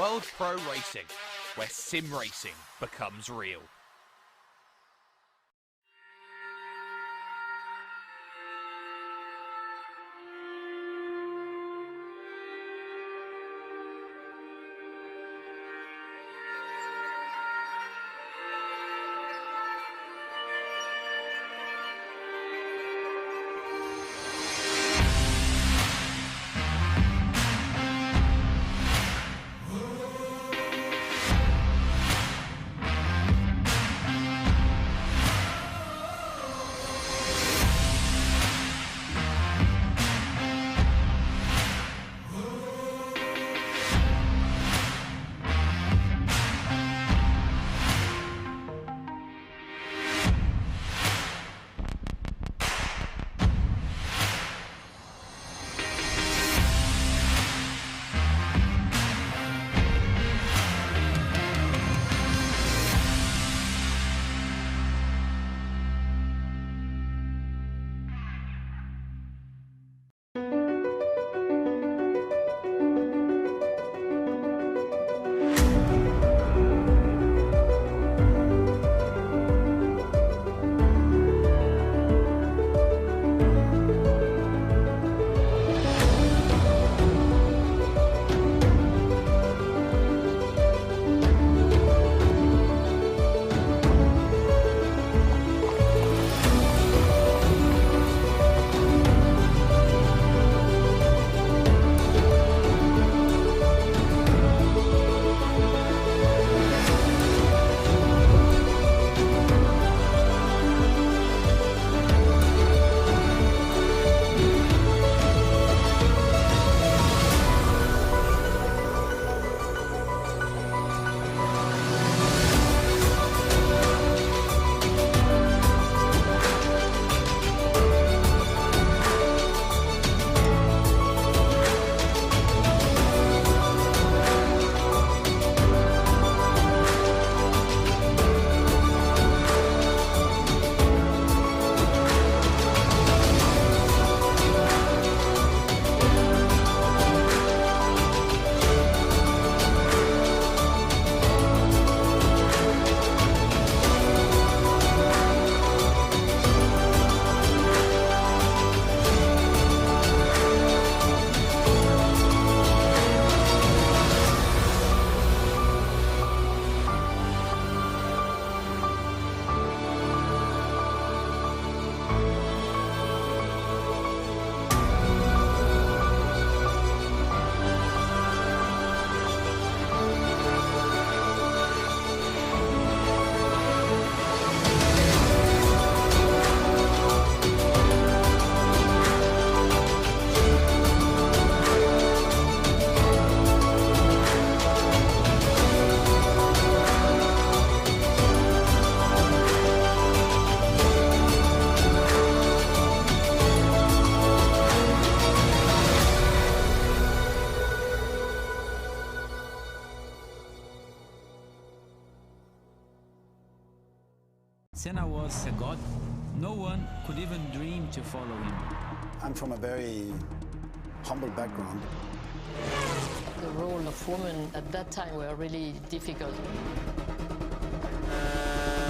World Pro Racing, where sim racing becomes real. Senna was a god. No one could even dream to follow him. I'm from a very humble background. The role of women at that time were really difficult.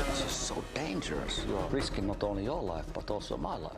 It's just so dangerous. You are risking not only your life, but also my life.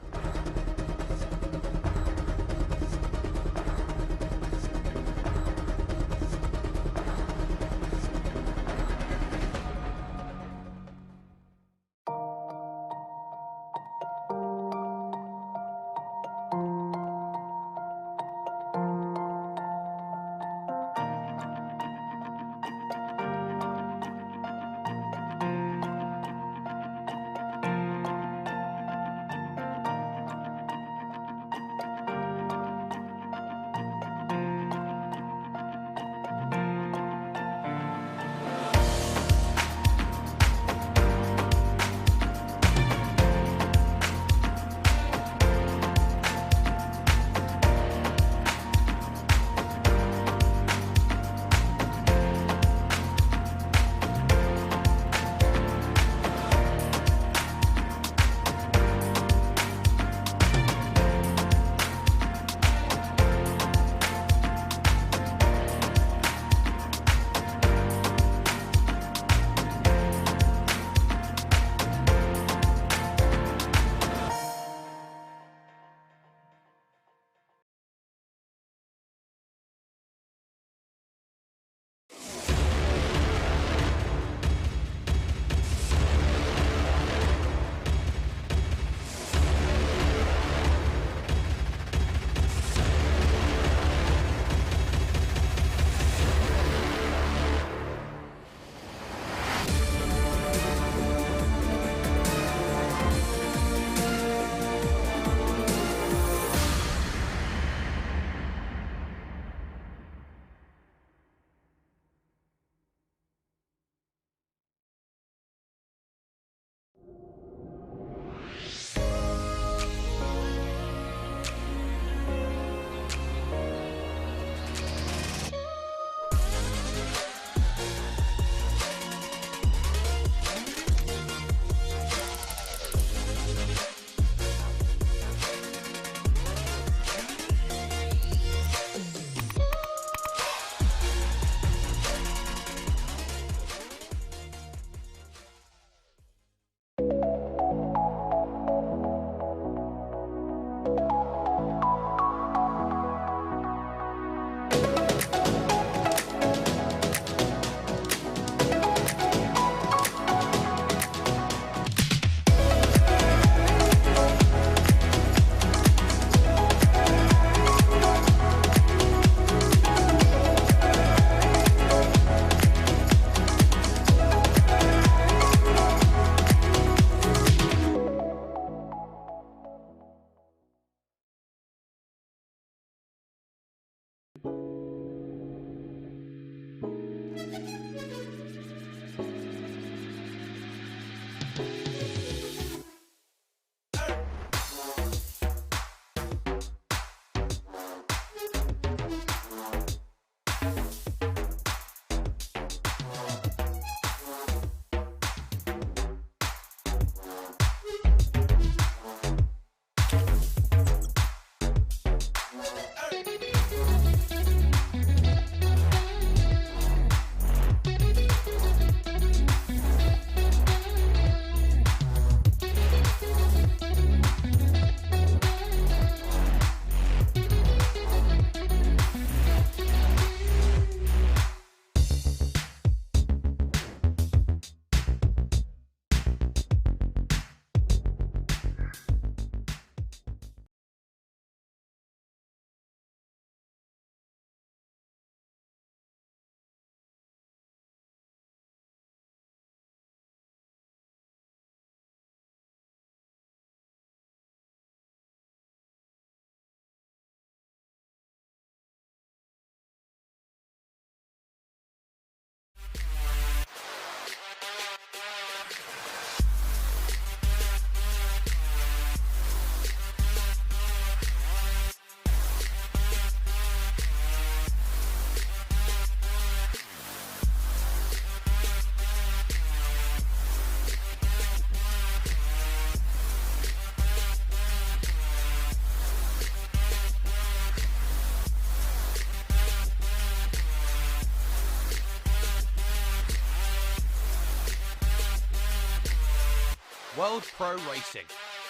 World Pro Racing,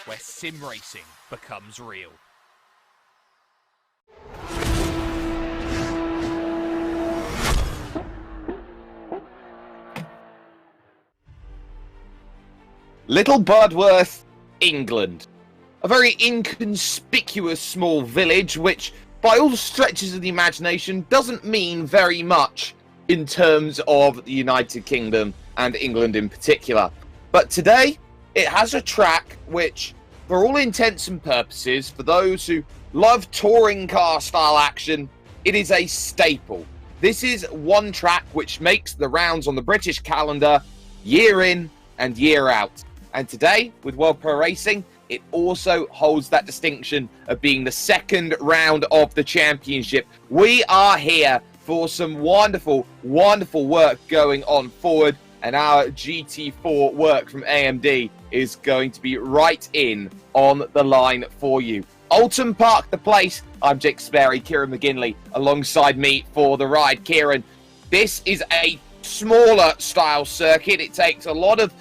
where sim racing becomes real. Little Birdworth, England. A very inconspicuous small village which, by all stretches of the imagination, doesn't mean very much in terms of the United Kingdom and England in particular. But today, it has a track which, for all intents and purposes, for those who love touring car style action, it is a staple. This is one track which makes the rounds on the British calendar year in and year out. And today, with World Pro Racing, it also holds that distinction of being the second round of the championship. We are here for some wonderful, wonderful work going on forward, and our GT4 work from AMD is going to be right in on the line for you. Oulton Park, the place. I'm Jake Sperry, Kieran McGinley, alongside me for the ride. Kieran, this is a smaller style circuit. It takes a lot of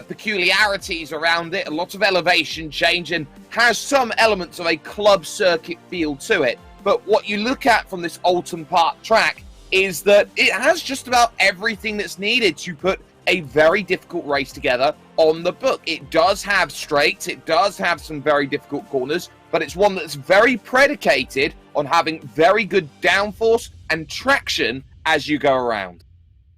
peculiarities around it, a lot of elevation change, and has some elements of a club circuit feel to it. But what you look at from this Oulton Park track is that it has just about everything that's needed to put a very difficult race together on the book. It does have straights, it does have some very difficult corners, but it's one that's very predicated on having very good downforce and traction as you go around.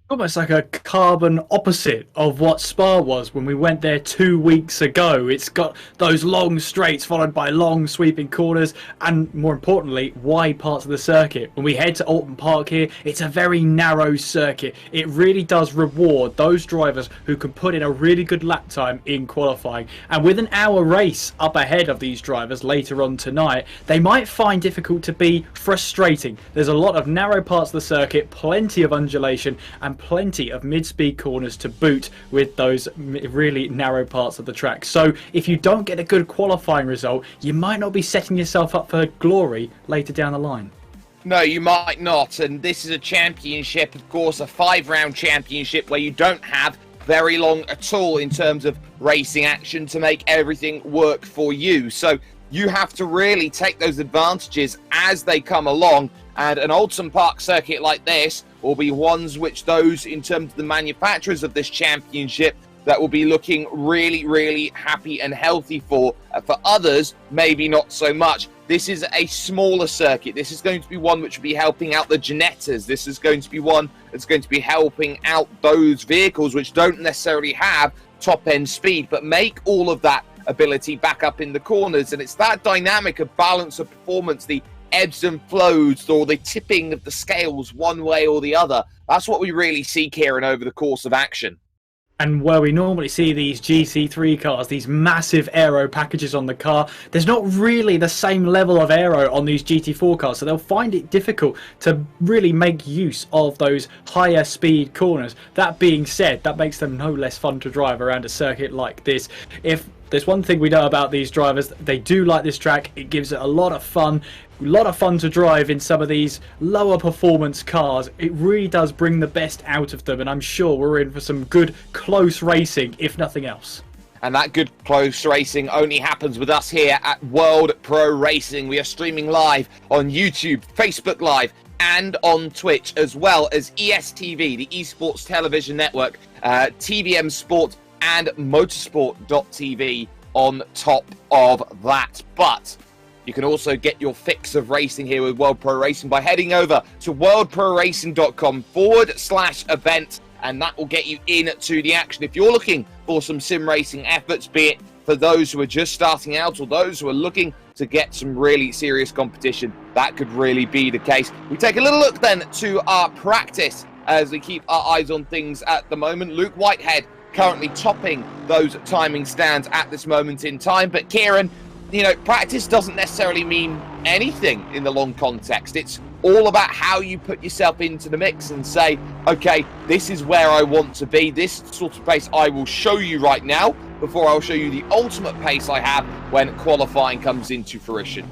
Almost like a carbon opposite of what Spa was when we went there 2 weeks ago. It's got those long straights followed by long sweeping corners and, more importantly, wide parts of the circuit. When we head to Oulton Park here, it's a very narrow circuit. It really does reward those drivers who can put in a really good lap time in qualifying. And with an hour race up ahead of these drivers later on tonight, they might find difficult to be frustrating. There's a lot of narrow parts of the circuit, plenty of undulation, and plenty of mid-speed corners to boot with those really narrow parts of the track. So if you don't get a good qualifying result, you might not be setting yourself up for glory later down the line. No, you might not. And this is a championship, of course, a 5-round championship where you don't have very long at all in terms of racing action to make everything work for you. So you have to really take those advantages as they come along. And an Oulton Park circuit like this will be ones which those, in terms of the manufacturers of this championship, that will be looking really, really happy and healthy for. For others, maybe not so much. This is a smaller circuit. This is going to be one which will be helping out the Ginettas. This is going to be one that's going to be helping out those vehicles which don't necessarily have top-end speed, but make all of that ability back up in the corners. And it's that dynamic of balance of performance, the ebbs and flows, or the tipping of the scales one way or the other. That's what we really see, Kieran, over the course of action. And where we normally see these GT3 cars, these massive aero packages on the car, there's not really the same level of aero on these GT4 cars, so they'll find it difficult to really make use of those higher speed corners. That being said, that makes them no less fun to drive around a circuit like this. If there's one thing we know about these drivers, they do like this track. It gives it a lot of fun to drive in some of these lower performance cars. It really does bring the best out of them, and I'm sure we're in for some good close racing, if nothing else. And that good close racing only happens with us here at World Pro Racing. We are streaming live on YouTube, Facebook Live, and on Twitch, as well as ESTV, the Esports Television Network, TVM Sport, and motorsport.tv on top of that. But you can also get your fix of racing here with World Pro Racing by heading over to worldproracing.com/event, and that will get you into the action. If you're looking for some sim racing efforts, be it for those who are just starting out or those who are looking to get some really serious competition, that could really be the case. We take a little look then to our practice as we keep our eyes on things at the moment. Luke Whitehead currently topping those timing stands at this moment in time. But Kieran, you know, practice doesn't necessarily mean anything in the long context. It's all about how you put yourself into the mix and say, okay, this is where I want to be. This sort of pace I will show you right now before I'll show you the ultimate pace I have when qualifying comes into fruition.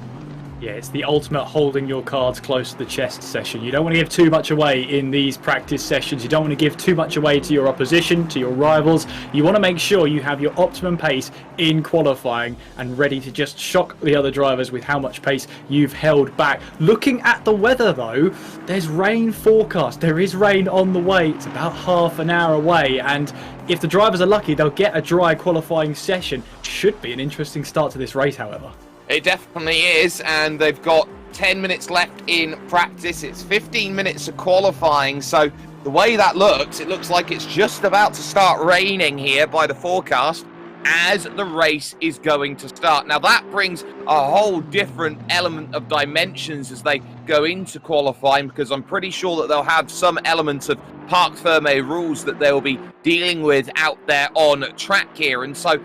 Yeah, it's the ultimate holding your cards close to the chest session. You don't want to give too much away in these practice sessions. You don't want to give too much away to your opposition, to your rivals. You want to make sure you have your optimum pace in qualifying and ready to just shock the other drivers with how much pace you've held back. Looking at the weather though, there's rain forecast. There is rain on the way. It's about half an hour away, and if the drivers are lucky, they'll get a dry qualifying session. Should be an interesting start to this race, however. It definitely is, and they've got 10 minutes left in practice. It's 15 minutes of qualifying, so the way that looks, it looks like it's just about to start raining here by the forecast as the race is going to start. Now that brings a whole different element of dimensions as they go into qualifying, because I'm pretty sure that they'll have some elements of Parc Fermé rules that they'll be dealing with out there on track here. And so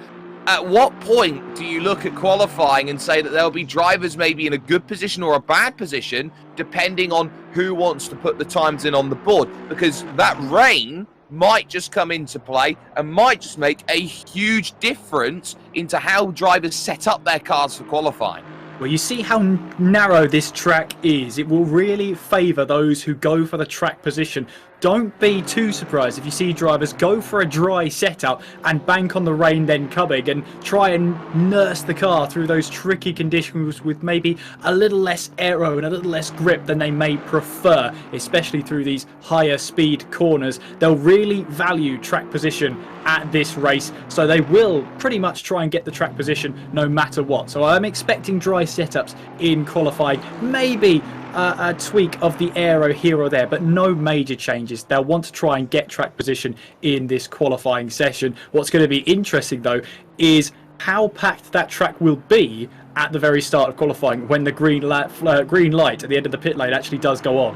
at what point do you look at qualifying and say that there'll be drivers maybe in a good position or a bad position, depending on who wants to put the times in on the board? Because that rain might just come into play and might just make a huge difference into how drivers set up their cars for qualifying. Well, you see how narrow this track is. It will really favour those who go for the track position. Don't be too surprised if you see drivers go for a dry setup and bank on the rain then coming and try and nurse the car through those tricky conditions with maybe a little less aero and a little less grip than they may prefer, especially through these higher speed corners. They'll really value track position at this race, so they will pretty much try and get the track position no matter what. So I'm expecting dry setups in qualifying, maybe a tweak of the aero here or there, but no major changes. They'll want to try and get track position in this qualifying session. What's going to be interesting though is how packed that track will be at the very start of qualifying when the green light at the end of the pit lane actually does go on.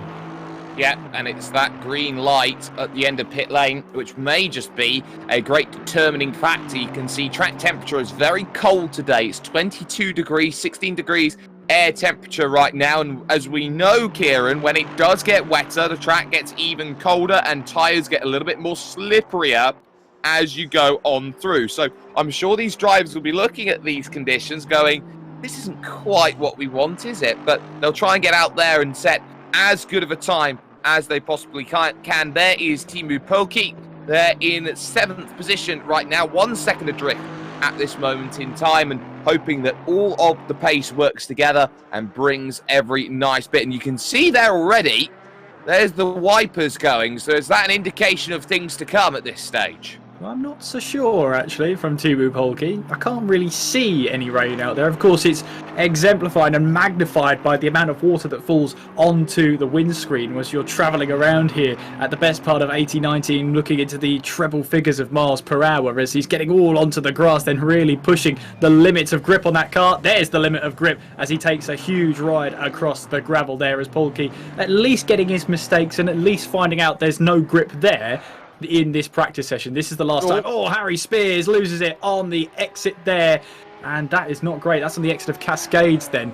Yeah, and it's that green light at the end of pit lane, which may just be a great determining factor. You can see track temperature is very cold today. It's 22 degrees, 16 degrees air temperature right now. And as we know, Kieran, when it does get wetter, the track gets even colder and tyres get a little bit more slipperier as you go on through. So I'm sure these drivers will be looking at these conditions going, this isn't quite what we want, is it? But they'll try and get out there and set as good of a time as they possibly can. There is Teemu Pukki. They're in 7th position right now, 1 second adrift at this moment in time, and hoping that all of the pace works together and brings every nice bit. And you can see there already, there's the wipers going. So is that an indication of things to come at this stage? Well, I'm not so sure, actually, from Teemu Pukki. I can't really see any rain out there. Of course, it's exemplified and magnified by the amount of water that falls onto the windscreen as you're travelling around here at the best part of 80-90, looking into the treble figures of miles per hour as he's getting all onto the grass, then really pushing the limits of grip on that car. There's the limit of grip as he takes a huge ride across the gravel there, as Pukki at least getting his mistakes and at least finding out there's no grip there in this practice session. This is the last time. Oh, Harry Spears loses it on the exit there, and that is not great. That's on the exit of Cascades then,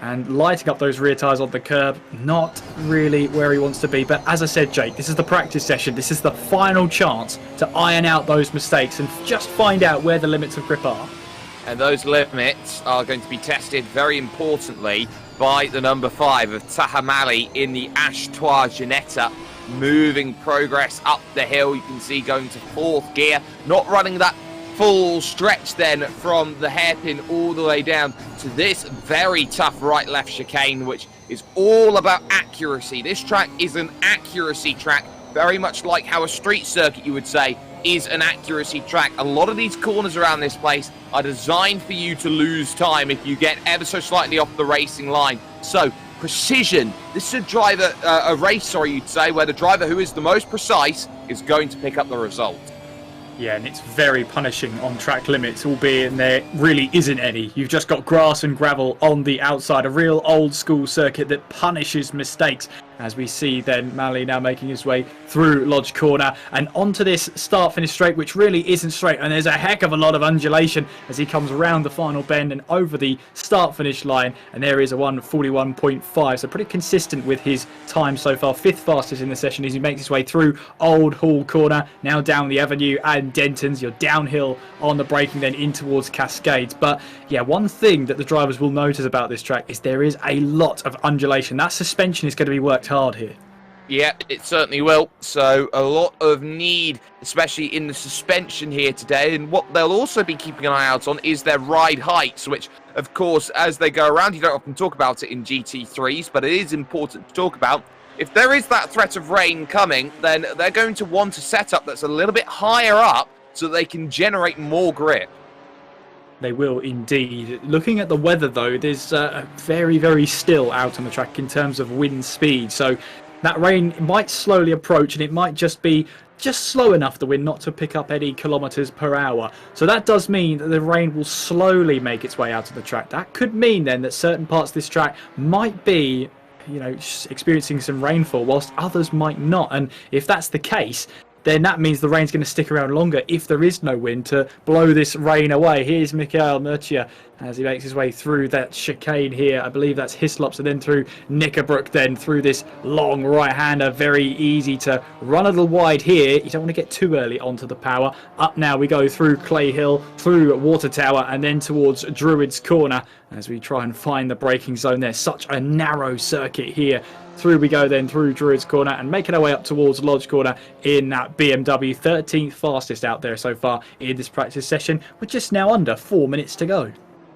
and lighting up those rear tyres on the curb, not really where he wants to be. But as I said, Jake, this is the practice session. This is the final chance to iron out those mistakes and just find out where the limits of grip are. And those limits are going to be tested very importantly by the number 5 of Tahamali in the Ashtois Ginetta. Moving progress up the hill, you can see going to 4th gear, not running that full stretch then from the hairpin all the way down to this very tough right-left chicane, which is all about accuracy. This track is an accuracy track, very much like how a street circuit, you would say, is an accuracy track. A lot of these corners around this place are designed for you to lose time if you get ever so slightly off the racing line. So precision, this is a race, you'd say, where the driver who is the most precise is going to pick up the result. Yeah, and it's very punishing on track limits, albeit there really isn't any. You've just got grass and gravel on the outside, a real old school circuit that punishes mistakes. as we see then Malley now making his way through Lodge Corner and onto this start-finish straight, which really isn't straight, and there's a heck of a lot of undulation as he comes around the final bend and over the start-finish line, and there is a 1:41.5, so pretty consistent with his time so far. 5th fastest in the session as he makes his way through Old Hall Corner, now down the avenue and Denton's. You're downhill on the braking then in towards Cascades. But yeah, one thing that the drivers will notice about this track is there is a lot of undulation. That suspension is going to be worked hard here. Yeah, it certainly will. So a lot of need, especially in the suspension here today. And what they'll also be keeping an eye out on is their ride heights, which, of course, as they go around, you don't often talk about it in GT3s, but it is important to talk about. If there is that threat of rain coming, then they're going to want a setup that's a little bit higher up so that they can generate more grip. They will indeed. Looking at the weather, though, there's very, very still out on the track in terms of wind speed. So that rain might slowly approach, and it might just be slow enough, the wind, not to pick up any kilometres per hour. So that does mean that the rain will slowly make its way out of the track. That could mean then that certain parts of this track might be, you know, experiencing some rainfall, whilst others might not. And if that's the case, then that means the rain's going to stick around longer if there is no wind to blow this rain away. Here's Michael Murcia as he makes his way through that chicane here. I believe that's Hislops, and then through Knickerbrook, then through this long right-hander. Very easy to run a little wide here. You don't want to get too early onto the power. Up now we go through Clay Hill, through Water Tower, and then towards Druids Corner as we try and find the braking zone there. Such a narrow circuit here. Through we go then through Druids Corner and making our way up towards Lodge Corner in that BMW. 13th fastest out there so far in this practice session, with just now under 4 minutes to go.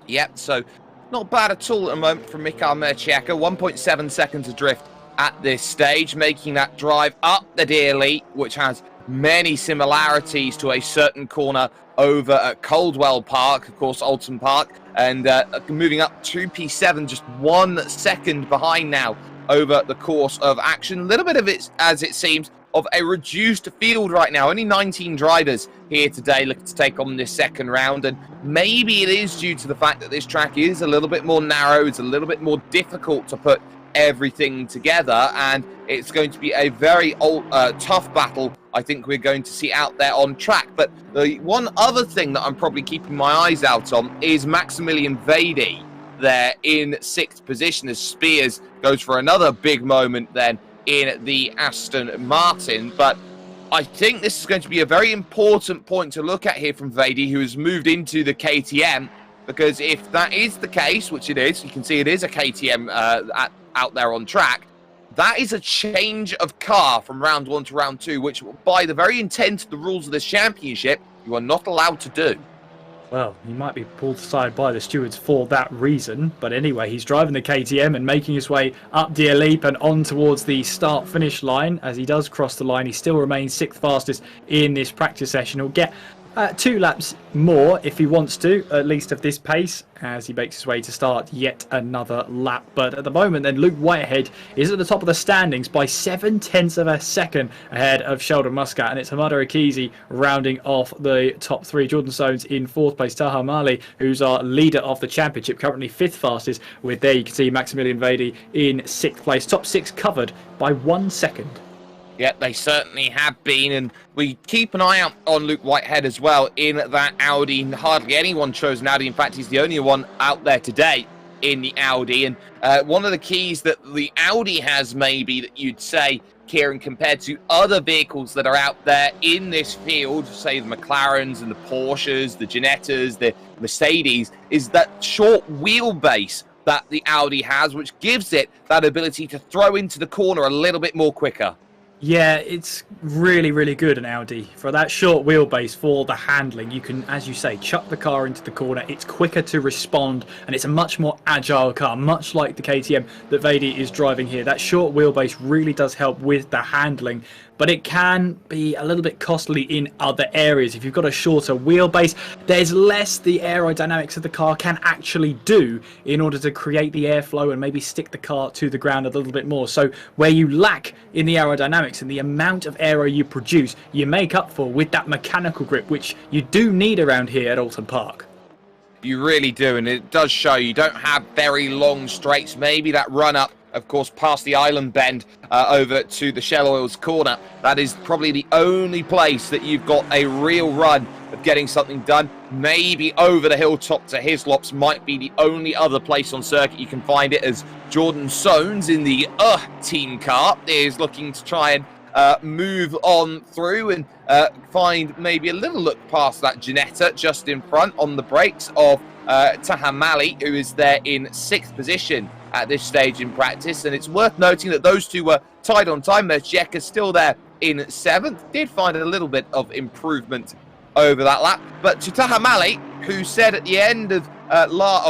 Yep, so not bad at all at the moment from Michael Merciaka. 1.7 seconds adrift at this stage, making that drive up the Dearly, which has many similarities to a certain corner over at Coldwell Park, of course, Oulton Park, and moving up to P7, just 1 second behind now over the course of action. A little bit of it, as it seems, of a reduced field right now. Only 19 drivers here today looking to take on this second round, and maybe it is due to the fact that this track is a little bit more narrow. It's a little bit more difficult to put everything together, and it's going to be a very tough battle I think we're going to see out there on track. But the one other thing that I'm probably keeping my eyes out on is Maximilian Vady there in 6th position as Spears goes for another big moment then in the Aston Martin. But I think this is going to be a very important point to look at here from Vady, who has moved into the KTM, because if that is the case, which it is, you can see it is a KTM out there on track, that is a change of car from round 1 to round 2, which by the very intent of the rules of this championship, you are not allowed to do. Well, he might be pulled aside by the stewards for that reason. But anyway, he's driving the KTM and making his way up Deer Leap and on towards the start-finish line. As he does cross the line, he still remains 6th fastest in this practice session. He'll get 2 laps more if he wants to, at least of this pace, as he makes his way to start yet another lap. But at the moment then, Luke Whitehead is at the top of the standings by 0.7 of a second ahead of Sheldon Muscat, and it's Hamada Akizi rounding off the top 3. Jordan Stones in 4th place. Taha Mali, who's our leader of the championship, currently 5th fastest, with there you can see Maximilian Vady in 6th place. Top 6 covered by 1 second. Yeah, they certainly have been, and we keep an eye out on Luke Whitehead as well in that Audi. Hardly anyone chose an Audi. In fact, he's the only one out there today in the Audi. And one of the keys that the Audi has, maybe, that you'd say, Kieran, compared to other vehicles that are out there in this field, say the McLarens and the Porsches, the Ginettas, the Mercedes, is that short wheelbase that the Audi has, which gives it that ability to throw into the corner a little bit more quicker. Yeah, it's really, really good, an Audi. For that short wheelbase, for the handling, you can, as you say, chuck the car into the corner. It's quicker to respond, and it's a much more agile car, much like the KTM that Vady is driving here. That short wheelbase really does help with the handling, but it can be a little bit costly in other areas. If you've got a shorter wheelbase, there's less the aerodynamics of the car can actually do in order to create the airflow and maybe stick the car to the ground a little bit more. So where you lack in the aerodynamics and the amount of aero you produce, you make up for with that mechanical grip, which you do need around here at Oulton Park. You really do, and it does show you don't have very long straights. Maybe that run up of course, past the island bend over to the Shell Oils corner. That is probably the only place that you've got a real run of getting something done. Maybe over the hilltop to Hislops might be the only other place on circuit you can find it, as Jordan Soanes in the team car is looking to try and move on through and find maybe a little look past that Ginetta just in front on the brakes of Tahamali, who is there in 6th position at this stage in practice. And it's worth noting that those two were tied on time. There's Jekka still there in 7th. Did find a little bit of improvement over that lap. But to Tahamali, who said at the end of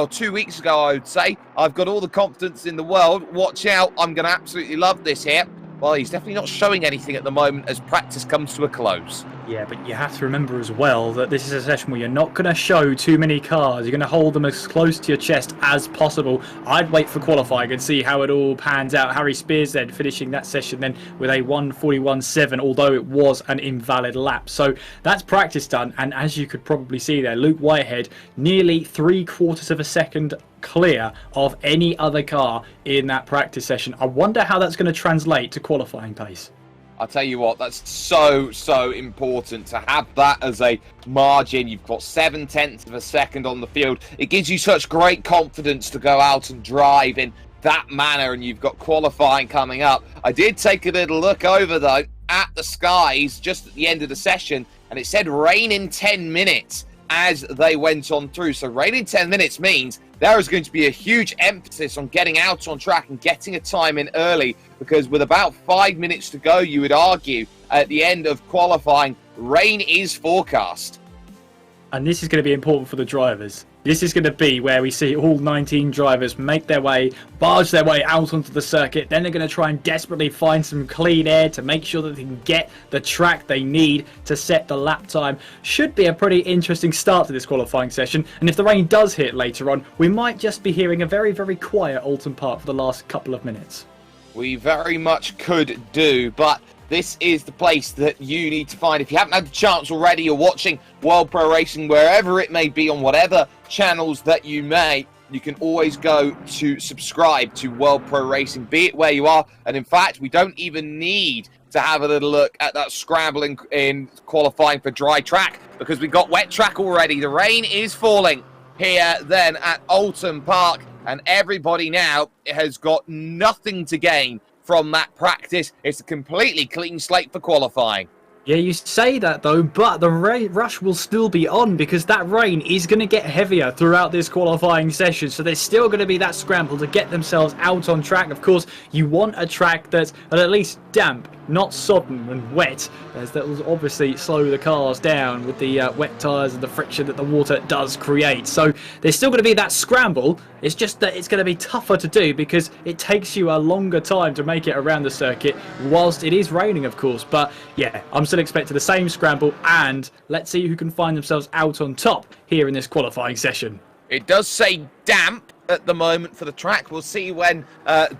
2 weeks ago, I would say, I've got all the confidence in the world. Watch out. I'm going to absolutely love this here. Well, he's definitely not showing anything at the moment as practice comes to a close. Yeah, but you have to remember as well that this is a session where you're not going to show too many cars. You're going to hold them as close to your chest as possible. I'd wait for qualifying and see how it all pans out. Harry Spears then finishing that session then with a 1:41.7, although it was an invalid lap. So that's practice done, and as you could probably see there, Luke Whitehead nearly 3/4 of a second clear of any other car in that practice session. I wonder how that's going to translate to qualifying pace. I'll tell you what, that's so important to have that as a margin. You've got 0.7 of a second on the field. It gives you such great confidence to go out and drive in that manner, and you've got qualifying coming up. I did take a little look over, though, at the skies just at the end of the session, and it said rain in 10 minutes as they went on through. So rain in 10 minutes means there is going to be a huge emphasis on getting out on track and getting a time in early, because with about 5 minutes to go, you would argue at the end of qualifying, rain is forecast. And this is going to be important for the drivers. This is going to be where we see all 19 drivers make their way, barge their way out onto the circuit. Then they're going to try and desperately find some clean air to make sure that they can get the track they need to set the lap time. Should be a pretty interesting start to this qualifying session. And if the rain does hit later on, we might just be hearing a very, very quiet Oulton Park for the last couple of minutes. We very much could do, but this is the place that you need to find. If you haven't had the chance already, you're watching World Pro Racing wherever it may be on whatever channels that you may, you can always go to subscribe to World Pro Racing, be it where you are. And in fact, we don't even need to have a little look at that scrambling in qualifying for dry track, because we've got wet track already. The rain is falling here then at Oulton Park, and everybody now has got nothing to gain from that practice. It's a completely clean slate for qualifying. Yeah, you say that though, but the rush will still be on, because that rain is going to get heavier throughout this qualifying session. So there's still going to be that scramble to get themselves out on track. Of course, you want a track that's at least damp, not sodden and wet, as that will obviously slow the cars down with the wet tyres and the friction that the water does create. So there's still going to be that scramble. It's just that it's going to be tougher to do because it takes you a longer time to make it around the circuit whilst it is raining, of course. But yeah, I'm still expecting the same scramble, and let's see who can find themselves out on top here in this qualifying session. It does say damp at the moment for the track. We'll see when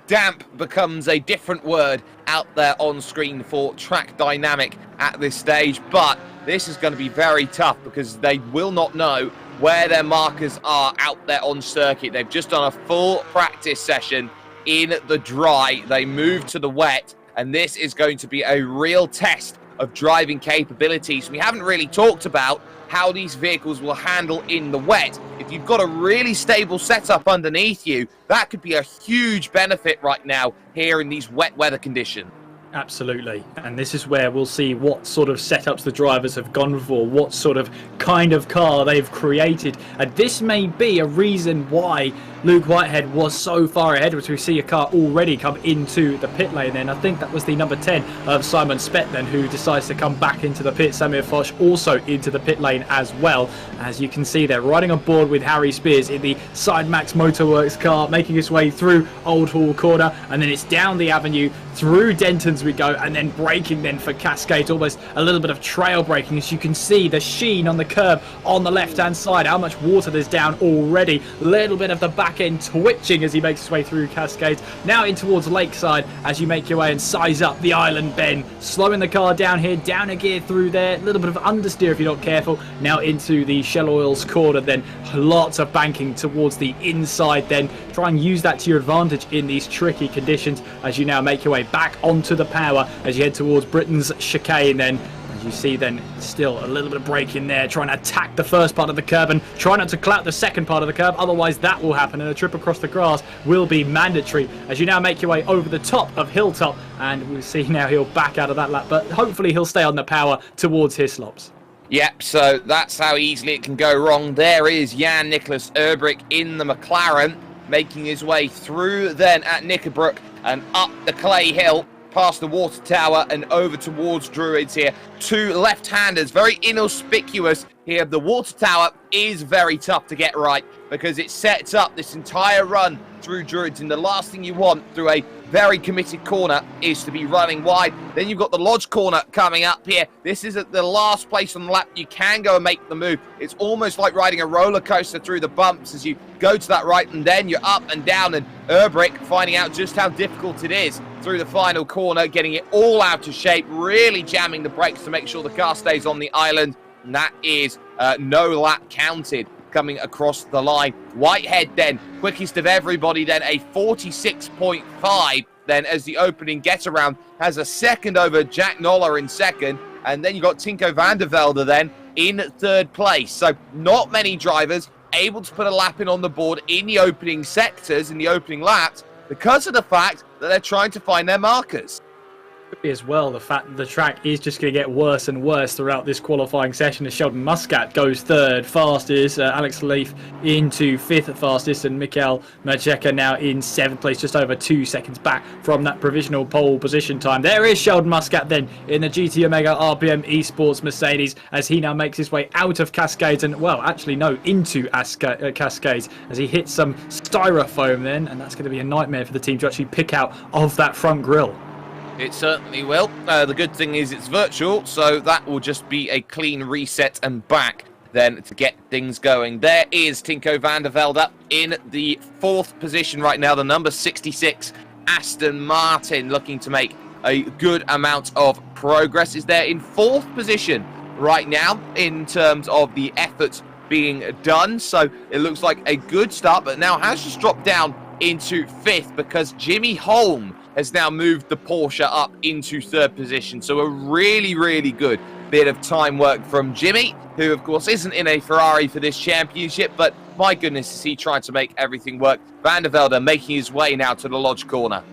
damp becomes a different word out there on screen for track dynamic at this stage. But this is going to be very tough because they will not know where their markers are out there on circuit. They've just done a full practice session in the dry. They move to the wet, and this is going to be a real test of driving capabilities. We haven't really talked about how these vehicles will handle in the wet. If you've got a really stable setup underneath you, that could be a huge benefit right now here in these wet weather conditions. Absolutely, and this is where we'll see what sort of setups the drivers have gone for, what sort of kind of car they've created, and this may be a reason why Luke Whitehead was so far ahead, as we see a car already come into the pit lane. Then I think that was the number 10 of Simon Spett then, who decides to come back into the pit. Samir Foch also into the pit lane as well. As you can see, they're riding on board with Harry Spears in the Sidemax Motorworks car, making his way through Old Hall Corner, and then it's down the avenue through Denton's we go, and then braking then for Cascade, almost a little bit of trail braking, as you can see the sheen on the curb on the left hand side, how much water there's down already. Little bit of the back back end twitching as he makes his way through Cascades. Now in towards Lakeside as you make your way and size up the island bend. Slowing the car down here, down a gear through there. A little bit of understeer if you're not careful. Now into the Shell Oils corner then. Lots of banking towards the inside then. Try and use that to your advantage in these tricky conditions as you now make your way back onto the power as you head towards Britain's chicane then. As you see then, still a little bit of brake in there, trying to attack the first part of the curb and try not to clout the second part of the curb, otherwise that will happen and a trip across the grass will be mandatory as you now make your way over the top of Hilltop, and we'll see now he'll back out of that lap, but hopefully he'll stay on the power towards Hislops. Yep, so that's how easily it can go wrong. There is Jan Nicholas Erbrick in the McLaren, making his way through then at Knickerbrook and up the Clay Hill, past the water tower and over towards Druids here. Two left-handers, very inauspicious here. The water tower is very tough to get right because it sets up this entire run through Druids, and the last thing you want through a very committed corner is to be running wide. Then you've got the Lodge corner coming up here. This is at the last place on the lap. You can go and make the move. It's almost like riding a roller coaster through the bumps as you go to that right, and then you're up and down, and Erbrick finding out just how difficult it is through the final corner, getting it all out of shape, really jamming the brakes to make sure the car stays on the island, and that is no lap counted coming across the line. Whitehead then, quickest of everybody then, a 46.5 then as the opening get-around, has a second over Jack Noller in second, and then you've got Tinko van der Velde then in third place. So not many drivers able to put a lap in on the board in the opening sectors, in the opening laps, because of the fact that they're trying to find their markers. Could be as well the fact that the track is just going to get worse and worse throughout this qualifying session as Sheldon Muscat goes third fastest, Alex Leaf into fifth fastest, and Mikael Majeka now in seventh place, just over 2 seconds back from that provisional pole position time. There is Sheldon Muscat then in the GT Omega RPM Esports Mercedes as he now makes his way out of Cascades and, well, actually no, into Cascades as he hits some styrofoam then, and that's going to be a nightmare for the team to actually pick out of that front grille. It certainly will. The good thing is it's virtual, so that will just be a clean reset and back then to get things going. There is Tinko van der Velde in the fourth position right now, the number 66 Aston Martin, looking to make a good amount of progress. Is there in fourth position right now in terms of the efforts being done, so it looks like a good start, but now has just dropped down into fifth because Jimmy Holm has now moved the Porsche up into third position. So a really, really good bit of time work from Jimmy, who of course isn't in a Ferrari for this championship, but my goodness, is he trying to make everything work. Van der Velde making his way now to the Lodge corner.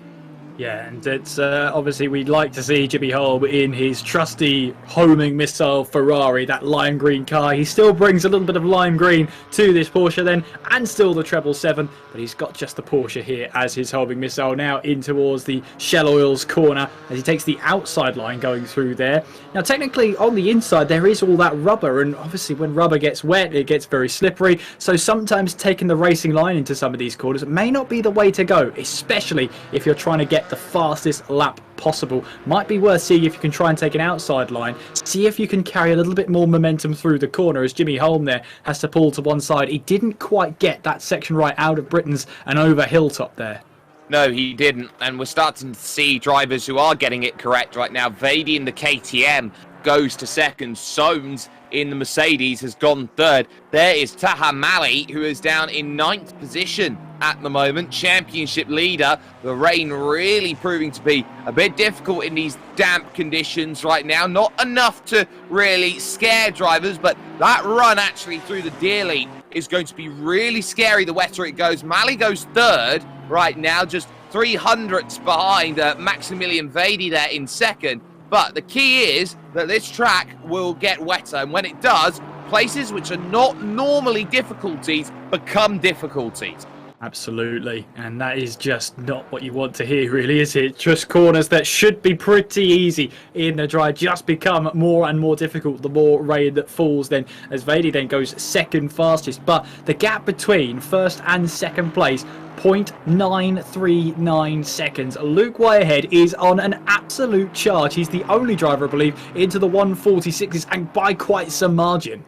Yeah, and it's obviously we'd like to see Jimmy Holm in his trusty homing missile Ferrari, that lime green car. He still brings a little bit of lime green to this Porsche then, and still the 777, but he's got just the Porsche here as his homing missile now in towards the Shell Oils corner as he takes the outside line going through there. Now technically on the inside there is all that rubber, and obviously when rubber gets wet it gets very slippery, so sometimes taking the racing line into some of these corners may not be the way to go, especially if you're trying to get the fastest lap possible. Might be worth seeing if you can try and take an outside line, see if you can carry a little bit more momentum through the corner as Jimmy Holm there has to pull to one side. He didn't quite get that section right out of Britain's and over Hilltop there. No, he didn't, and we're starting to see drivers who are getting it correct right now. Vady in the KTM goes to second. Soames in the Mercedes has gone third. There is Taha Mali, who is down in ninth position at the moment, championship leader. The rain really proving to be a bit difficult in these damp conditions right now. Not enough to really scare drivers, but that run actually through the Deerly is going to be really scary the wetter it goes. Mali goes third right now, just 300ths behind Maximilian Vady there in second. But the key is that this track will get wetter, and when it does, places which are not normally difficulties become difficulties. Absolutely, and that is just not what you want to hear, really, is it? Just corners that should be pretty easy in the dry just become more and more difficult the more rain that falls then, as Vady then goes second fastest. But the gap between first and second place, 0.939 seconds. Luke Whitehead is on an absolute charge. He's the only driver, I believe, into the 146s, and by quite some margin.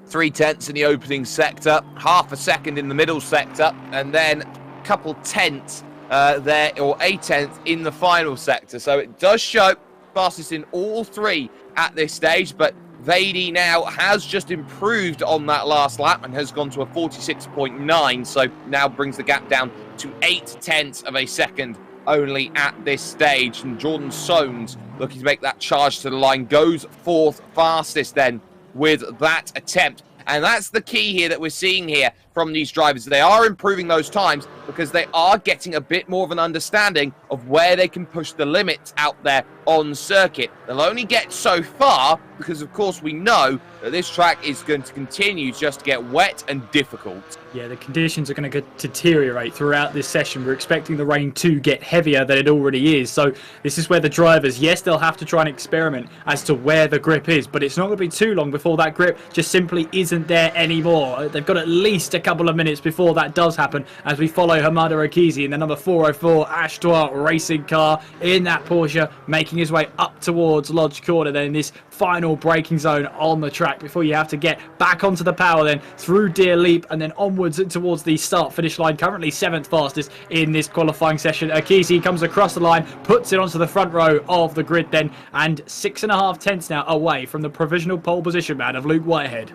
3/10 in the opening sector, half a second in the middle sector, and then a couple tenths there, or a tenth in the final sector. So it does show fastest in all three at this stage, but Vady now has just improved on that last lap and has gone to a 46.9, so now brings the gap down to 0.8 of a second only at this stage. And Jordan Soames, looking to make that charge to the line, goes fourth fastest then with that attempt. And that's the key here that we're seeing here from these drivers. They are improving those times because they are getting a bit more of an understanding of where they can push the limits out there on circuit. They'll only get so far because, of course, we know that this track is going to continue just to get wet and difficult. Yeah, the conditions are going to deteriorate throughout this session. We're expecting the rain to get heavier than it already is. So this is where the drivers, yes, they'll have to try and experiment as to where the grip is, but it's not going to be too long before that grip just simply isn't there anymore. They've got at least a couple of minutes before that does happen as we follow Hamada Akizi in the number 404 Ashtois racing car in that Porsche, making his way up towards Lodge Corner, then in this final braking zone on the track before you have to get back onto the power, then through Deer Leap and then onwards towards the start finish line. Currently 7th fastest in this qualifying session. Akizi comes across the line, puts it onto the front row of the grid then, and 6.5 tenths now away from the provisional pole position man of Luke Whitehead.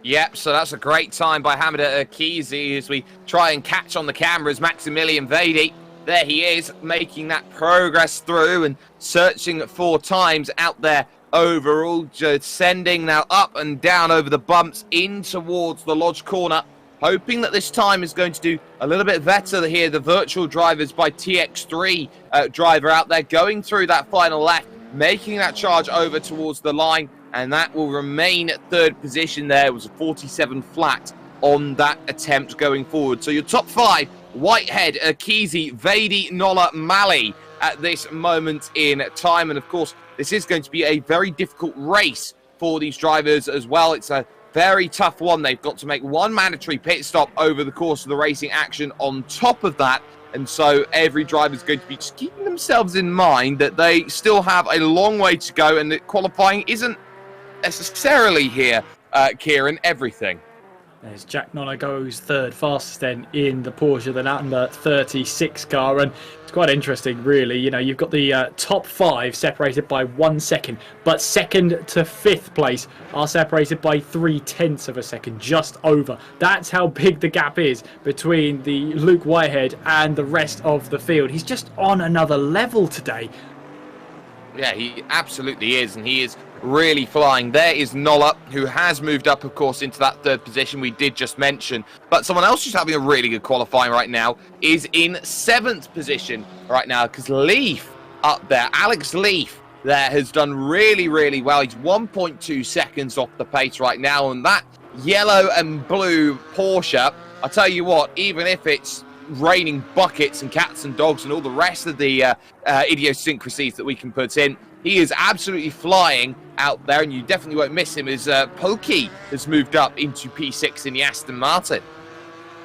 Yep, so that's a great time by Hamada Akizi as we try and catch on the cameras Maximilian Vady. There he is, making that progress through and searching for times out there overall, descending now up and down over the bumps in towards the Lodge Corner, hoping that this time is going to do a little bit better here. The virtual drivers by TX3 driver out there going through that final lap, making that charge over towards the line, and that will remain at third position there. It was a 47 flat on that attempt going forward. So your top five: Whitehead, Akizi, Vady, Nola, Malley at this moment in time. And of course, this is going to be a very difficult race for these drivers as well. It's a very tough one. They've got to make one mandatory pit stop over the course of the racing action on top of that. And so every driver is going to be just keeping themselves in mind that they still have a long way to go and that qualifying isn't necessarily here, Kieran, everything. As Jack Nola goes third fastest then in the Porsche, the number 36 car, and it's quite interesting really. You know, you've got the top five separated by 1 second, but second to fifth place are separated by 0.3 of a second, just over. That's how big the gap is between the Luke Whitehead and the rest of the field. He's just on another level today. Yeah, he absolutely is, and he is really flying. There is Nola, who has moved up, of course, into that third position we did just mention. But someone else who's having a really good qualifying right now is in 7th position right now, because Leaf up there, Alex Leaf there, has done really, really well. He's 1.2 seconds off the pace right now, and that yellow and blue Porsche, I tell you what, even if it's raining buckets and cats and dogs and all the rest of the idiosyncrasies that we can put in, he is absolutely flying out there, and you definitely won't miss him as Pokey has moved up into P6 in the Aston Martin.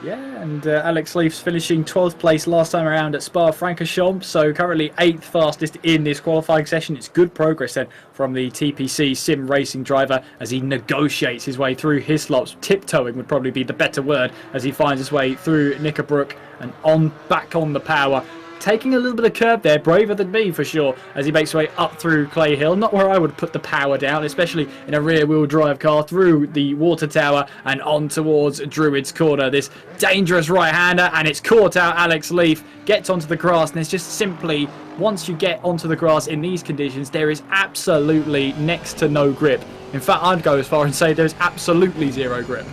Yeah, and Alex Leaf's finishing 12th place last time around at Spa-Francorchamps, so currently 8th fastest in this qualifying session. It's good progress then from the TPC sim racing driver as he negotiates his way through his slots. Tiptoeing would probably be the better word as he finds his way through Knickerbrook and back on the power. Taking a little bit of curb there, braver than me for sure, as he makes his way up through Clay Hill. Not where I would put the power down, especially in a rear-wheel drive car, through the water tower and on towards Druid's Corner. This dangerous right-hander, and it's caught out. Alex Leaf gets onto the grass, and it's just simply, once you get onto the grass in these conditions, there is absolutely next to no grip. In fact, I'd go as far and say there's absolutely zero grip.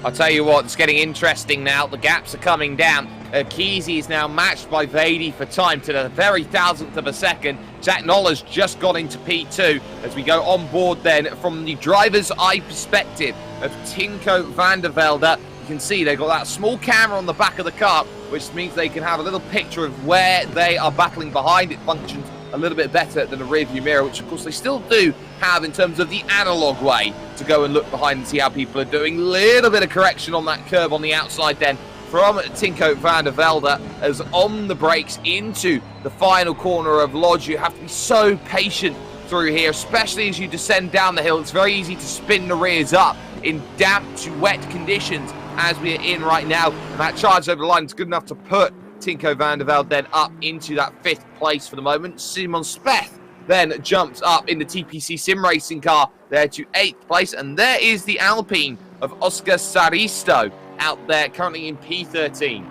I'll tell you what, it's getting interesting now. The gaps are coming down. Akizi is now matched by Vady for time to the very 1,000th of a second. Jack Nola's just got into P2 as we go on board then from the driver's eye perspective of Tinko van der Velde. You can see they've got that small camera on the back of the car, which means they can have a little picture of where they are battling behind. It functions a little bit better than a rear view mirror, which of course they still do have in terms of the analog way to go and look behind and see how people are doing. Little bit of correction on that curve on the outside then from Tinko van der Velde as on the brakes into the final corner of Lodge. You have to be so patient through here, especially as you descend down the hill. It's very easy to spin the rears up in damp to wet conditions as we're in right now. And that charge over the line is good enough to put Tinko van der Velde then up into that 5th place for the moment. Simon Speth then jumps up in the TPC sim racing car there to 8th place. And there is the Alpine of Oscar Saristo out there currently in P13.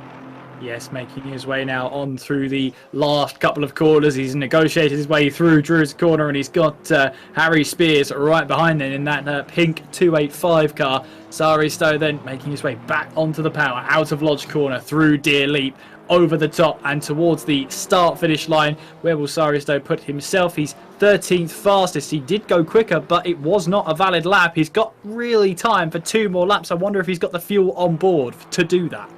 Yes, making his way now on through the last couple of corners. He's negotiated his way through Druid's corner, and he's got Harry Spears right behind him in that pink 285 car. Saristo then making his way back onto the power, out of Lodge corner, through Deer Leap, over the top and towards the start-finish line. Where will Saristo put himself? He's 13th fastest. He did go quicker, but it was not a valid lap. He's got really time for 2 more laps. I wonder if he's got the fuel on board to do that.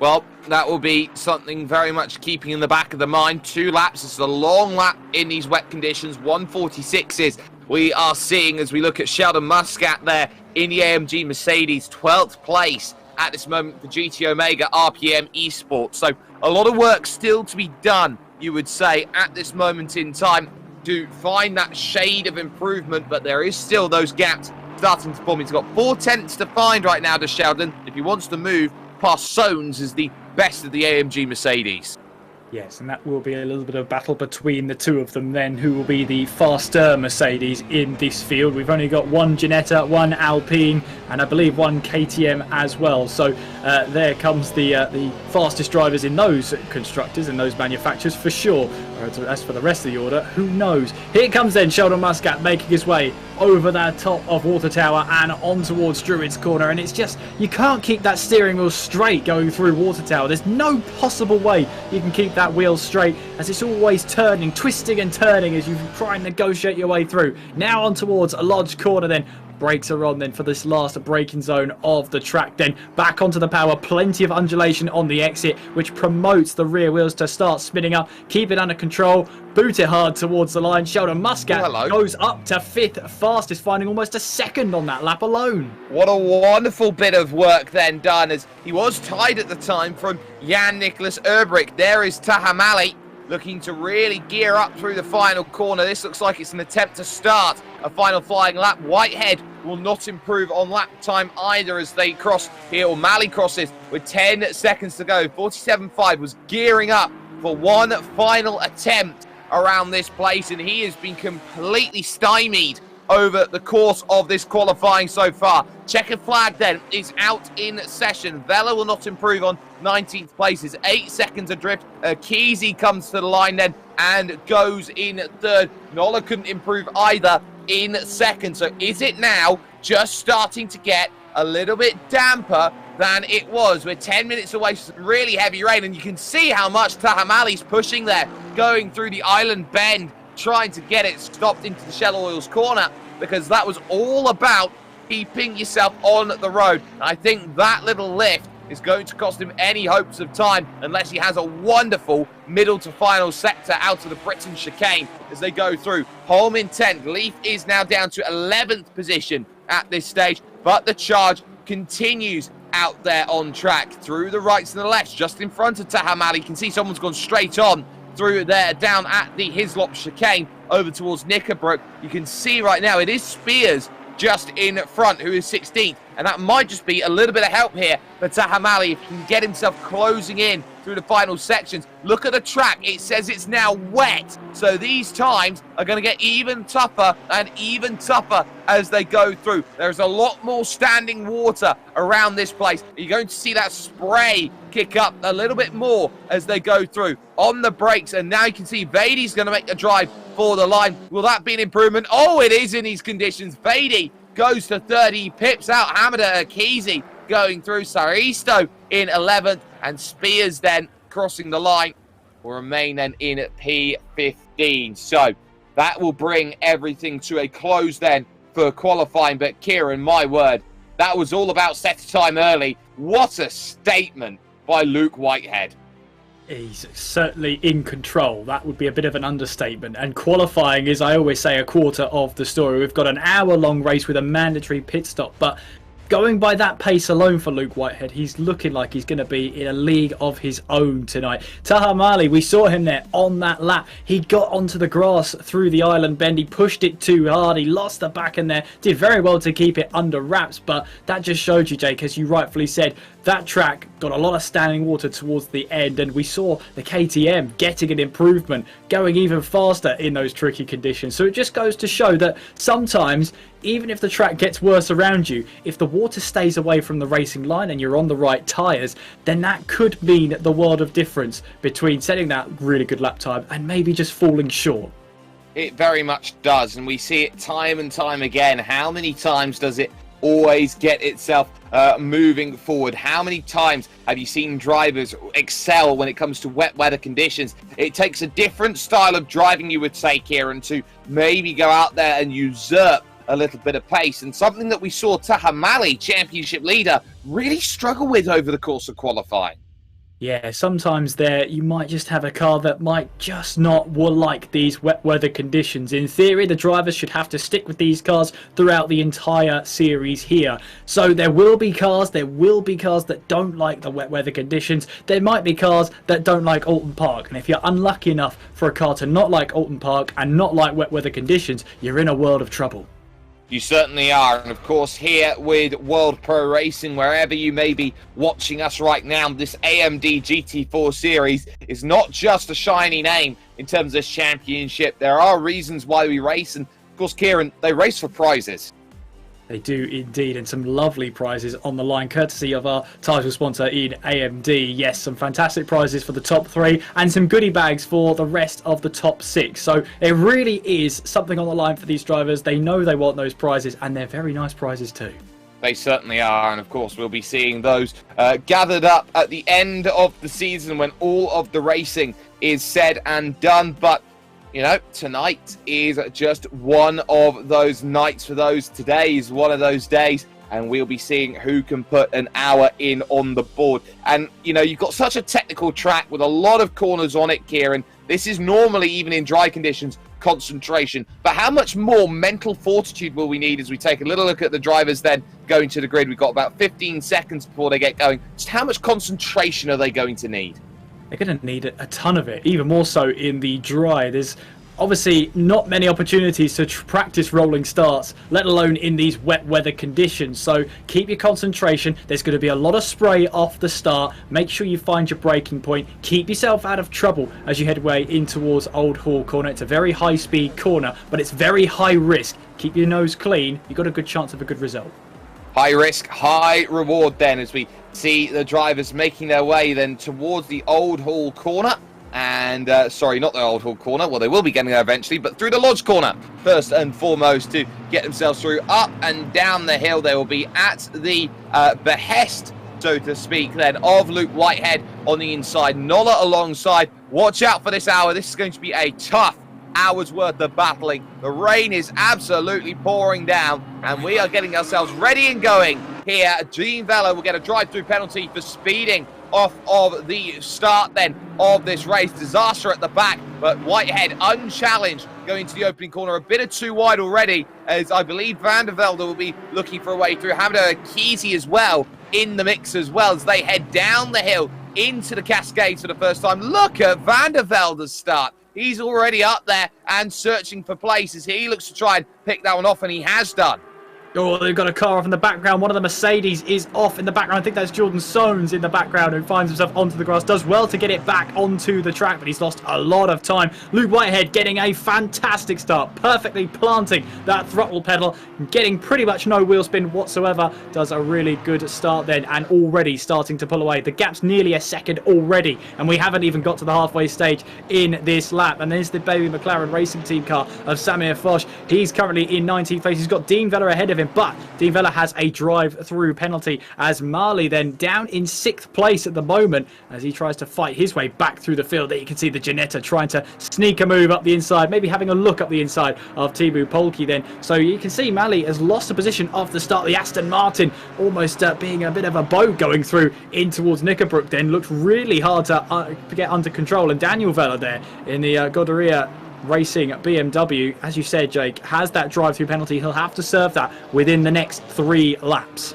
Well, that will be something very much keeping in the back of the mind. 2 laps. This is a long lap in these wet conditions. 146s we are seeing as we look at Sheldon Muscat there in the AMG Mercedes. 12th place at this moment for GT Omega RPM Esports. So a lot of work still to be done, you would say, at this moment in time to find that shade of improvement. But there is still those gaps starting to form. He's got 4 tenths to find right now to Sheldon if he wants to move past Sones as the best of the AMG Mercedes. Yes, and that will be a little bit of battle between the 2 of them then, who will be the faster Mercedes in this field. We've only got 1 Ginetta, 1 Alpine, and I believe 1 KTM as well. So there comes the fastest drivers in those constructors and those manufacturers for sure. As for the rest of the order, who knows? Here comes then Sheldon Muscat making his way over that top of Water Tower and on towards Druid's corner, and it's just, you can't keep that steering wheel straight going through Water Tower. There's no possible way you can keep that wheel straight, as it's always turning, twisting and turning as you try and negotiate your way through. Now on towards a Lodge corner then. Brakes are on then for this last braking zone of the track. Then back onto the power, plenty of undulation on the exit, which promotes the rear wheels to start spinning up. Keep it under control, boot it hard towards the line. Sheldon Muscat goes up to 5th fastest, finding almost a second on that lap alone. What a wonderful bit of work then done, as he was tied at the time from Jan Nicholas Erbrick. There is Tahamali looking to really gear up through the final corner. This looks like it's an attempt to start a final flying lap. Whitehead will not improve on lap time either as they cross here. O'Malley crosses with 10 seconds to go. 47.5 was gearing up for one final attempt around this place, and he has been completely stymied over the course of this qualifying so far. Checkered flag then is out in session. Vela will not improve on 19th place. Is 8 seconds adrift. Kesey comes to the line then and goes in 3rd. Nola couldn't improve either in 2nd. So is it now just starting to get a little bit damper than it was? We're 10 minutes away from some really heavy rain, and you can see how much Tahamali's pushing there, going through the island bend, trying to get it stopped into the Shell Oils corner, because that was all about keeping yourself on the road. And I think that little lift is going to cost him any hopes of time, unless he has a wonderful middle to final sector out of the Britain chicane as they go through. Home in 10th. Leaf is now down to 11th position at this stage, but the charge continues out there on track through the rights and the lefts, just in front of Tahamali. You can see someone's gone straight on through there, down at the Hislop chicane over towards Knickerbrook. You can see right now it is Spears just in front, who is 16th, and that might just be a little bit of help here for Tahamali if he can get himself closing in through the final sections. Look at the track, it says it's now wet, so these times are going to get even tougher and even tougher as they go through. There's a lot more standing water around this place. You're going to see that spray kick up a little bit more as they go through on the brakes, and now you can see Vadi's going to make a drive for the line. Will that be an improvement? Oh, it is in these conditions. Vadi goes to 30, he pips out Hamada Kesey going through. Saristo in 11th, and Spears then crossing the line will remain then in P15. So that will bring everything to a close then for qualifying. But Kieran, my word, that was all about set time early. What a statement by Luke Whitehead. He's certainly in control. That would be a bit of an understatement. And qualifying is, I always say, a quarter of the story. We've got an hour-long race with a mandatory pit stop, but going by that pace alone for Luke Whitehead, he's looking like he's going to be in a league of his own tonight. Taha Mali, we saw him there on that lap. He got onto the grass through the island bend. He pushed it too hard. He lost the back in there. Did very well to keep it under wraps, but that just showed you, Jake, as you rightfully said, that track got a lot of standing water towards the end, and we saw the KTM getting an improvement, going even faster in those tricky conditions. So it just goes to show that sometimes, even if the track gets worse around you, if the water stays away from the racing line and you're on the right tyres, then that could mean the world of difference between setting that really good lap time and maybe just falling short. It very much does, and we see it time and time again. How many times does it always get itself moving forward? How many times have you seen drivers excel when it comes to wet weather conditions? It takes a different style of driving, you would say, Kieran, to maybe go out there and usurp a little bit of pace, and something that we saw Taha Mali, championship leader, really struggle with over the course of qualifying. Yeah, sometimes there you might just have a car that might just not like these wet weather conditions. In theory, the drivers should have to stick with these cars throughout the entire series here. So there will be cars that don't like the wet weather conditions. There might be cars that don't like Oulton Park. And if you're unlucky enough for a car to not like Oulton Park and not like wet weather conditions, you're in a world of trouble. You certainly are, and of course here with World Pro Racing, wherever you may be watching us right now, this AMD GT4 series is not just a shiny name in terms of this championship. There are reasons why we race, and of course, Kieran, they race for prizes. They do indeed, and some lovely prizes on the line, courtesy of our title sponsor in AMD. Yes, some fantastic prizes for the top 3 and some goodie bags for the rest of the top 6. So it really is something on the line for these drivers. They know they want those prizes, and they're very nice prizes too. They certainly are, and of course we'll be seeing those gathered up at the end of the season when all of the racing is said and done. But you know, tonight is just one of those nights for those. Today is one of those days, and we'll be seeing who can put an hour in on the board. And, you know, you've got such a technical track with a lot of corners on it, Kieran. This is normally, even in dry conditions, concentration. But how much more mental fortitude will we need as we take a little look at the drivers then going to the grid? We've got about 15 seconds before they get going. Just how much concentration are they going to need? They're going to need a ton of it, even more so in the dry. There's obviously not many opportunities to practice rolling starts, let alone in these wet weather conditions. So keep your concentration. There's going to be a lot of spray off the start. Make sure you find your braking point. Keep yourself out of trouble as you head way in towards Old Hall Corner. It's a very high speed corner, but it's very high risk. Keep your nose clean. You've got a good chance of a good result. High risk, high reward then, as we see the drivers making their way then towards the Old Hall Corner. And, sorry, not the Old Hall Corner. Well, they will be getting there eventually, but through the Lodge Corner, first and foremost, to get themselves through. Up and down the hill, they will be at the behest, so to speak, then, of Luke Whitehead on the inside. Nola alongside. Watch out for this hour. This is going to be a tough hour's worth of battling. The rain is absolutely pouring down, and we are getting ourselves ready and going here. Gene Velo will get a drive-through penalty for speeding off of the start then of this race. Disaster at the back, but Whitehead unchallenged going to the opening corner. A bit of too wide already, as I believe Van der Velde will be looking for a way through. Hamdo Kesey as well in the mix as well as they head down the hill into the Cascades for the first time. Look at Van der Velde's start. He's already up there and searching for places. He looks to try and pick that one off, and he has done. Oh, they've got a car off in the background. One of the Mercedes is off in the background. I think that's Jordan Soames in the background, who finds himself onto the grass. Does well to get it back onto the track, but he's lost a lot of time. Luke Whitehead getting a fantastic start, perfectly planting that throttle pedal, getting pretty much no wheel spin whatsoever. Does a really good start then, and already starting to pull away. The gap's nearly a second already, and we haven't even got to the halfway stage in this lap. And there's the Baby McLaren Racing Team car of Samir Foch. He's currently in 19th place. He's got Dean Veller ahead of him, but Dean Veller has a drive-through penalty, as Marley then down in 6th place at the moment as he tries to fight his way back through the field. There you can see the Ginetta trying to sneak a move up the inside, maybe having a look up the inside of Timu Polki then. So you can see Mali has lost a position off the start. The Aston Martin almost being a bit of a boat going through in towards Knickerbrook then. Looked really hard to get under control, and Daniel Veller there in the Goderia Racing BMW, as you said, Jake, has that drive-through penalty. He'll have to serve that within the next 3 laps.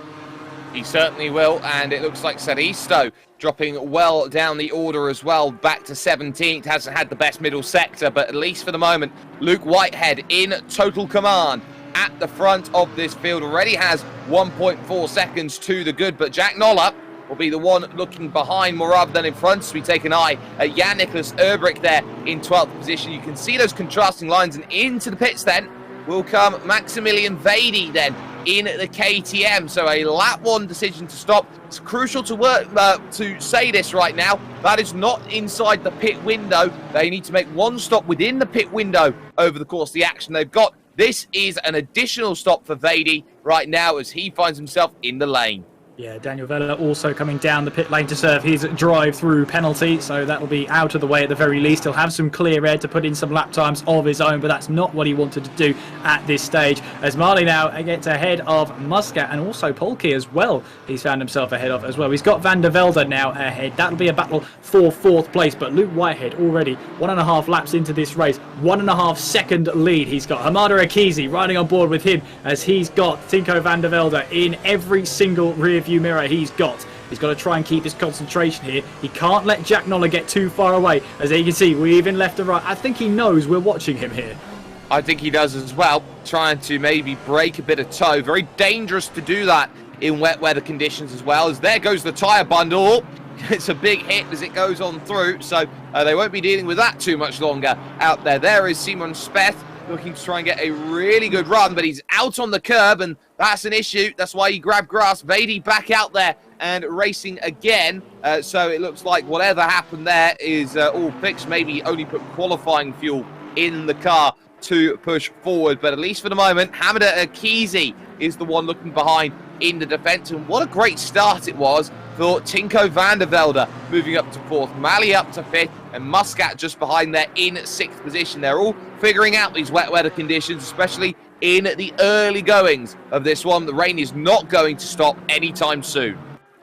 He certainly will, and it looks like Saristo dropping well down the order as well, back to 17th. Hasn't had the best middle sector, but at least for the moment, Luke Whitehead in total command at the front of this field. Already has 1.4 seconds to the good, but Jack Noller will be the one looking behind more rather than in front. So we take an eye at Jan-Niklas Erbrich there in 12th position. You can see those contrasting lines, and into the pits then will come Maximilian Vady then in the KTM. So a lap 1 decision to stop. It's crucial to work to say this right now. That is not inside the pit window. They need to make one stop within the pit window over the course of the action they've got. This is an additional stop for Vady right now as he finds himself in the lane. Yeah, Daniel Vella also coming down the pit lane to serve his drive-through penalty, so that'll be out of the way at the very least. He'll have some clear air to put in some lap times of his own, but that's not what he wanted to do at this stage. As Marley now gets ahead of Muscat, and also Polke as well, he's found himself ahead of as well. He's got Van der Velde now ahead. That'll be a battle for 4th place, but Luke Whitehead already 1.5 laps into this race, 1.5 second lead. He's got Hamada Akizi riding on board with him as he's got Tinko Van der Velde in every single rear view mirror he's got. He's got to try and keep his concentration here. He can't let Jack Noller get too far away. As you can see, weaving left and right. I think he knows we're watching him here. I think he does as well, trying to maybe break a bit of toe. Very dangerous to do that in wet weather conditions as well, as there goes the tyre bundle. It's a big hit as it goes on through, so they won't be dealing with that too much longer out there. There is Simon Speth looking to try and get a really good run, but he's out on the curb, and that's an issue. That's why he grabbed grass. Vady back out there and racing again. So it looks like whatever happened there is all fixed. Maybe only put qualifying fuel in the car to push forward. But at least for the moment, Hamada Akizi is the one looking behind in the defence. And what a great start it was for Tinko Van der Velde moving up to 4th, Mali up to 5th, and Muscat just behind there in 6th position. They're all figuring out these wet weather conditions, especially in the early goings of this one. The rain is not going to stop anytime soon.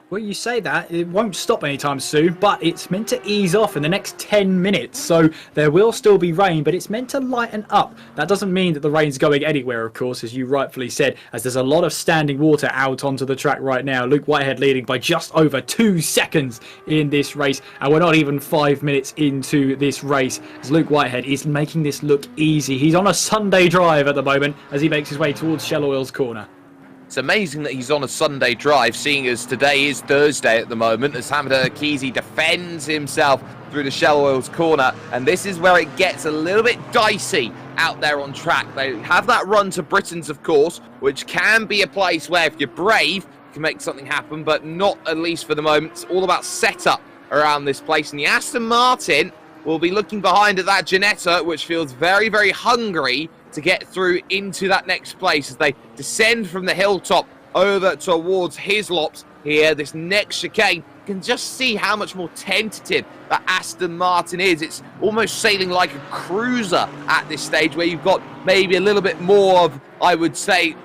Well, you say that, it won't stop anytime soon, but it's meant to ease off in the next 10 minutes. So there will still be rain, but it's meant to lighten up. That doesn't mean that the rain's going anywhere, of course, as you rightfully said, as there's a lot of standing water out onto the track right now. Luke Whitehead leading by just over 2 seconds in this race, and we're not even 5 minutes into this race, as Luke Whitehead is making this look easy. He's on a Sunday drive at the moment as he makes his way towards Shell Oil's corner. It's amazing that he's on a Sunday drive, seeing as today is Thursday at the moment, as Hamada Akizi defends himself through the Shell Oil's corner. And this is where it gets a little bit dicey out there on track. They have that run to Britain's, of course, which can be a place where if you're brave, you can make something happen, but not at least for the moment. It's all about setup around this place. And the Aston Martin will be looking behind at that Ginetta, which feels very, very hungry to get through into that next place as they descend from the hilltop over towards Hislops here. This next chicane, you can just see how much more tentative that Aston Martin is. It's almost sailing like a cruiser at this stage, where you've got maybe a little bit more of, I would say,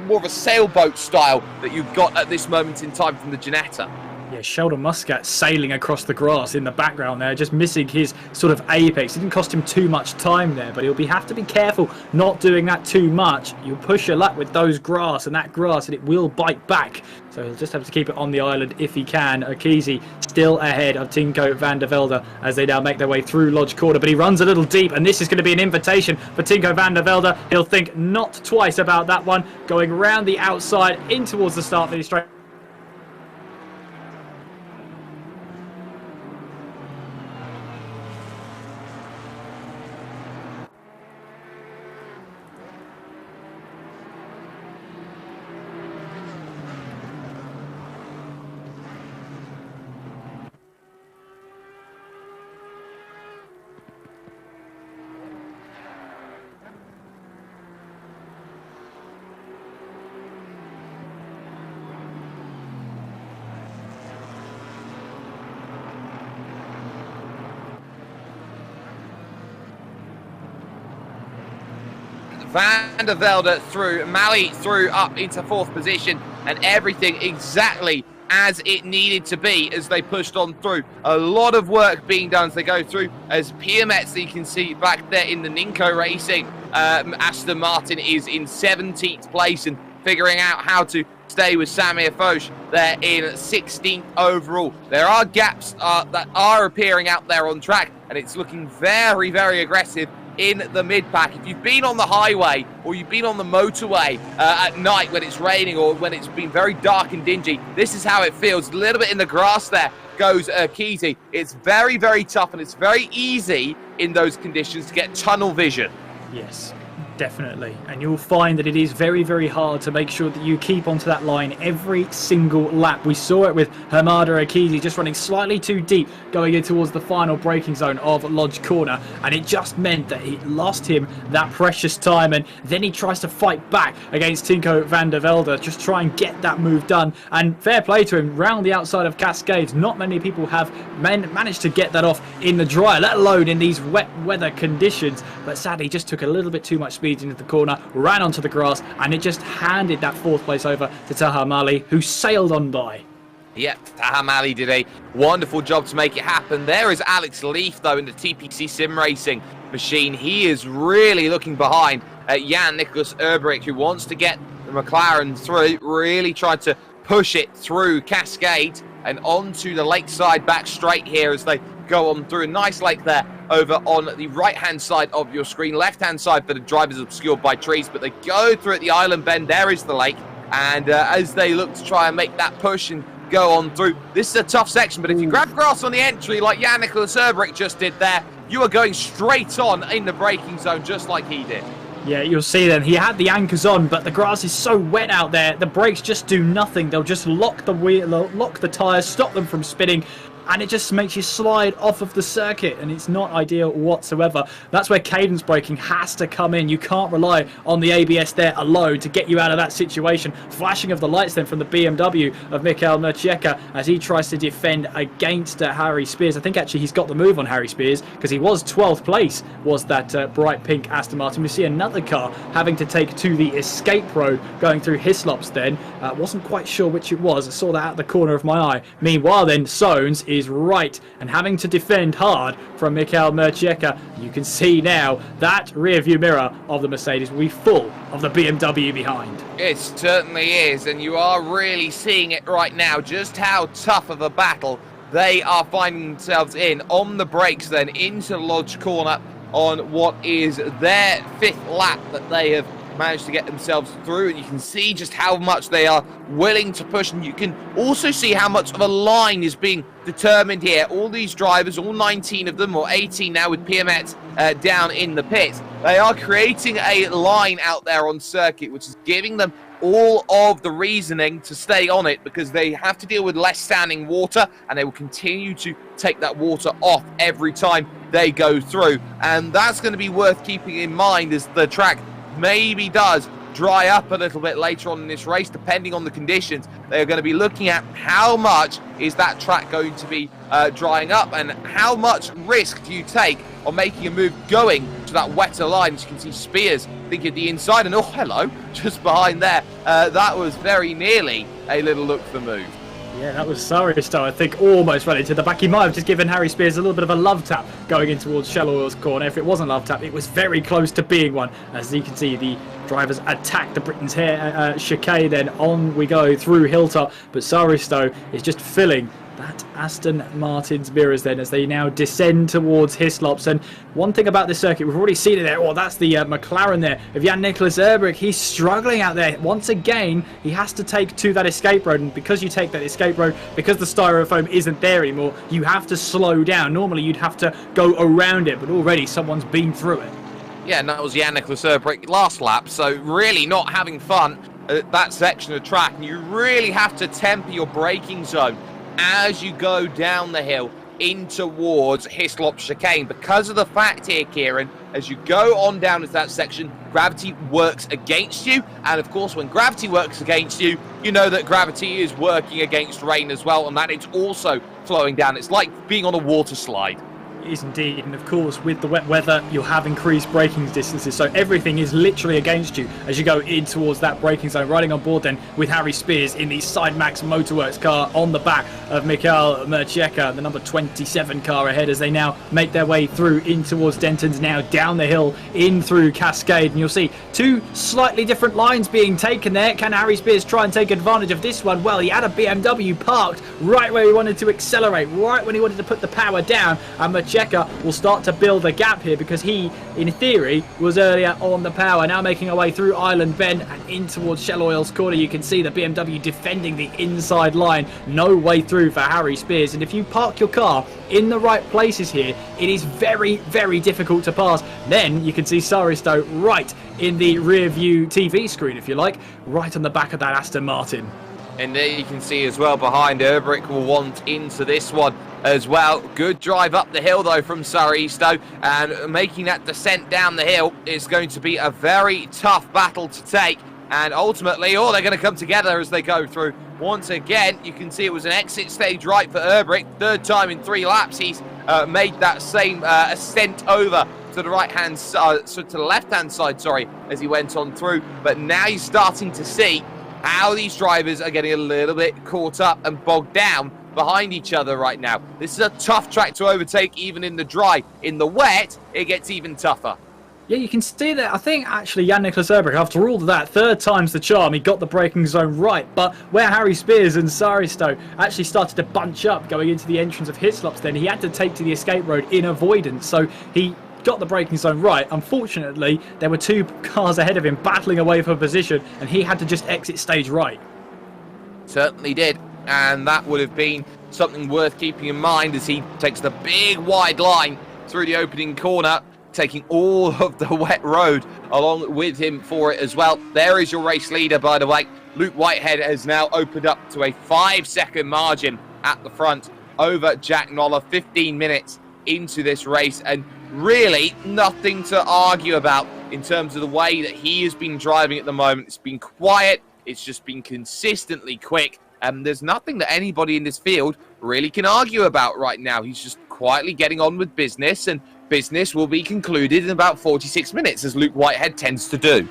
more of a sailboat style that you've got at this moment in time from the Ginetta. Yeah, Sheldon Muscat sailing across the grass in the background there, just missing his sort of apex. It didn't cost him too much time there, but he'll have to be careful not doing that too much. You'll push your luck with those grass and it will bite back. So he'll just have to keep it on the island if he can. Akizi still ahead of Tinko Van der Velde as they now make their way through Lodge Corner, but he runs a little deep, and this is going to be an invitation for Tinko Van der Velde. He'll think not twice about that one, going around the outside in towards the start finish straight. Van der Velde through, Mali through up into 4th position, and everything exactly as it needed to be as they pushed on through. A lot of work being done as they go through, as Pierre Metz, you can see back there in the Ninko Racing, Aston Martin is in 17th place and figuring out how to stay with Samir Foch there in 16th overall. There are gaps that are appearing out there on track, and it's looking very, very aggressive in the mid-pack. If you've been on the highway or you've been on the motorway at night when it's raining or when it's been very dark and dingy, this is how it feels. A little bit in the grass there goes Keezy. It's very, very tough, and it's very easy in those conditions to get tunnel vision. Yes, definitely. And you'll find that it is very, very hard to make sure that you keep onto that line every single lap. We saw it with Hamada Akizi just running slightly too deep going in towards the final braking zone of Lodge Corner, and it just meant that it lost him that precious time, and then he tries to fight back against Tinko van der Velde, just try and get that move done, and fair play to him, round the outside of Cascades. Not many people have managed to get that off in the dry, let alone in these wet weather conditions, but sadly just took a little bit too much speed into the corner, ran onto the grass, and it just handed that 4th place over to Taha Mali, who sailed on by. Yep, Taha Mali did a wonderful job to make it happen. There is Alex Leaf, though, in the TPC Sim Racing machine. He is really looking behind Jan Nicholas Erbrick, who wants to get the McLaren through, really tried to push it through Cascade and onto the lakeside back straight here as they go on through a nice lake there over on the right-hand side of your screen. Left-hand side for the drivers obscured by trees, but they go through at the island bend. There is the lake, and as they look to try and make that push and go on through, this is a tough section, but if you grab grass on the entry like Jan Nicholas Erbrick just did there, you are going straight on in the braking zone just like he did. Yeah, you'll see then. He had the anchors on, but the grass is so wet out there, the brakes just do nothing. They'll just lock the wheel, lock the tyres, stop them from spinning, and it just makes you slide off of the circuit, and it's not ideal whatsoever. That's where cadence braking has to come in. You can't rely on the ABS there alone to get you out of that situation. Flashing of the lights then from the BMW of Michael Mercieka as he tries to defend against Harry Spears. I think actually he's got the move on Harry Spears, because he was 12th place, was that bright pink Aston Martin. We see another car having to take to the escape road going through Hislops then. Wasn't quite sure which it was. I saw that out the corner of my eye. Meanwhile then, Soanes is right and having to defend hard from Michael Mercieka. You can see now that rear view mirror of the Mercedes will be full of the BMW behind. It certainly is, and you are really seeing it right now, just how tough of a battle they are finding themselves in on the brakes then into Lodge Corner on what is their 5th lap that they have managed to get themselves through, and you can see just how much they are willing to push, and you can also see how much of a line is being determined here. All these drivers, all 19 of them, or 18 now with Piamet down in the pits, they are creating a line out there on circuit, which is giving them all of the reasoning to stay on it, because they have to deal with less standing water, and they will continue to take that water off every time they go through, and that's going to be worth keeping in mind as the track maybe does dry up a little bit later on in this race, depending on the conditions. They're going to be looking at how much is that track going to be drying up, and how much risk do you take on making a move going to that wetter line. As you can see, Spears thinking the inside, and oh hello, just behind there, that was very nearly a little look for the move. Yeah, that was Saristo, I think, almost ran into the back. He might have just given Harry Spears a little bit of a love tap going in towards Shell Oil's corner. If it wasn't love tap, it was very close to being one. As you can see, the drivers attack the Britain's hair chicane, then on we go through Hilltop. But Saristo is just filling that Aston Martin's mirrors then as they now descend towards Hislops. And one thing about this circuit, we've already seen it there. Oh, that's the McLaren there of Jan Nicholas Erbrick. He's struggling out there. Once again, he has to take to that escape road. And because you take that escape road, because the styrofoam isn't there anymore, you have to slow down. Normally, you'd have to go around it, but already someone's been through it. Yeah, and that was Jan Nicholas Erbrick last lap. So really not having fun at that section of track. And you really have to temper your braking zone as you go down the hill in towards Hislop chicane, because of the fact here, Kieran, as you go on down into that section, gravity works against you, and of course when gravity works against you, you know that gravity is working against rain as well, and that it's also flowing down. It's like being on a water slide. It is indeed, and of course with the wet weather you'll have increased braking distances, so everything is literally against you as you go in towards that braking zone. Riding on board then with Harry Spears in the Sidemax Motorworks car on the back of Mikhail Mercheka, the number 27 car ahead, as they now make their way through in towards Denton's, now down the hill in through Cascade, and you'll see two slightly different lines being taken there. Can Harry Spears try and take advantage of this one? Well, he had a BMW parked right where he wanted to accelerate, right when he wanted to put the power down, and Mercheka will start to build a gap here because he, in theory, was earlier on the power. Now making our way through Island Bend and in towards Shell Oil's corner, you can see the BMW defending the inside line. No way through for Harry Spears, and if you park your car in the right places here, it is very, very difficult to pass. Then you can see Saristo right in the rear view TV screen, if you like, right on the back of that Aston Martin. And there you can see as well behind, Erbrick will want into this one as well. Good drive up the hill though from Saristo, and making that descent down the hill is going to be a very tough battle to take. And ultimately, they're going to come together as they go through. Once again, you can see it was an exit stage right for Erbrick. Third time in 3 laps he's made that same ascent over to the right-hand side, to the left-hand side, sorry, as he went on through. But now you're starting to see how these drivers are getting a little bit caught up and bogged down behind each other right now. This is a tough track to overtake, even in the dry. In the wet, it gets even tougher. Yeah, you can see that. I think actually Jan-Nicolas Erbrick, after all of that, third time's the charm. He got the braking zone right, but where Harry Spears and Saristo actually started to bunch up going into the entrance of Hislop's, then he had to take to the escape road in avoidance. So he got the braking zone right. Unfortunately, there were 2 cars ahead of him battling away for position, and he had to just exit stage right. Certainly did, and that would have been something worth keeping in mind as he takes the big wide line through the opening corner, taking all of the wet road along with him for it as well. There is your race leader, by the way. Luke Whitehead has now opened up to a 5-second margin at the front over Jack Noller, 15 minutes into this race, and really nothing to argue about in terms of the way that he has been driving at the moment. It's been quiet, it's just been consistently quick, and there's nothing that anybody in this field really can argue about right now. He's just quietly getting on with business, and business will be concluded in about 46 minutes, as Luke Whitehead tends to do.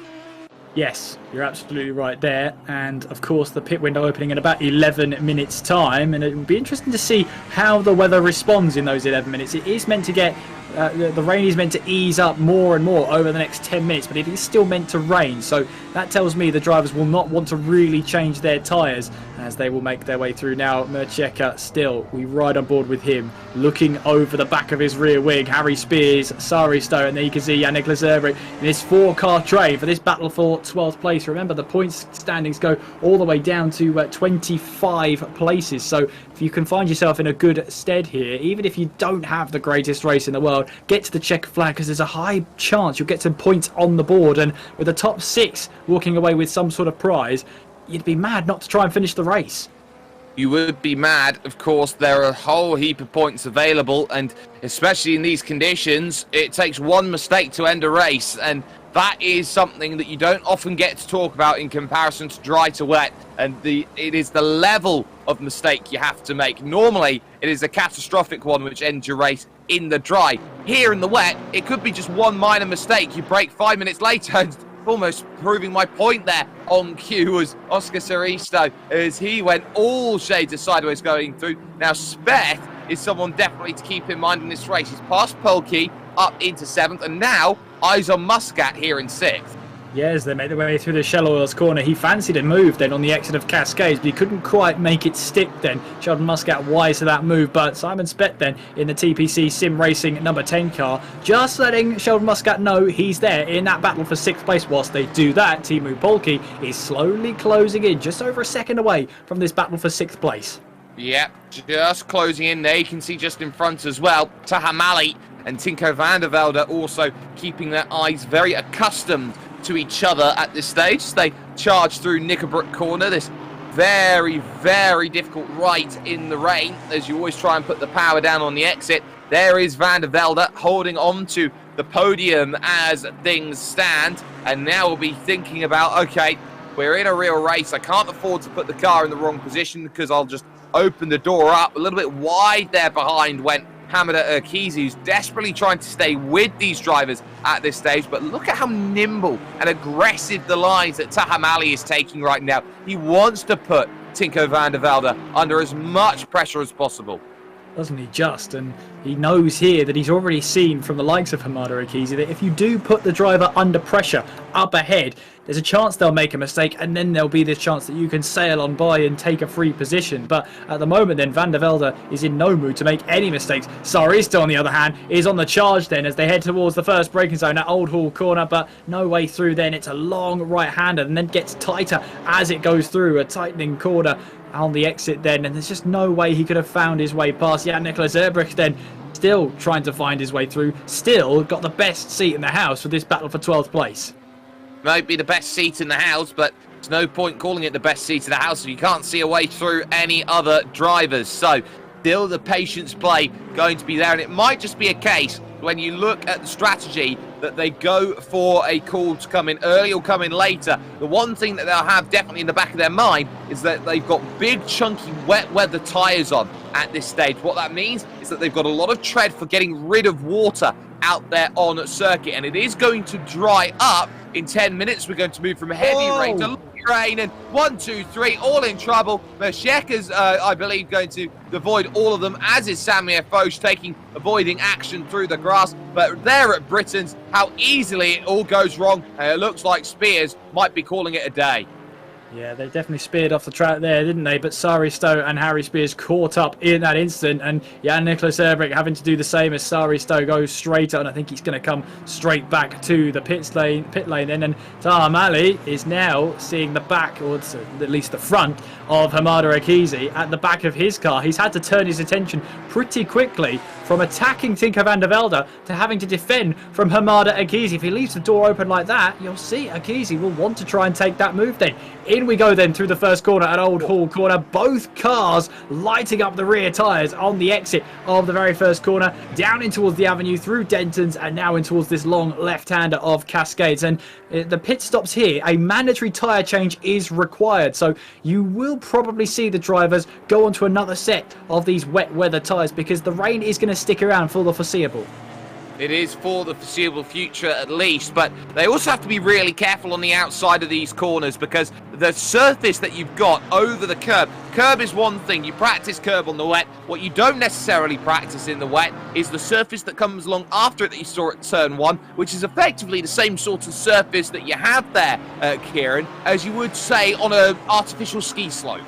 Yes, you're absolutely right there. And of course, the pit window opening in about 11 minutes' time. And it will be interesting to see how the weather responds in those 11 minutes. It is meant to get, the rain is meant to ease up more and more over the next 10 minutes, but it is still meant to rain. So that tells me the drivers will not want to really change their tyres as they will make their way through. Now, Mercheka still, we ride on board with him, looking over the back of his rear wing. Harry Spears, Saristo, and there you can see Jan-Nicolas Erbrick in his 4-car train for this battle for 12th place. Remember, the points standings go all the way down to 25 places. So if you can find yourself in a good stead here, even if you don't have the greatest race in the world, get to the checker flag, because there's a high chance you'll get some points on the board. And with the top 6 walking away with some sort of prize, you'd be mad not to try and finish the race. You would be mad. Of course, there are a whole heap of points available, and especially in these conditions, it takes one mistake to end a race, and that is something that you don't often get to talk about in comparison to dry to wet, and it is the level of mistake you have to make. Normally, it is a catastrophic one which ends your race in the dry. Here in the wet, it could be just one minor mistake. You break 5 minutes later, and almost proving my point there on cue was Oscar Saristo, as he went all shades of sideways going through. Now, Speth is someone definitely to keep in mind in this race. He's past Polke, up into 7th, and now eyes on Muscat here in 6th. Yeah, as they made their way through the Shell Oil's corner, he fancied a move then on the exit of Cascades, but he couldn't quite make it stick then. Sheldon Muscat wise to that move, but Simon Spett then in the TPC Sim Racing number 10 car, just letting Sheldon Muscat know he's there in that battle for 6th place. Whilst they do that, Teemu Polke is slowly closing in, just over a second away from this battle for 6th place. Yep, just closing in there. You can see just in front as well, Tahamali and Tinko van der Velde also keeping their eyes very accustomed to each other at this stage. They charge through Knickerbrook Corner, this very, very difficult right in the rain, as you always try and put the power down on the exit. There is Van der Velde holding on to the podium as things stand, and now we'll be thinking about, okay, we're in a real race. I can't afford to put the car in the wrong position because I'll just open the door up. A little bit wide there behind went Hamada Urquiza, who's desperately trying to stay with these drivers at this stage. But look at how nimble and aggressive the lines that Taham Ali is taking right now. He wants to put Tinko van der Velde under as much pressure as possible. Doesn't he just? And he knows here that he's already seen from the likes of Hamada Urquiza that if you do put the driver under pressure up ahead, there's a chance they'll make a mistake, and then there'll be this chance that you can sail on by and take a free position. But at the moment then, Van der Velde is in no mood to make any mistakes. Sarista, on the other hand, is on the charge then as they head towards the first braking zone at Old Hall Corner, but no way through then. It's a long right-hander and then gets tighter as it goes through a tightening corner on the exit then, and there's just no way he could have found his way past. Yeah, Nicholas Erbrich then still trying to find his way through, still got the best seat in the house for this battle for 12th place. Might be the best seat in the house, but there's no point calling it the best seat in the house if you can't see a way through any other drivers. So still the patience play going to be there, and it might just be a case when you look at the strategy that they go for a call to come in early or come in later. The one thing that they'll have definitely in the back of their mind is that they've got big chunky wet weather tyres on at this stage. What that means is that they've got a lot of tread for getting rid of water out there on circuit, and it is going to dry up in 10 minutes. We're going to move from heavy rain to light rain, and 1, 2, 3, all in trouble. Mesheka's, I believe, going to avoid all of them, as is Samir Foch avoiding action through the grass. But there at Britain's, how easily it all goes wrong, and it looks like Spears might be calling it a day. Yeah, they definitely speared off the track there, didn't they? But Sari Stowe and Harry Spears caught up in that instant, and yeah, Nicholas Erbrich having to do the same as Sari Stowe goes straighter, and I think he's going to come straight back to the pit lane then. And Taham Ali is now seeing the back, or at least the front, of Hamada Urquiza at the back of his car. He's had to turn his attention pretty quickly from attacking Tinko van der Velde to having to defend from Hamada Urquiza. If he leaves the door open like that, you'll see Urquiza will want to try and take that move then. In we go then through the first corner at Old Hall Corner. Both cars lighting up the rear tyres on the exit of the very first corner, down in towards the avenue, through Denton's, and now in towards this long left-hander of Cascades. And the pit stops here, a mandatory tyre change is required. So you will probably see the drivers go onto another set of these wet weather tyres, because the rain is going to stick around for the foreseeable. It is for the foreseeable future at least, but they also have to be really careful on the outside of these corners, because the surface that you've got over the curb is one thing. You practice curb on the wet. What you don't necessarily practice in the wet is the surface that comes along after it that you saw at turn 1, which is effectively the same sort of surface that you have there, Kieran, as you would say on an artificial ski slope.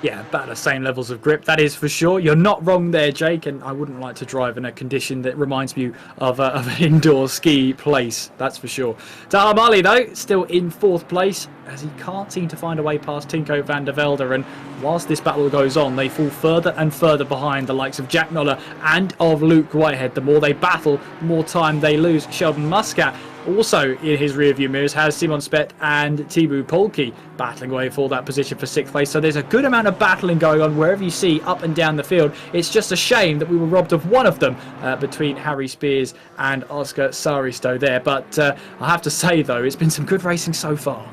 Yeah, about the same levels of grip, that is for sure. You're not wrong there, Jake, and I wouldn't like to drive in a condition that reminds me of an indoor ski place, that's for sure. Taham Ali, though, still in 4th place, as he can't seem to find a way past Tinko van der Velde, and whilst this battle goes on, they fall further and further behind the likes of Jack Noller and of Luke Whitehead. The more they battle, the more time they lose. Sheldon Muscat also in his rearview mirrors has Simon Spett and Thibaut Polke battling away for that position for 6th place. So there's a good amount of battling going on wherever you see up and down the field. It's just a shame that we were robbed of one of them between Harry Spears and Oscar Saristo there. But I have to say, though, it's been some good racing so far.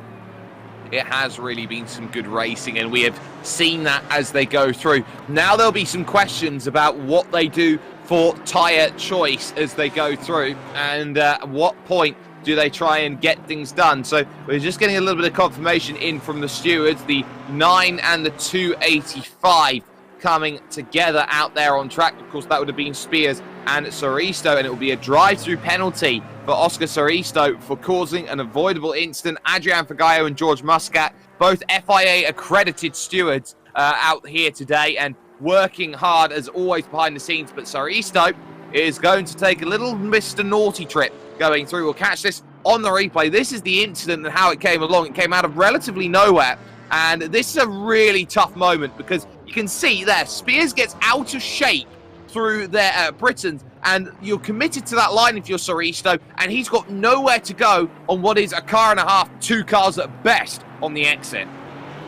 It has really been some good racing, and we have seen that as they go through. Now there'll be some questions about what they do for tyre choice as they go through, and at what point do they try and get things done. So we're just getting a little bit of confirmation in from the stewards. The 9 and the 285 coming together out there on track. Of course, that would have been Spears and Saristo, and it will be a drive-through penalty for Oscar Saristo for causing an avoidable incident. Adrian Fagayo and George Muscat, both FIA accredited stewards out here today, and working hard as always behind the scenes. But Saristo is going to take a little Mr. Naughty trip going through. We'll catch this on the replay. This is the incident and how it came along. It came out of relatively nowhere, and this is a really tough moment, because you can see there Spears gets out of shape through there at Britain's, and you're committed to that line if you're Saristo, and he's got nowhere to go on what is a car and a half, 2 cars at best on the exit.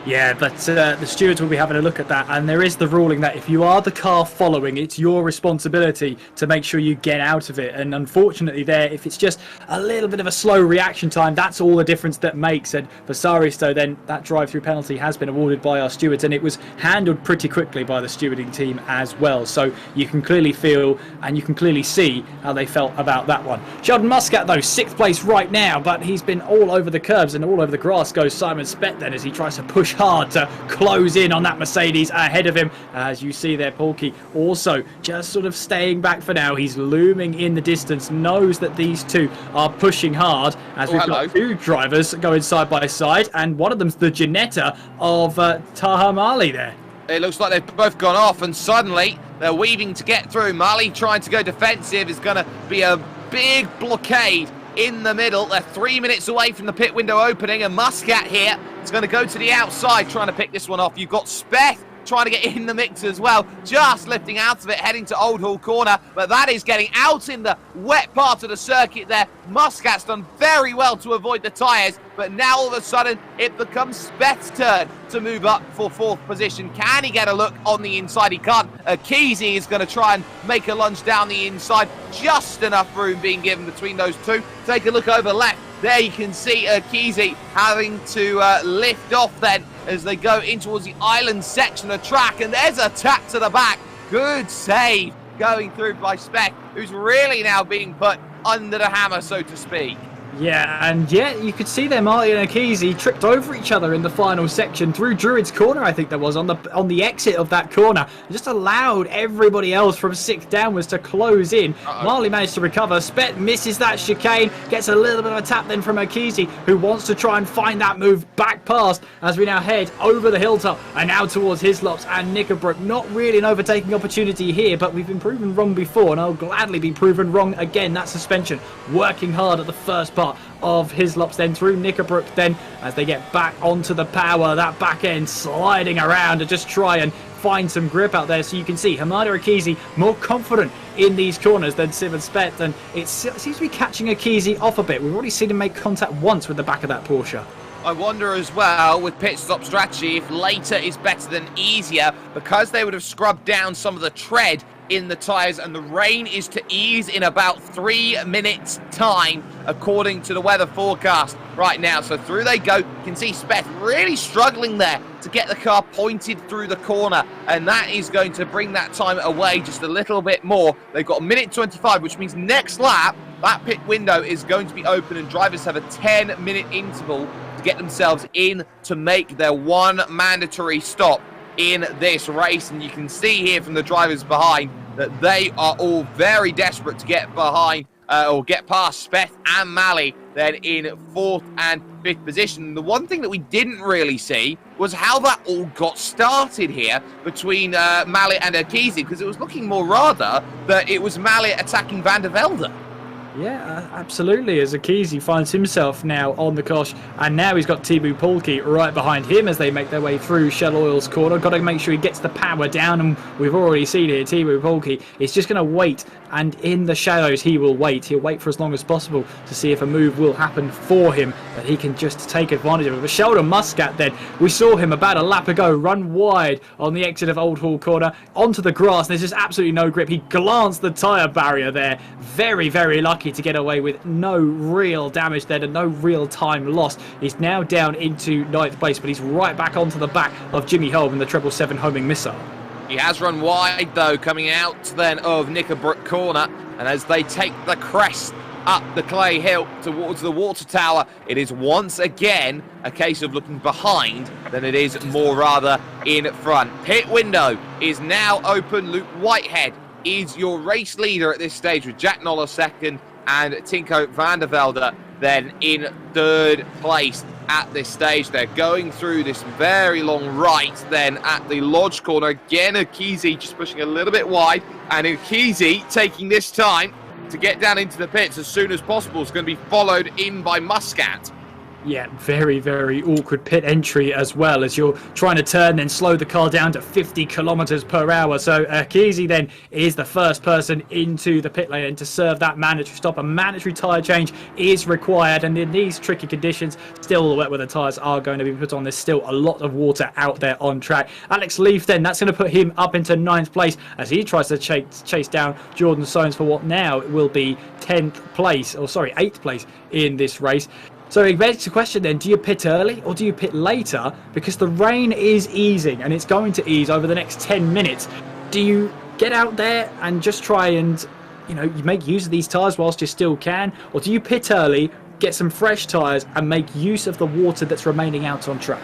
Yeah, but the stewards will be having a look at that, and there is the ruling that if you are the car following, it's your responsibility to make sure you get out of it. And unfortunately there, if it's just a little bit of a slow reaction time, that's all the difference that makes. And for Saristo, then that drive-through penalty has been awarded by our stewards, and it was handled pretty quickly by the stewarding team as well. So you can clearly feel and you can clearly see how they felt about that one. Sheldon Muscat, though, 6th place right now, but he's been all over the curbs and all over the grass goes Simon Spett then as he tries to push hard to close in on that Mercedes ahead of him. As you see there, Polke also just sort of staying back for now. He's looming in the distance, knows that these two are pushing hard as we've got two drivers going side by side, and one of them's the Ginetta of Taha Mali there. It looks like they've both gone off, and suddenly they're weaving to get through. Mali trying to go defensive is going to be a big blockade in the middle. They're 3 minutes away from the pit window opening, and Muscat here is going to go to the outside trying to pick this one off. You've got Speth trying to get in the mix as well, just lifting out of it, heading to Old Hall Corner, but that is getting out in the wet part of the circuit there. Muscat's done very well to avoid the tyres, but now all of a sudden it becomes Speth's turn to move up for 4th position. Can he get a look on the inside? He can't. Kesey is going to try and make a lunge down the inside, just enough room being given between those two. Take a look over left. There you can see Kesey having to lift off then as they go in towards the island section of track, and there's a tap to the back. Good save going through by Speth, who's really now being put under the hammer, so to speak. Yeah, and you could see there Marty and Kesey tripped over each other in the final section through Druid's corner, I think there was, on the exit of that corner. It just allowed everybody else from 6th downwards to close in. Marley managed to recover. Spett misses that chicane, gets a little bit of a tap then from Kesey, who wants to try and find that move back past as we now head over the hilltop and now towards Hislops and Knickerbrook. Not really an overtaking opportunity here, but we've been proven wrong before, and I'll gladly be proven wrong again. That suspension working hard at the first part of Hislops, then through Knickerbrook, then as they get back onto the power, that back end sliding around to just try and find some grip out there. So you can see Hamada Akezi more confident in these corners than Simon Spett, and it seems to be catching Akezi off a bit. We've already seen him make contact once with the back of that Porsche. I wonder as well, with pit stop strategy, if later is better than easier, because they would have scrubbed down some of the tread in the tyres, and the rain is to ease in about 3 minutes time according to the weather forecast right now. So through they go. You can see Speth really struggling there to get the car pointed through the corner, and that is going to bring that time away just a little bit more. They've got 1:25, which means next lap that pit window is going to be open and drivers have a 10-minute interval to get themselves in to make their one mandatory stop in this race. And you can see here from the drivers behind that they are all very desperate to get behind or get past Speth and Mali then in 4th and 5th position. The one thing that we didn't really see was how that all got started here between Mali and Akezi, because it was looking more rather that it was Mali attacking Van der Velde. Yeah, absolutely, as Akezi finds himself now on the cosh, and now he's got Tibu Polke right behind him as they make their way through Shell Oil's corner. Got to make sure he gets the power down, and we've already seen here Tibu Polke is just going to wait, and in the shadows he will wait. He'll wait for as long as possible to see if a move will happen for him that he can just take advantage of it. But Sheldon Muscat then, we saw him about a lap ago run wide on the exit of Old Hall Corner onto the grass. There's just absolutely no grip. He glanced the tyre barrier there. Very, very lucky to get away with no real damage there and no real time lost. He's now down into 9th place, but he's right back onto the back of Jimmy Holm in the 777 homing missile. He has run wide though, coming out then of Knickerbrook Corner, and as they take the crest up the clay hill towards the water tower, it is once again a case of looking behind than it is more rather in front. Pit window is now open. Luke Whitehead is your race leader at this stage with Jack Noller second and Tinko van der Velde then in 3rd place at this stage. They're going through this very long right then at the Lodge corner. Again, Akezi just pushing a little bit wide, and Akezi taking this time to get down into the pits as soon as possible. It's going to be followed in by Muscat. Yeah, very, very awkward pit entry as well, as you're trying to turn and slow the car down to 50 kilometers per hour. So Kesey then is the first person into the pit lane, and to serve that mandatory stop, a mandatory tyre change is required. And in these tricky conditions, still the wet weather tyres are going to be put on. There's still a lot of water out there on track. Alex Leaf then, that's going to put him up into 9th place as he tries to chase down Jordan Soames for what now will be 10th place, or sorry, 8th place in this race. So it begs the question then, do you pit early or do you pit later? Because the rain is easing, and it's going to ease over the next 10 minutes. Do you get out there and just try and, you make use of these tyres whilst you still can? Or do you pit early, get some fresh tyres and make use of the water that's remaining out on track?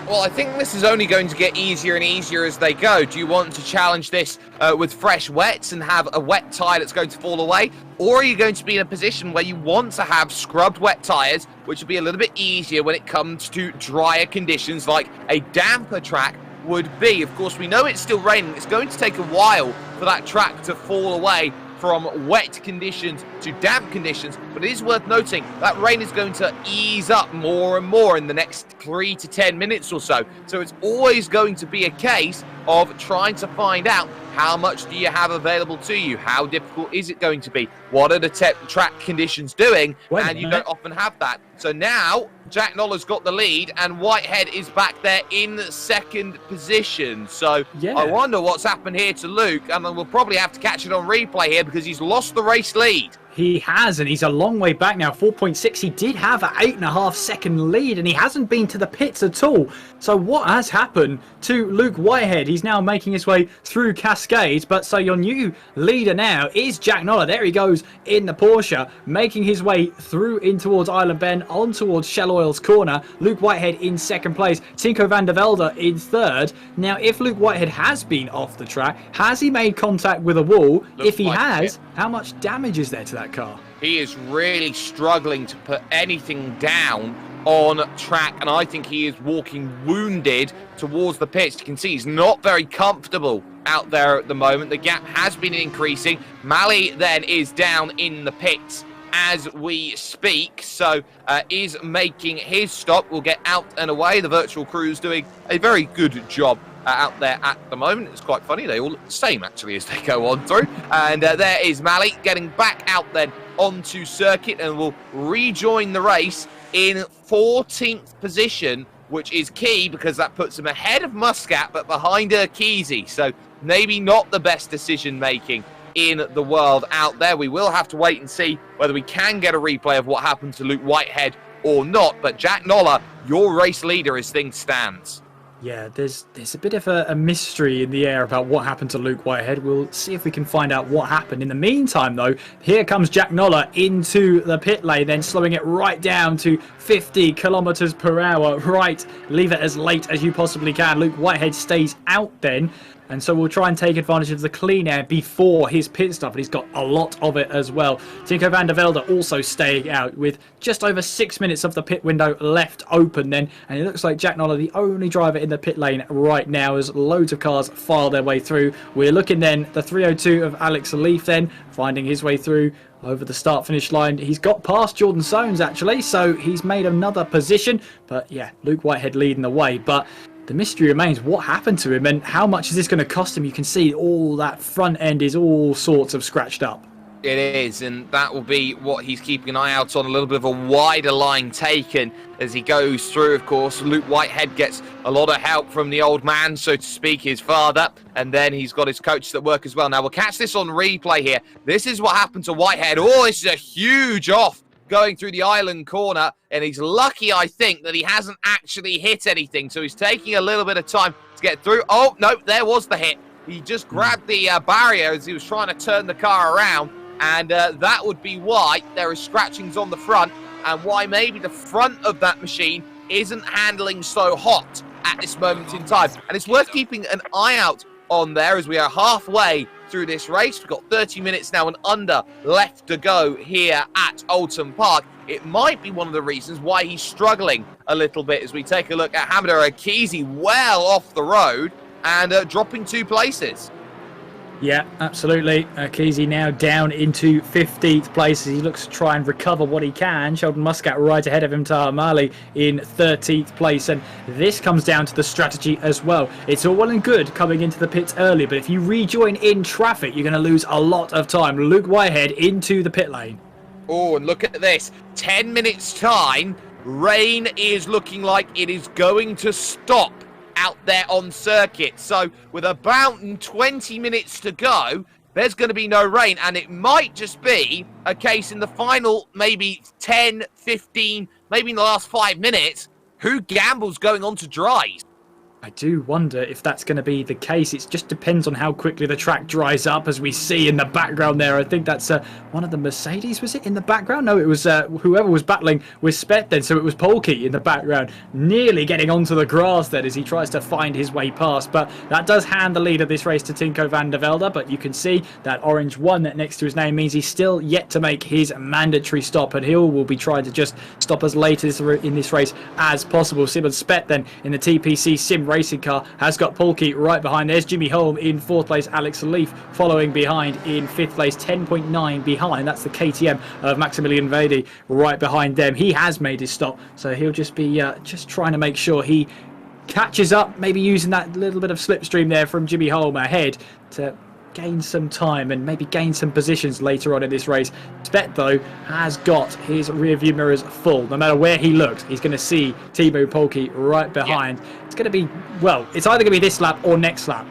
Well, I think this is only going to get easier and easier as they go. Do you want to challenge this with fresh wets and have a wet tyre that's going to fall away? Or are you going to be in a position where you want to have scrubbed wet tyres, which will be a little bit easier when it comes to drier conditions like a damper track would be? Of course, we know it's still raining. It's going to take a while for that track to fall away from wet conditions to damp conditions, but it is worth noting that rain is going to ease up more and more in the next 3 to 10 minutes or so. So it's always going to be a case of trying to find out how much do you have available to you, how difficult is it going to be, what are the track conditions doing, and you don't often have that. So now Jack Noller's got the lead and Whitehead is back there in 2nd position. So yeah. I wonder what's happened here to Luke, and we'll probably have to catch it on replay here because he's lost the race lead. He has, and he's a long way back now, 4.6. He did have an 8.5-second lead, and he hasn't been to the pits at all. So what has happened to Luke Whitehead? He's now making his way through Cascades, but so your new leader now is Jack Noller. There he goes in the Porsche, making his way through in towards Island Bend, on towards Shell Oil's corner. Luke Whitehead in 2nd place, Tinko van der Velde in 3rd. Now, if Luke Whitehead has been off the track, has he made contact with a wall? If he has, how much damage is there to that car? He is really struggling to put anything down on track, and I think he is walking wounded towards the pits. You can see he's not very comfortable out there at the moment. The gap has been increasing. Mally then is down in the pits as we speak, so is making his stop. We'll get out and away. The virtual crew is doing a very good job out there at the moment. It's quite funny. They all look the same, actually, as they go on through. And there is Mally getting back out then onto circuit, and will rejoin the race in 14th position, which is key because that puts him ahead of Muscat, but behind Kesey. So maybe not the best decision-making in the world out there. We will have to wait and see whether we can get a replay of what happened to Luke Whitehead or not. But Jack Noller, your race leader as things stands. Yeah, there's a bit of a mystery in the air about what happened to Luke Whitehead. We'll see if we can find out what happened. In the meantime, though, here comes Jack Noller into the pit lane, then slowing it right down to 50 kilometers per hour. Right, leave it as late as you possibly can. Luke Whitehead stays out then. And so we'll try and take advantage of the clean air before his pit stop, and he's got a lot of it as well. Tinko van der Velde also staying out with just over 6 minutes of the pit window left open then. And it looks like Jack Noller, the only driver in the pit lane right now, as loads of cars file their way through. We're looking then, the 302 of Alex Leaf then, finding his way through over the start-finish line. He's got past Jordan Soames, actually, so he's made another position. But yeah, Luke Whitehead leading the way. But the mystery remains, what happened to him and how much is this going to cost him? You can see all that front end is all sorts of scratched up. It is, and that will be what he's keeping an eye out on, a little bit of a wider line taken as he goes through. Of course, Luke Whitehead gets a lot of help from the old man, so to speak, his father, and then he's got his coaches at work as well. Now, we'll catch this on replay here. This is what happened to Whitehead. Oh, this is a huge off going through the island corner, and he's lucky, I think, that he hasn't actually hit anything, so he's taking a little bit of time to get through. Oh, no, there was the hit. He just grabbed the barrier as he was trying to turn the car around, and that would be why there are scratchings on the front, and why maybe the front of that machine isn't handling so hot at this moment in time. And it's worth keeping an eye out on there as we are halfway through this race. We've got 30 minutes now and under left to go here at Oulton Park. It might be one of the reasons why he's struggling a little bit as we take a look at Hamida Kesey well off the road and dropping 2 places. Yeah, absolutely. Kesey now down into 15th place as he looks to try and recover what he can. Sheldon Muscat right ahead of him, Taha Mali in 13th place. And this comes down to the strategy as well. It's all well and good coming into the pits early, but if you rejoin in traffic, you're going to lose a lot of time. Luke Whitehead into the pit lane. Oh, and look at this. 10 minutes time. Rain is looking like it is going to stop out there on circuit. So with about 20 minutes to go, there's going to be no rain. And it might just be a case in the final maybe 10, 15, maybe in the last 5 minutes, who gambles going on to dries. I do wonder if that's going to be the case. It just depends on how quickly the track dries up, as we see in the background there. I think that's one of the Mercedes, was it, in the background? No, it was whoever was battling with Spet then, so it was Polke in the background, nearly getting onto the grass then as he tries to find his way past. But that does hand the lead of this race to Tinko van der Velde, but you can see that orange 1 next to his name means he's still yet to make his mandatory stop, and he will be trying to just stop as late in this race as possible. Simon Spet then in the TPC Sim racing car has got Polke right behind. There's Jimmy Holm in 4th place, Alex Leaf following behind in 5th place, 10.9 behind. That's the KTM of Maximilian Vedi right behind them. He has made his stop, so he'll just be just trying to make sure he catches up, maybe using that little bit of slipstream there from Jimmy Holm ahead to gain some time and maybe gain some positions later on in this race. Spet, though, has got his rear view mirrors full. No matter where he looks, he's going to see Timo Polke right behind. Yeah. It's going to be, well, it's either going to be this lap or next lap.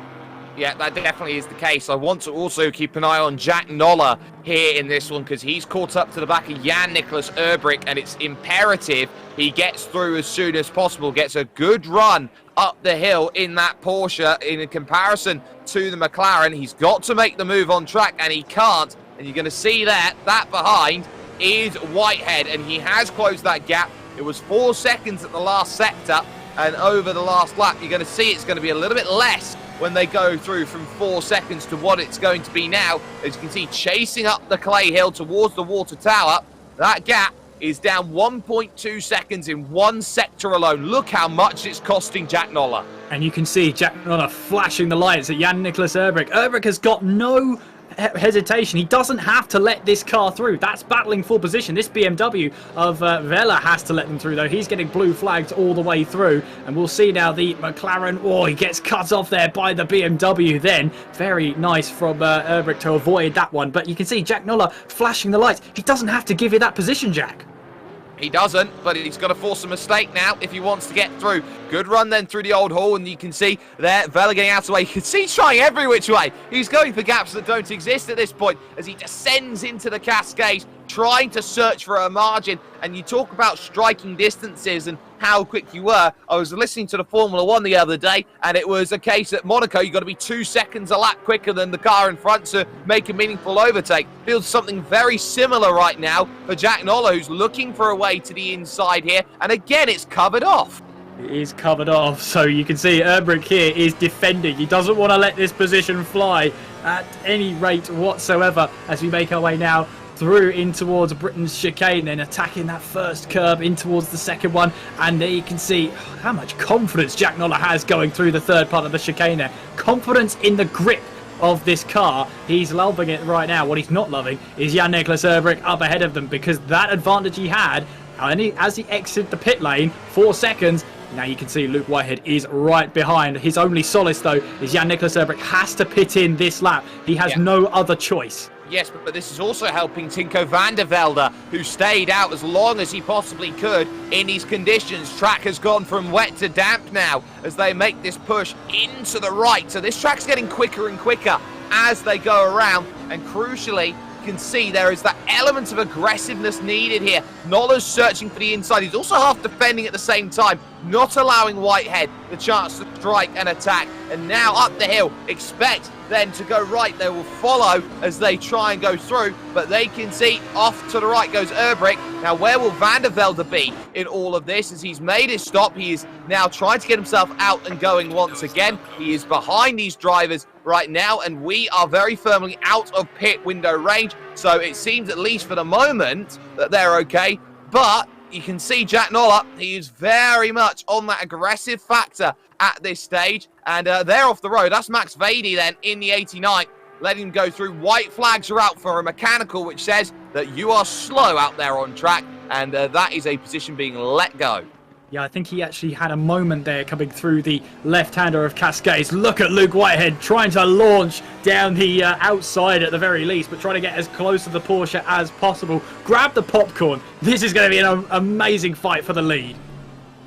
Yeah, that definitely is the case. I want to also keep an eye on Jack Noller here in this one, because he's caught up to the back of Jan-Nicolas Erbrick, and it's imperative he gets through as soon as possible, gets a good run up the hill in that Porsche in comparison to the McLaren. He's got to make the move on track, and he can't. And you're going to see that behind is Whitehead, and he has closed that gap. It was 4 seconds at the last sector, and over the last lap, you're going to see it's going to be a little bit less when they go through from 4 seconds to what it's going to be now. As you can see, chasing up the clay hill towards the water tower, that gap is down 1.2 seconds in one sector alone. Look how much it's costing Jack Noller. And you can see Jack Noller flashing the lights at Jan-Nicolas Erbrick. Erbrick has got no hesitation. He doesn't have to let this car through. That's battling for position. This BMW of Vela has to let them through, though. He's getting blue flagged all the way through, and we'll see now the McLaren. Oh, he gets cut off there by the BMW then. Very nice from Erbrick to avoid that one, but you can see Jack Noller flashing the lights. He doesn't have to give you that position, Jack. He doesn't, but he's got to force a mistake now if he wants to get through. Good run then through the old hall, and you can see there, Vela getting out of the way. You can see he's trying every which way. He's going for gaps that don't exist at this point as he descends into the cascade, trying to search for a margin. And you talk about striking distances and how quick you were. I was listening to the Formula 1 the other day, and it was a case at Monaco, you've got to be 2 seconds a lap quicker than the car in front to make a meaningful overtake. Feels something very similar right now for Jack Noller, who's looking for a way to the inside here. And again, it's covered off. It is covered off, so you can see Erbrick here is defending. He doesn't want to let this position fly at any rate whatsoever as we make our way now through in towards Britain's chicane, then attacking that first curb in towards the second one. And there you can see how much confidence Jack Noller has going through the third part of the chicane there. Confidence in the grip of this car. He's loving it right now. What he's not loving is Jan-Nicolas Erbrick up ahead of them, because that advantage he had as he exited the pit lane, 4 seconds. Now you can see Luke Whitehead is right behind. His only solace, though, is Jan-Nicolas Erbrick has to pit in this lap. He has no other choice. Yes, but this is also helping Tinko van der Velde, who stayed out as long as he possibly could in these conditions. Track has gone from wet to damp now as they make this push into the right. So this track's getting quicker and quicker as they go around. And crucially, can see there is that element of aggressiveness needed here. Noller's searching for the inside. He's also half defending at the same time, not allowing Whitehead the chance to strike and attack. And now up the hill, expect then to go right. They will follow as they try and go through, but they can see off to the right goes Erbrick. Now where will Van der Velde be in all of this? As he's made his stop, he is now trying to get himself out and going once again. He is behind these drivers right now, and we are very firmly out of pit window range, so it seems, at least for the moment, that they're okay. But you can see Jack Noller, he is very much on that aggressive factor at this stage, and they're off the road. That's Max Vady then in the 89. letting him go through. White flags are out for a mechanical, which says that you are slow out there on track, and that is a position being let go. Yeah, I think he actually had a moment there coming through the left-hander of Cascades. Look at Luke Whitehead trying to launch down the outside at the very least, but trying to get as close to the Porsche as possible. Grab the popcorn. This is going to be an amazing fight for the lead.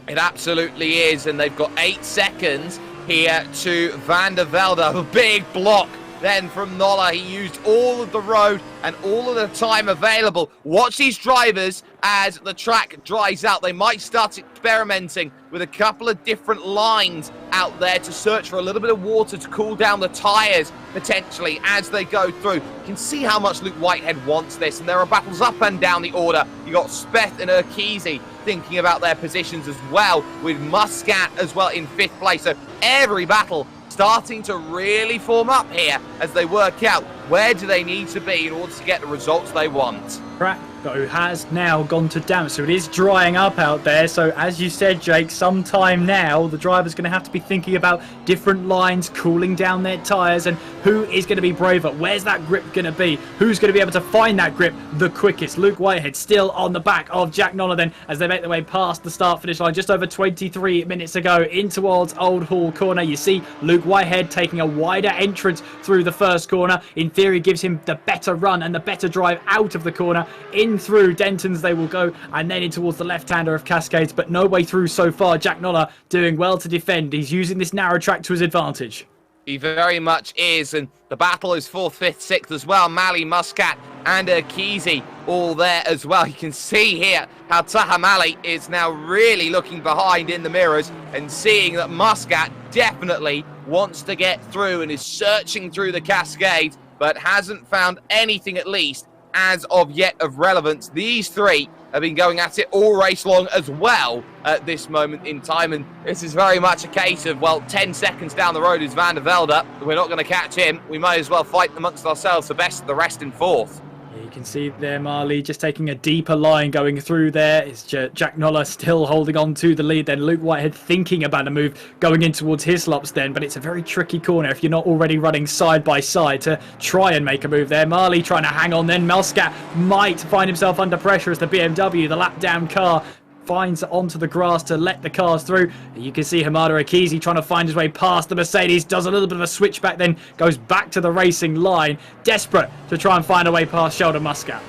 It absolutely is, and they've got 8 seconds here to Van der Velde. A big block then from Nolla. He used all of the road and all of the time available. Watch these drivers as the track dries out. They might start experimenting with a couple of different lines out there to search for a little bit of water to cool down the tyres, potentially, as they go through. You can see how much Luke Whitehead wants this, and there are battles up and down the order. You got Speth and Urquizy thinking about their positions as well, with Muscat as well in 5th place. So every battle starting to really form up here as they work out where do they need to be in order to get the results they want. Track, though, has now gone to damp, so it is drying up out there. So as you said, Jake, sometime now the driver's going to have to be thinking about different lines, cooling down their tyres, and who is going to be braver. Where's that grip going to be? Who's going to be able to find that grip the quickest? Luke Whitehead still on the back of Jack Nolla then as they make their way past the start-finish line just over 23 minutes ago in towards Old Hall Corner. You see Luke Whitehead taking a wider entrance through the first corner. In theory, gives him the better run and the better drive out of the corner. In through Denton's they will go, and then in towards the left-hander of Cascades, but no way through so far. Jack Nolla doing well to defend. He's using this narrow track to his advantage. He very much is, and the battle is 4th, 5th, 6th as well. Mali, Muscat, and Urquizy all there as well. You can see here how Taha Mali is now really looking behind in the mirrors and seeing that Muscat definitely wants to get through and is searching through the Cascades, but hasn't found anything, at least as of yet, of relevance. These three have been going at it all race long as well at this moment in time, and this is very much a case of, well, 10 seconds down the road is Van der Velde. We're not going to catch him. We may as well fight amongst ourselves, the best of the rest in 4th. You can see there Marley just taking a deeper line going through there. It's Jack Nolla still holding on to the lead. Then Luke Whitehead thinking about a move going in towards Hislops then, but it's a very tricky corner if you're not already running side by side to try and make a move there. Marley trying to hang on then. Muscat might find himself under pressure as the BMW, the lap down car, finds onto the grass to let the cars through. You can see Hamada Akizi trying to find his way past the Mercedes, does a little bit of a switchback, then goes back to the racing line, desperate to try and find a way past Sheldon Muscat.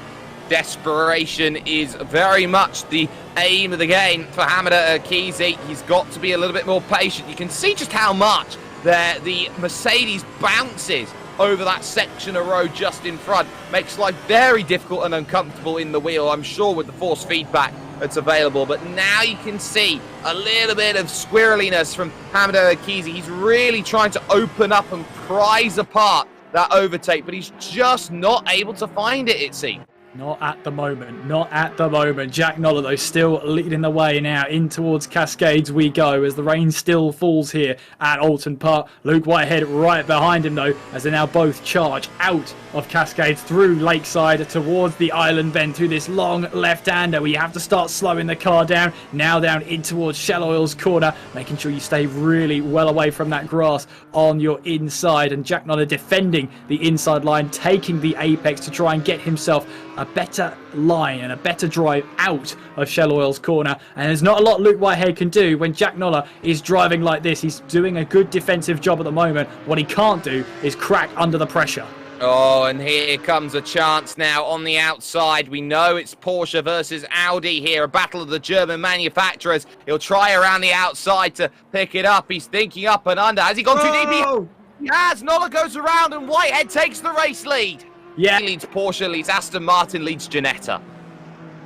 Desperation is very much the aim of the game for Hamada Akizi. He's got to be a little bit more patient. You can see just how much the Mercedes bounces over that section of road just in front. Makes life very difficult and uncomfortable in the wheel, I'm sure, with the force feedback that's available. But now you can see a little bit of squirreliness from Hamada Akizi. He's really trying to open up and prize apart that overtake, but he's just not able to find it seems. Not at the moment. Not at the moment. Jack Nolla, though, still leading the way now. In towards Cascades we go as the rain still falls here at Oulton Park. Luke Whitehead right behind him, though, as they now both charge out of Cascades through Lakeside towards the island bend through this long left-hander where you have to start slowing the car down. Now down in towards Shell Oil's corner, making sure you stay really well away from that grass on your inside. And Jack Nolla defending the inside line, taking the apex to try and get himself a better line and a better drive out of Shell Oil's corner. And there's not a lot Luke Whitehead can do when Jack Nolla is driving like this. He's doing a good defensive job at the moment. What he can't do is crack under the pressure. Oh, and here comes a chance now on the outside. We know it's Porsche versus Audi here, a battle of the German manufacturers. He'll try around the outside to pick it up. He's thinking up and under. Has he gone too deep? He has. Nolla goes around and Whitehead takes the race lead. Yeah. He leads Porsche, leads Aston Martin, leads Ginetta.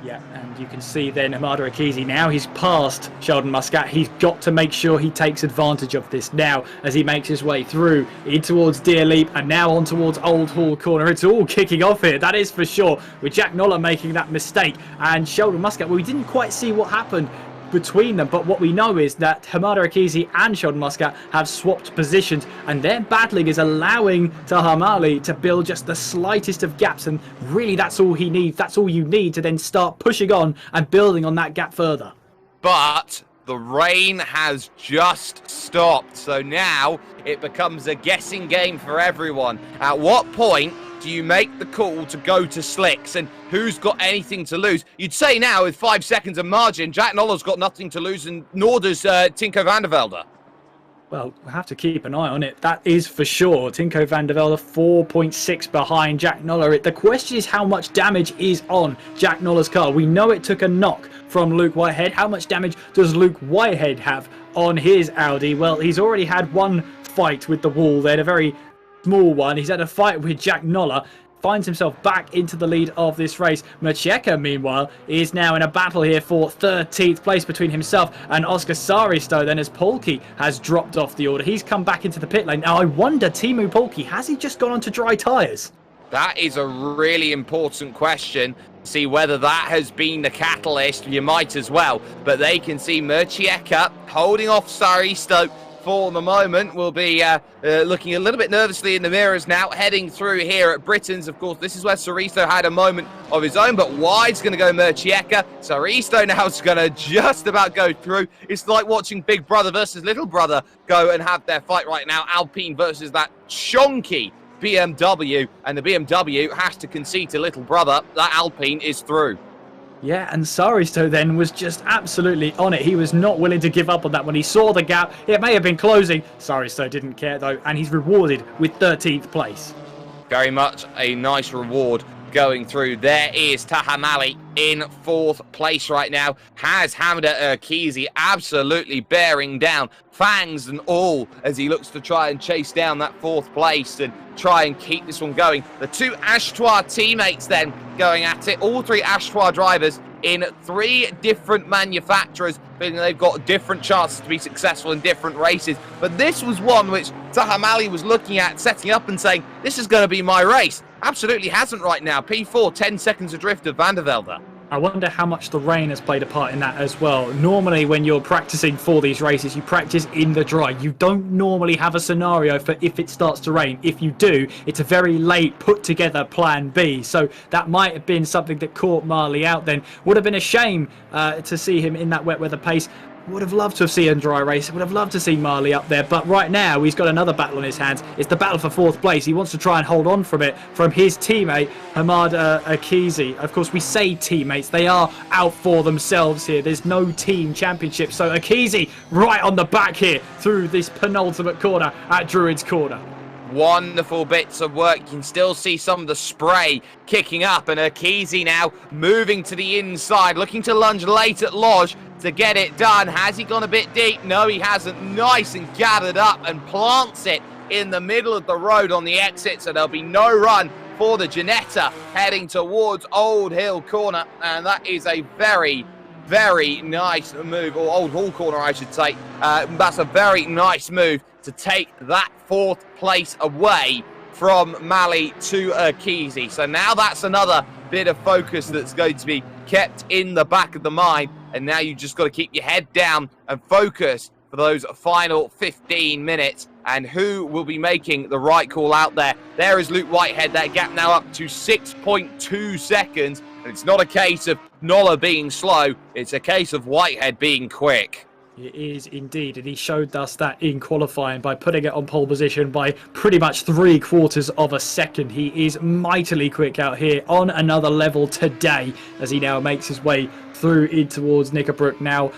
Yeah, and you can see then Hamada Akizi now he's passed Sheldon Muscat. He's got to make sure he takes advantage of this now as he makes his way through in towards Deer Leap and now on towards Old Hall Corner. It's all kicking off here, that is for sure, with Jack Nolla making that mistake and Sheldon Muscat. Well, we didn't quite see what happened between them, but what we know is that Hamada Akizi and Sheldon Muscat have swapped positions and their battling is allowing Taha Mali to build just the slightest of gaps, and really that's all he needs. That's all you need to then start pushing on and building on that gap further. But the rain has just stopped. So now it becomes a guessing game for everyone. At what point do you make the call to go to slicks, and who's got anything to lose? You'd say now with 5 seconds of margin, Jack Noller's got nothing to lose, and nor does Tinko van der Velde. Well, we'll have to keep an eye on it. That is for sure. Tinko van der Velde 4.6 behind Jack Noller. The question is how much damage is on Jack Noller's car. We know it took a knock from Luke Whitehead. How much damage does Luke Whitehead have on his Audi? Well, he's already had one fight with the wall there, a very small one. He's had a fight with Jack Noller. Finds himself back into the lead of this race. Macieka, meanwhile, is now in a battle here for 13th place between himself and Oscar Saristo. Then as Polke has dropped off the order, he's come back into the pit lane. Now I wonder, Teemu Polke, has he just gone on to dry tyres? That is a really important question. See whether that has been the catalyst. You might as well. But they can see Macieka holding off Saristo for the moment. Will be looking a little bit nervously in the mirrors now, heading through here at Britain's. Of course, this is where Saristo had a moment of his own, but wide's going to go Macieka. Saristo now is going to just about go through. It's like watching Big Brother versus Little Brother go and have their fight right now. Alpine versus that chonky BMW, and the BMW has to concede to Little Brother. That Alpine is through. Yeah, and Saristo then was just absolutely on it. He was not willing to give up on that when he saw the gap. It may have been closing. Saristo didn't care though, and he's rewarded with 13th place. Very much a nice reward going through. There is Tahamali in 4th place right now. Has Hamida Urquizi absolutely bearing down, fangs and all, as he looks to try and chase down that 4th place and try and keep this one going. The 2 Ashtois teammates then going at it. All 3 Ashtois drivers in 3 different manufacturers, feeling they've got different chances to be successful in different races. But this was one which Tahamali was looking at, setting up and saying, this is going to be my race. Absolutely hasn't right now. P4, 10 seconds adrift of Van der Velde. I wonder how much the rain has played a part in that as well. Normally when you're practicing for these races, you practice in the dry. You don't normally have a scenario for if it starts to rain. If you do, it's a very late put together plan B. So that might have been something that caught Marley out then. Would have been a shame to see him in that wet weather pace. Would have loved to have seen a dry race. Would have loved to see Marley up there. But right now, he's got another battle on his hands. It's the battle for 4th place. He wants to try and hold on from it, from his teammate, Hamada Urquizi. Of course, we say teammates. They are out for themselves here. There's no team championship. So Urquizi right on the back here through this penultimate corner at Druid's Corner. Wonderful bits of work. You can still see some of the spray kicking up, and Urquizi now moving to the inside, looking to lunge late at Lodge to get it done. Has he gone a bit deep? No, he hasn't. Nice and gathered up and plants it in the middle of the road on the exit, so there'll be no run for the Ginetta heading towards Old Hill Corner, and that is a very, very nice move, or Old Hall Corner I should say. That's a very nice move to take that 4th place away from Mali to Urquizi. So now that's another bit of focus that's going to be kept in the back of the mind, and now you just got to keep your head down and focus for those final 15 minutes and who will be making the right call out there. There is Luke Whitehead. That gap now up to 6.2 seconds, and it's not a case of Noller being slow, it's a case of Whitehead being quick. It is indeed, and he showed us that in qualifying by putting it on pole position by pretty much 3/4 of a second. He is mightily quick out here on another level today as he now makes his way through in towards Knickerbrook, now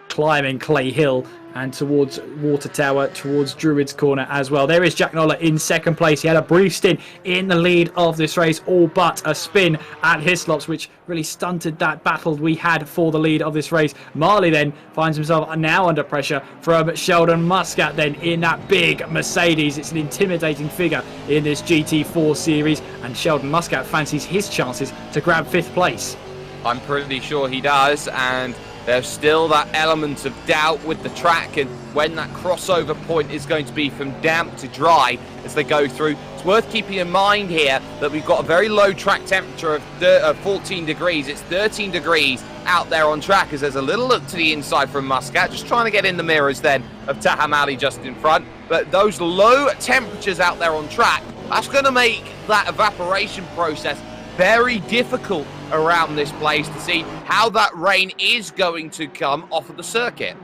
climbing Clay Hill and towards Water Tower, towards Druid's Corner as well. There is Jack Noller in 2nd place. He had a brief stint in the lead of this race, all but a spin at Hislops, which really stunted that battle we had for the lead of this race. Marley then finds himself now under pressure from Sheldon Muscat then in that big Mercedes. It's an intimidating figure in this GT4 series, and Sheldon Muscat fancies his chances to grab 5th place. I'm pretty sure he does, and there's still that element of doubt with the track and when that crossover point is going to be from damp to dry as they go through. It's worth keeping in mind here that we've got a very low track temperature of 14 degrees. It's 13 degrees out there on track as there's a little look to the inside from Muscat, just trying to get in the mirrors then of Tahamali just in front. But those low temperatures out there on track, that's going to make that evaporation process very difficult around this place to see how that rain is going to come off of the circuit.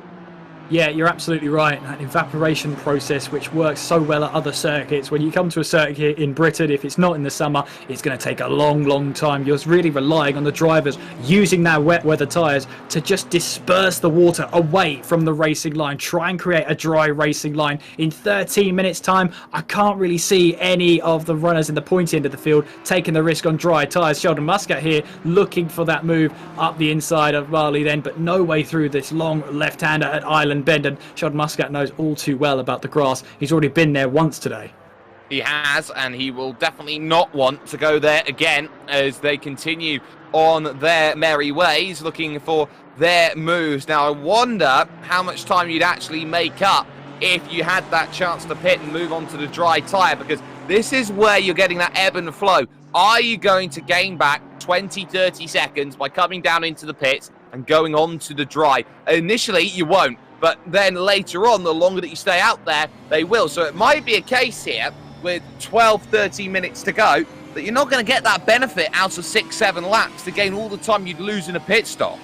Yeah, you're absolutely right. That evaporation process, which works so well at other circuits, when you come to a circuit in Britain, if it's not in the summer, it's going to take a long, long time. You're really relying on the drivers using their wet weather tyres to just disperse the water away from the racing line, try and create a dry racing line. In 13 minutes time, I can't really see any of the runners in the pointy end of the field taking the risk on dry tyres. Sheldon Muscat here looking for that move up the inside of Marley then, but no way through this long left-hander at Island Bend, and Sheldon Muscat knows all too well about the grass. He's already been there once today. He has, and he will definitely not want to go there again as they continue on their merry ways, looking for their moves. Now, I wonder how much time you'd actually make up if you had that chance to pit and move on to the dry tyre, because this is where you're getting that ebb and flow. Are you going to gain back 20, 30 seconds by coming down into the pits and going on to the dry? Initially, you won't. But then later on, the longer that you stay out there, they will. So it might be a case here with 12, 13 minutes to go that you're not going to get that benefit out of 6, 7 laps to gain all the time you'd lose in a pit stop.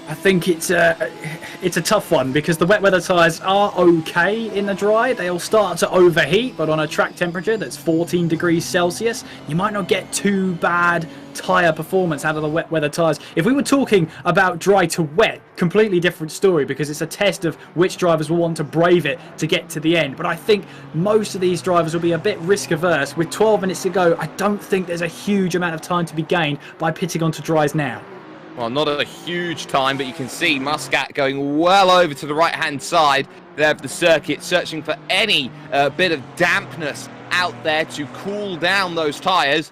I think it's a tough one because the wet weather tyres are okay in the dry. They'll start to overheat, but on a track temperature that's 14 degrees Celsius, you might not get too bad tyre performance out of the wet weather tyres. If we were talking about dry to wet, completely different story because it's a test of which drivers will want to brave it to get to the end. But I think most of these drivers will be a bit risk averse. With 12 minutes to go, I don't think there's a huge amount of time to be gained by pitting onto dries now. Well, not a huge time, but you can see Muscat going well over to the right-hand side there of the circuit, searching for any bit of dampness out there to cool down those tyres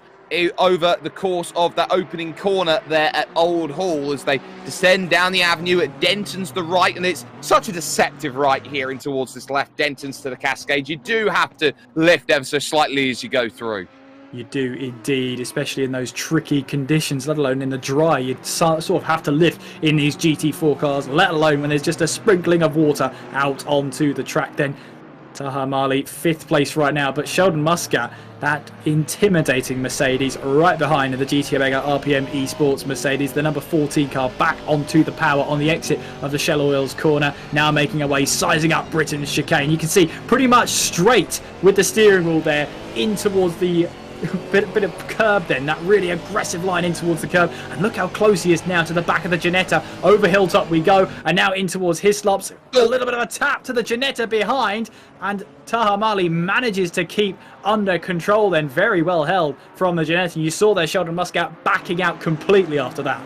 over the course of that opening corner there at Old Hall as they descend down the avenue at Denton's the right, and it's such a deceptive right here in towards this left, Denton's to the Cascade. You do have to lift ever so slightly as you go through. You do indeed, especially in those tricky conditions, let alone in the dry. You sort of have to lift in these GT4 cars, let alone when there's just a sprinkling of water out onto the track. Then Taha Marley, 5th place right now, but Sheldon Muscat, that intimidating Mercedes right behind the GT Omega RPM Esports Mercedes, the number 14 car, back onto the power on the exit of the Shell Oils corner, now making her way, sizing up Britain's chicane. You can see pretty much straight with the steering wheel there in towards the bit of curb then, that really aggressive line in towards the curb, and look how close he is now to the back of the Ginetta. Over hilltop we go, and now in towards Hislops. A little bit of a tap to the Ginetta behind, and Taha Marley manages to keep under control then, very well held from the Ginetta. You saw there Sheldon Muscat backing out completely after that.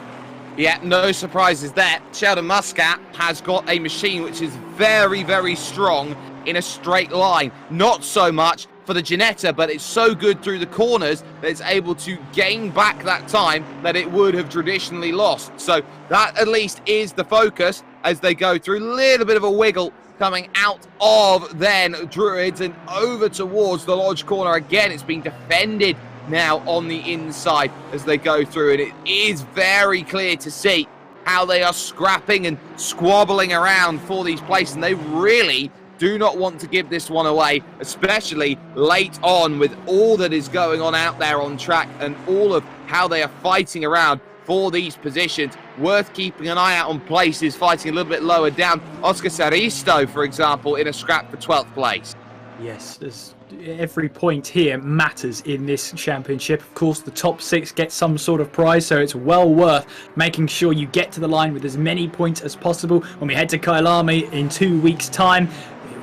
Yeah, no surprises there. Sheldon Muscat has got a machine which is very, very strong in a straight line. Not so much for the Ginetta, but it's so good through the corners that it's able to gain back that time that it would have traditionally lost. So that at least is the focus as they go through. A little bit of a wiggle coming out of then Druids and over towards the Lodge corner. Again, it's being defended now on the inside as they go through, and it is very clear to see how they are scrapping and squabbling around for these places, and they really do not want to give this one away, especially late on with all that is going on out there on track and all of how they are fighting around for these positions. Worth keeping an eye out on places fighting a little bit lower down. Oscar Saristo, for example, in a scrap for 12th place. Yes, every point here matters in this championship. Of course, the top 6 get some sort of prize, so it's well worth making sure you get to the line with as many points as possible. When we head to Kailami in 2 weeks' time,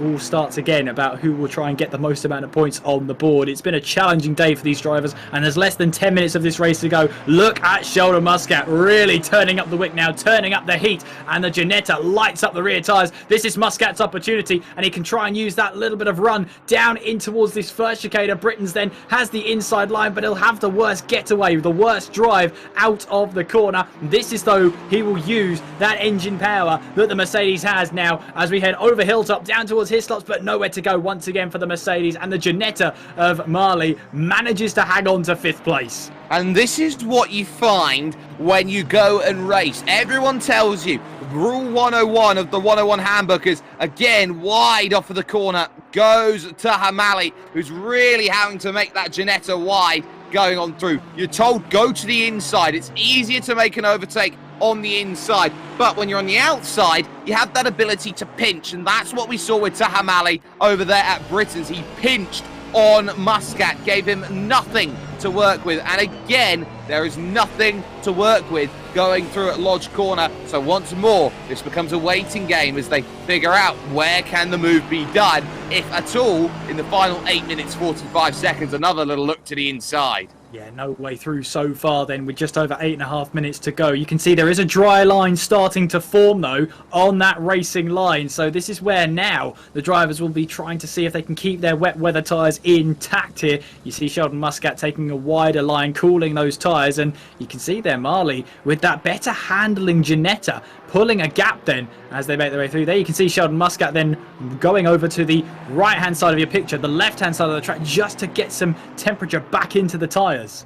all starts again about who will try and get the most amount of points on the board. It's been a challenging day for these drivers, and there's less than 10 minutes of this race to go. Look at Sheldon Muscat really turning up the wick now, turning up the heat, and the Ginetta lights up the rear tyres. This is Muscat's opportunity, and he can try and use that little bit of run down in towards this first chicane. Britain's then has the inside line, but he'll have the worst getaway, the worst drive out of the corner. This is though he will use that engine power that the Mercedes has now as we head over hilltop down towards Hislops, but nowhere to go once again for the Mercedes, and the Ginetta of Marley manages to hang on to 5th place. And this is what you find when you go and race. Everyone tells you rule 101 of the 101 handbook is, again, wide off of the corner goes Taha Marley, who's really having to make that Ginetta wide going on through. You're told go to the inside. It's easier to make an overtake on the inside. But when you're on the outside, you have that ability to pinch, and that's what we saw with Taham Ali over there at Britain's. He pinched on Muscat, gave him nothing to work with, and again there is nothing to work with going through at Lodge Corner. So once more this becomes a waiting game as they figure out where can the move be done, if at all, in the final 8 minutes 45 seconds. Another little look to the inside. Yeah, no way through so far then, with just over 8.5 minutes to go. You can see there is a dry line starting to form, though, on that racing line. So this is where now the drivers will be trying to see if they can keep their wet weather tyres intact here. You see Sheldon Muscat taking a wider line, cooling those tyres, and you can see there Marley with that better handling Ginetta pulling a gap then as they make their way through. There you can see Sheldon Muscat then going over to the right hand side of your picture, the left hand side of the track, just to get some temperature back into the tyres.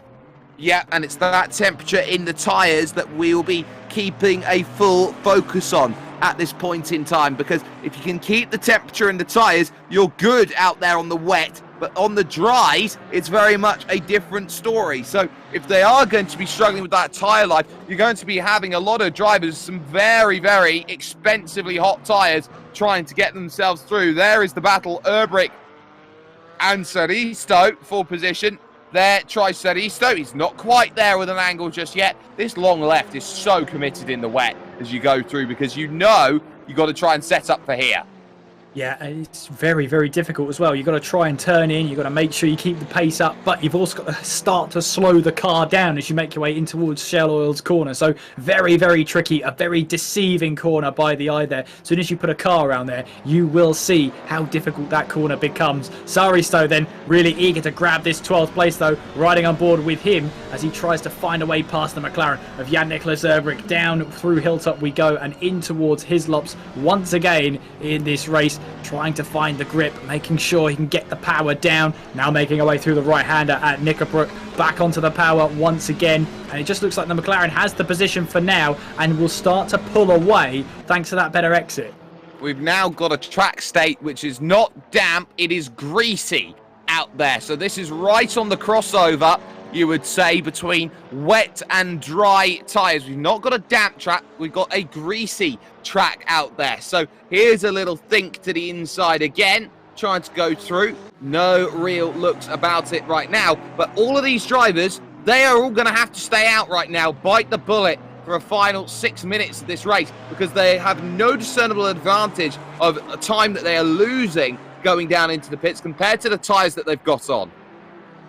Yeah, and it's that temperature in the tyres that we'll be keeping a full focus on at this point in time, because if you can keep the temperature in the tyres, you're good out there on the wet, but on the dries, it's very much a different story. So if they are going to be struggling with that tyre life, you're going to be having a lot of drivers, some very, very expensively hot tyres, trying to get themselves through. There is the battle, Erbrick and Saristo for position. There tries Saristo. He's not quite there with an angle just yet. This long left is so committed in the wet as you go through, because you know you've got to try and set up for here. Yeah, it's very, very difficult as well. You've got to try and turn in. You've got to make sure you keep the pace up, but you've also got to start to slow the car down as you make your way in towards Shell Oil's corner. So very, very tricky, a very deceiving corner by the eye there. As soon as you put a car around there, you will see how difficult that corner becomes. Saristo then really eager to grab this 12th place, though, riding on board with him as he tries to find a way past the McLaren of Jan-Nicolas Erbrick. Down through Hilltop we go and in towards Hislops once again in this race, trying to find the grip, making sure he can get the power down. Now making our way through the right-hander at Knickerbrook, back onto the power once again, and it just looks like the McLaren has the position for now and will start to pull away thanks to that better exit. We've now got a track state which is not damp, it is greasy out there. So this is right on the crossover, you would say, between wet and dry tyres. We've not got a damp track, we've got a greasy track out there. So here's a little think to the inside again, trying to go through. No real looks about it right now, but all of these drivers, they are all going to have to stay out right now, bite the bullet for a final 6 minutes of this race, because they have no discernible advantage of a time that they are losing going down into the pits compared to the tyres that they've got on.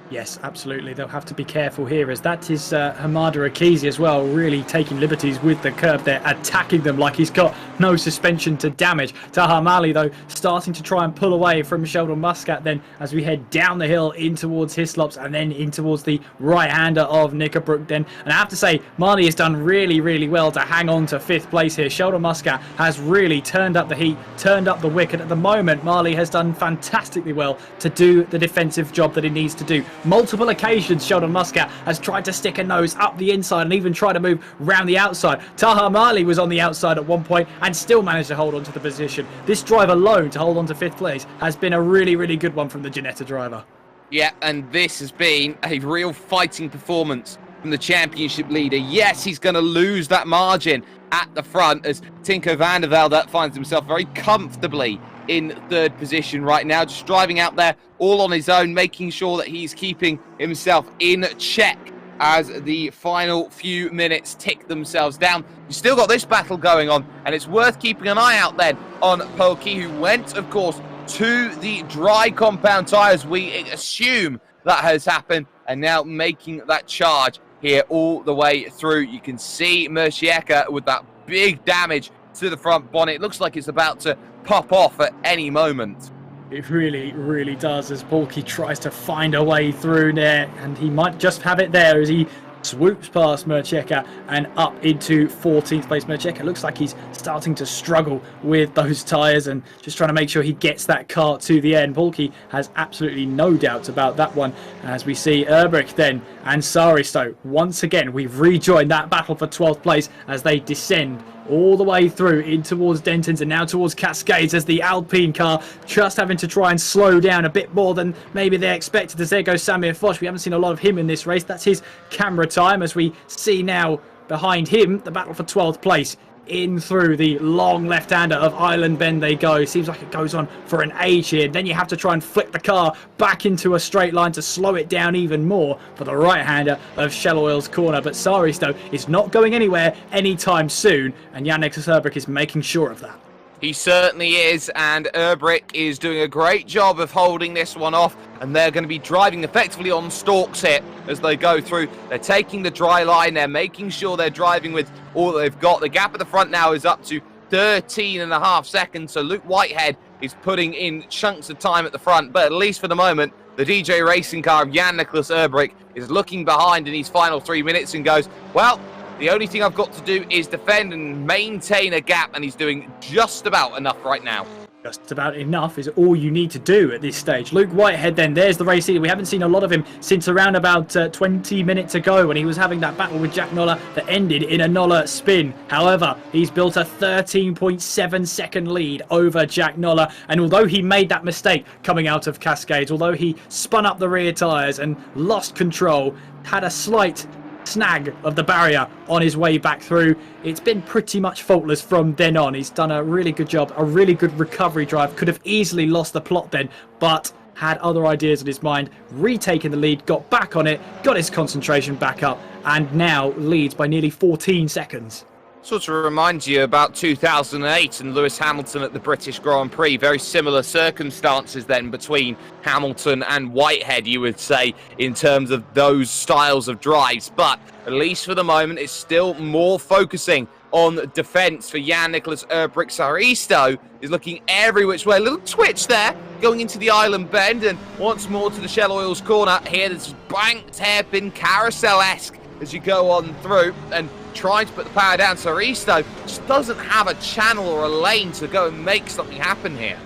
Yes, absolutely. They'll have to be careful here, as that is Hamada Akizi as well, really taking liberties with the curb there, attacking them like he's got no suspension to damage. Taham Ali, though, starting to try and pull away from Sheldon Muscat then as we head down the hill in towards Hislops and then in towards the right-hander of Knickerbrook then. And I have to say, Marley has done really, really well to hang on to 5th place here. Sheldon Muscat has really turned up the heat, turned up the wick, and at the moment, Marley has done fantastically well to do the defensive job that he needs to do. Multiple occasions Sheldon Muscat has tried to stick a nose up the inside and even try to move round the outside. Taham Ali was on the outside at one point and still managed to hold on to the position. This drive alone to hold on to 5th place has been a really, really good one from the Ginetta driver. Yeah, and this has been a real fighting performance from the championship leader. Yes, he's going to lose that margin at the front as Tinko van der Velde finds himself very comfortably in 3rd position right now, just driving out there all on his own, making sure that he's keeping himself in check as the final few minutes tick themselves down. You've still got this battle going on, and it's worth keeping an eye out then on Polke, who went, of course, to the dry compound tyres. We assume that has happened, and now making that charge here all the way through. You can see Mercieka with that big damage to the front bonnet. It looks like it's about to pop off at any moment. It really, really does, as Polke tries to find a way through there, and he might just have it there as he swoops past Mercieka and up into 14th place. Mercieka looks like he's starting to struggle with those tyres and just trying to make sure he gets that car to the end. Polke has absolutely no doubts about that one, as we see Erbrick then and Saristo. Once again, we've rejoined that battle for 12th place as they descend all the way through in towards Denton's and now towards Cascades, as the Alpine car just having to try and slow down a bit more than maybe they expected, as there goes Samir Foch. We haven't seen a lot of him in this race. That's his camera time, as we see now behind him, the battle for 12th place. In through the long left-hander of Island Bend they go. Seems like it goes on for an age here. Then you have to try and flick the car back into a straight line to slow it down even more for the right-hander of Shell Oil's corner. But Saristo is not going anywhere anytime soon, and Yannick Serbrick is making sure of that. He certainly is, and Erbrick is doing a great job of holding this one off, and they're going to be driving effectively on stalks here as they go through. They're taking the dry line, they're making sure they're driving with all they've got. The gap at the front now is up to 13.5 seconds, so Luke Whitehead is putting in chunks of time at the front, but at least for the moment, the DJ racing car of Jan-Nicolas Erbrick is looking behind in these final 3 minutes and goes, well, the only thing I've got to do is defend and maintain a gap, and he's doing just about enough right now. Just about enough is all you need to do at this stage. Luke Whitehead then, there's the race leader. We haven't seen a lot of him since around about 20 minutes ago when he was having that battle with Jack Noller that ended in a Noller spin. However, he's built a 13.7 second lead over Jack Noller, and although he made that mistake coming out of Cascades, although he spun up the rear tyres and lost control, had a slight snag of the barrier on his way back through, it's been pretty much faultless from then on. He's done a really good job, a really good recovery drive. Could have easily lost the plot then, but had other ideas in his mind, retaken the lead, got back on it, got his concentration back up, and now leads by nearly 14 seconds. Sort of reminds you about 2008 and Lewis Hamilton at the British Grand Prix. Very similar circumstances then between Hamilton and Whitehead, you would say, in terms of those styles of drives. But at least for the moment, it's still more focusing on defence for Jan-Nicolas Erbrick. Saristo is looking every which way. A little twitch there, going into the island bend, and once more to the Shell Oil's corner. Here, this banked hairpin carousel-esque as you go on through and trying to put the power down. Saristo just doesn't have a channel or a lane to go and make something happen here.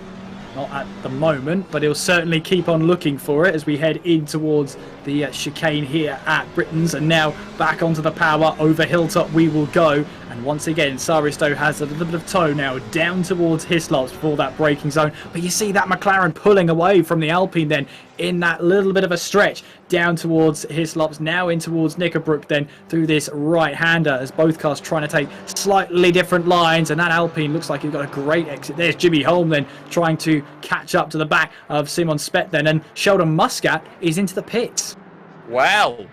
Not at the moment, but he'll certainly keep on looking for it as we head in towards the chicane here at Britain's, and now back onto the power over Hilltop we will go. And once again, Saristo has a little bit of toe now down towards Hislops before that braking zone. But you see that McLaren pulling away from the Alpine then in that little bit of a stretch down towards Hislops, now in towards Knickerbrook then through this right-hander as both cars trying to take slightly different lines, and that Alpine looks like he's got a great exit. There's Jimmy Holm then trying to catch up to the back of Simon Spett then, and Sheldon Muscat is into the pits. Well,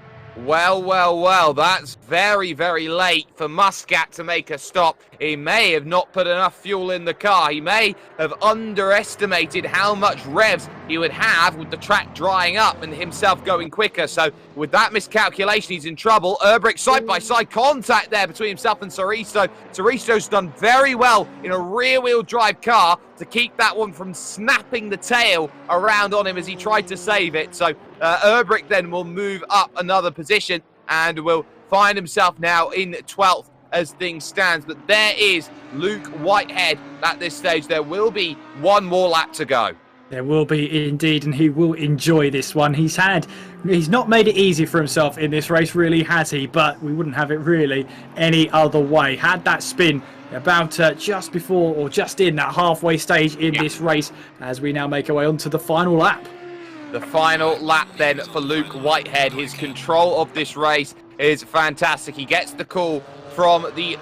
that's very, very late for Muscat to make a stop. He may have not put enough fuel in the car. He may have underestimated how much revs he would have with the track drying up and himself going quicker. So with that miscalculation, he's in trouble. Erbrick side-by-side contact there between himself and Saristo. Saristo's done very well in a rear-wheel drive car to keep that one from snapping the tail around on him as he tried to save it. So Erbrick then will move up another position and will find himself now in 12th as things stands. But there is Luke Whitehead at this stage. There will be one more lap to go. There will be indeed, and he will enjoy this one. He's not made it easy for himself in this race, really, has he? But we wouldn't have it really any other way. Had that spin about just before or just in that halfway stage in this race as we now make our way onto the final lap. The final lap then for Luke Whitehead. His control of this race is fantastic. He gets the call from the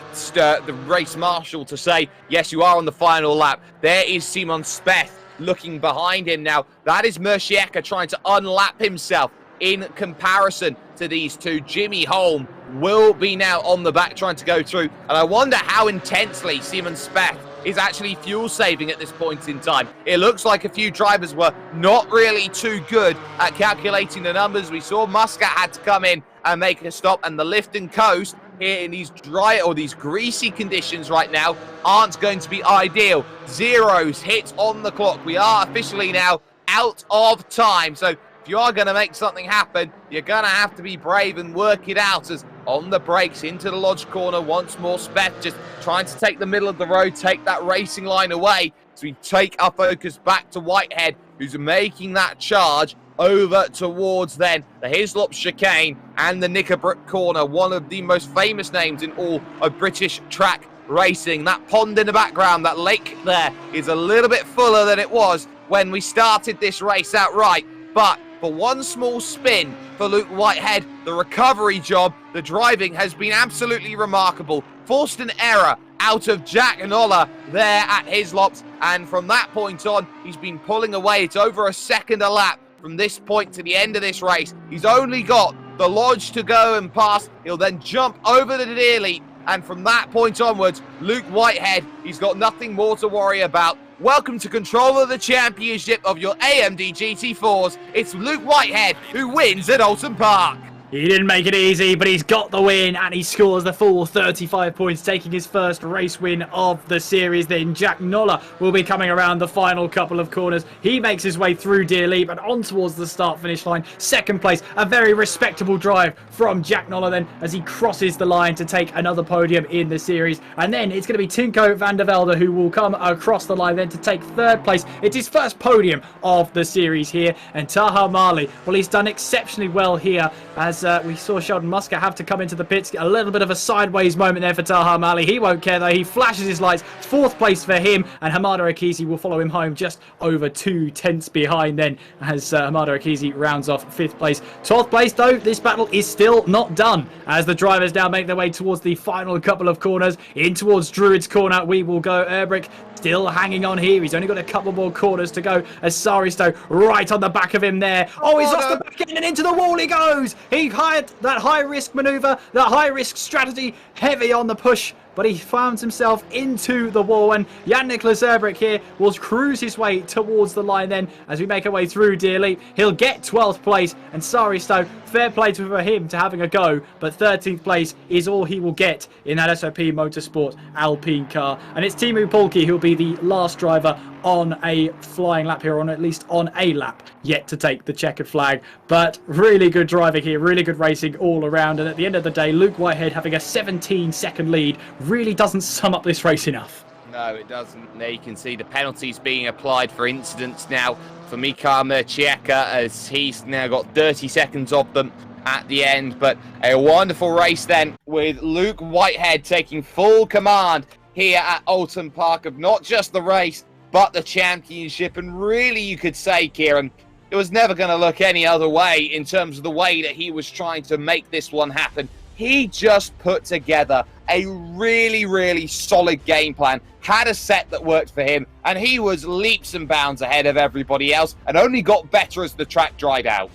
race marshal to say, yes, you are on the final lap. There is Simon Speth looking behind him now. That is Mercieka trying to unlap himself in comparison to these two. Jimmy Holm will be now on the back trying to go through. And I wonder how intensely Simon Speth is actually fuel saving at this point in time. It looks like a few drivers were not really too good at calculating the numbers. We saw Muscat had to come in and make a stop, and the lift and coast here in these dry or these greasy conditions right now aren't going to be ideal. Zeros hit on the clock. We are officially now out of time. So if you are going to make something happen, you're going to have to be brave and work it out. As on the brakes into the Lodge corner once more, Speth just trying to take the middle of the road, take that racing line away. So we take our focus back to Whitehead, who's making that charge over towards then the Hislop chicane and the Knickerbrook corner, one of the most famous names in all of British track racing. That pond in the background, that lake there, is a little bit fuller than it was when we started this race outright, but but one small spin for Luke Whitehead. The recovery job, the driving has been absolutely remarkable. Forced an error out of Jack Noller there at Hislops, and from that point on, he's been pulling away. It's over a second a lap from this point to the end of this race. He's only got the Lodge to go and pass. He'll then jump over the Deer Leap, and from that point onwards, Luke Whitehead, he's got nothing more to worry about. Welcome to control of the championship of your AMD GT4s. It's Luke Whitehead who wins at Oulton Park. He didn't make it easy, but he's got the win, and he scores the full 35 points, taking his first race win of the series. Then Jack Noller will be coming around the final couple of corners. He makes his way through Deer Leap and on towards the start-finish line. Second place, a very respectable drive from Jack Noller then as he crosses the line to take another podium in the series. And then it's going to be Tinko van der Velde who will come across the line then to take third place. It's his first podium of the series here. And Taha Marley, well, he's done exceptionally well here as we saw Sheldon Musker have to come into the pits. A little bit of a sideways moment there for Taha Mali. He won't care though. He flashes his lights. Fourth place for him, and Hamada Akizi will follow him home just over 2 tenths behind then as Hamada Akizi rounds off 5th place. 12th place though, this battle is still not done as the drivers now make their way towards the final couple of corners. In towards Druid's Corner we will go. Erbrick still hanging on here. He's only got a couple more corners to go as Saristo right on the back of him there. Oh, he's lost the back end and into the wall he goes. He hired that high-risk manoeuvre, that high-risk strategy, heavy on the push, but he found himself into the wall, and Jan-Nicolas Erbrick here will cruise his way towards the line then as we make our way through Deer Leap. He'll get 12th place, and Saristo, fair play for him to having a go, but 13th place is all he will get in that SOP Motorsport Alpine car. And it's Timu Pulki who'll be the last driver on a flying lap here, or at least on a lap yet to take the checkered flag. But really good driving here, really good racing all around, and at the end of the day, Luke Whitehead having a 17-second lead really doesn't sum up this race enough. No, it doesn't. There you can see the penalties being applied for incidents now for Mika Merchieka, as he's now got 30 seconds of them at the end. But a wonderful race then with Luke Whitehead taking full command here at Oulton Park of not just the race, but the championship. And really, you could say, Kieran, it was never going to look any other way in terms of the way that he was trying to make this one happen. He just put together a really, really solid game plan, had a set that worked for him, and he was leaps and bounds ahead of everybody else and only got better as the track dried out.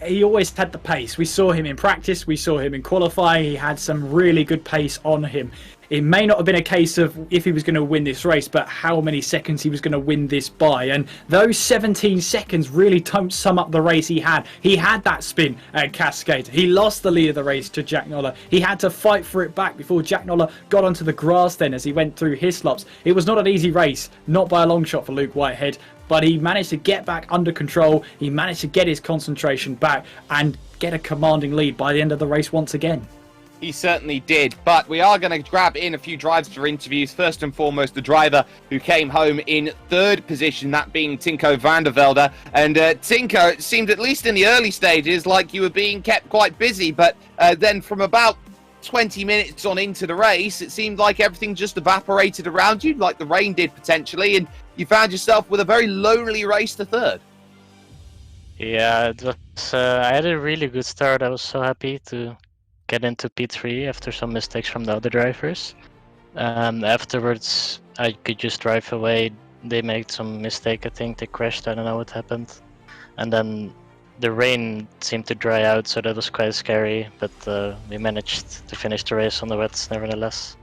He always had the pace. We saw him in practice, we saw him in qualifying. He had some really good pace on him. It may not have been a case of if he was going to win this race, but how many seconds he was going to win this by. And those 17 seconds really don't sum up the race he had. He had that spin at Cascade. He lost the lead of the race to Jack Noller. He had to fight for it back before Jack Noller got onto the grass then as he went through Hislops. It was not an easy race, not by a long shot for Luke Whitehead, but he managed to get back under control. He managed to get his concentration back and get a commanding lead by the end of the race once again. He certainly did, but we are going to grab in a few drivers for interviews. First and foremost, the driver who came home in 3rd position, that being Tinko van der Velde. And Tinko, it seemed at least in the early stages like you were being kept quite busy, but then from about 20 minutes on into the race, it seemed like everything just evaporated around you, like the rain did potentially, and you found yourself with a very lonely race to 3rd. Yeah, it was, I had a really good start. I was so happy to get into P3 after some mistakes from the other drivers. Afterwards, I could just drive away. They made some mistake, I think they crashed, I don't know what happened. And then the rain seemed to dry out, so that was quite scary, but we managed to finish the race on the wets nevertheless.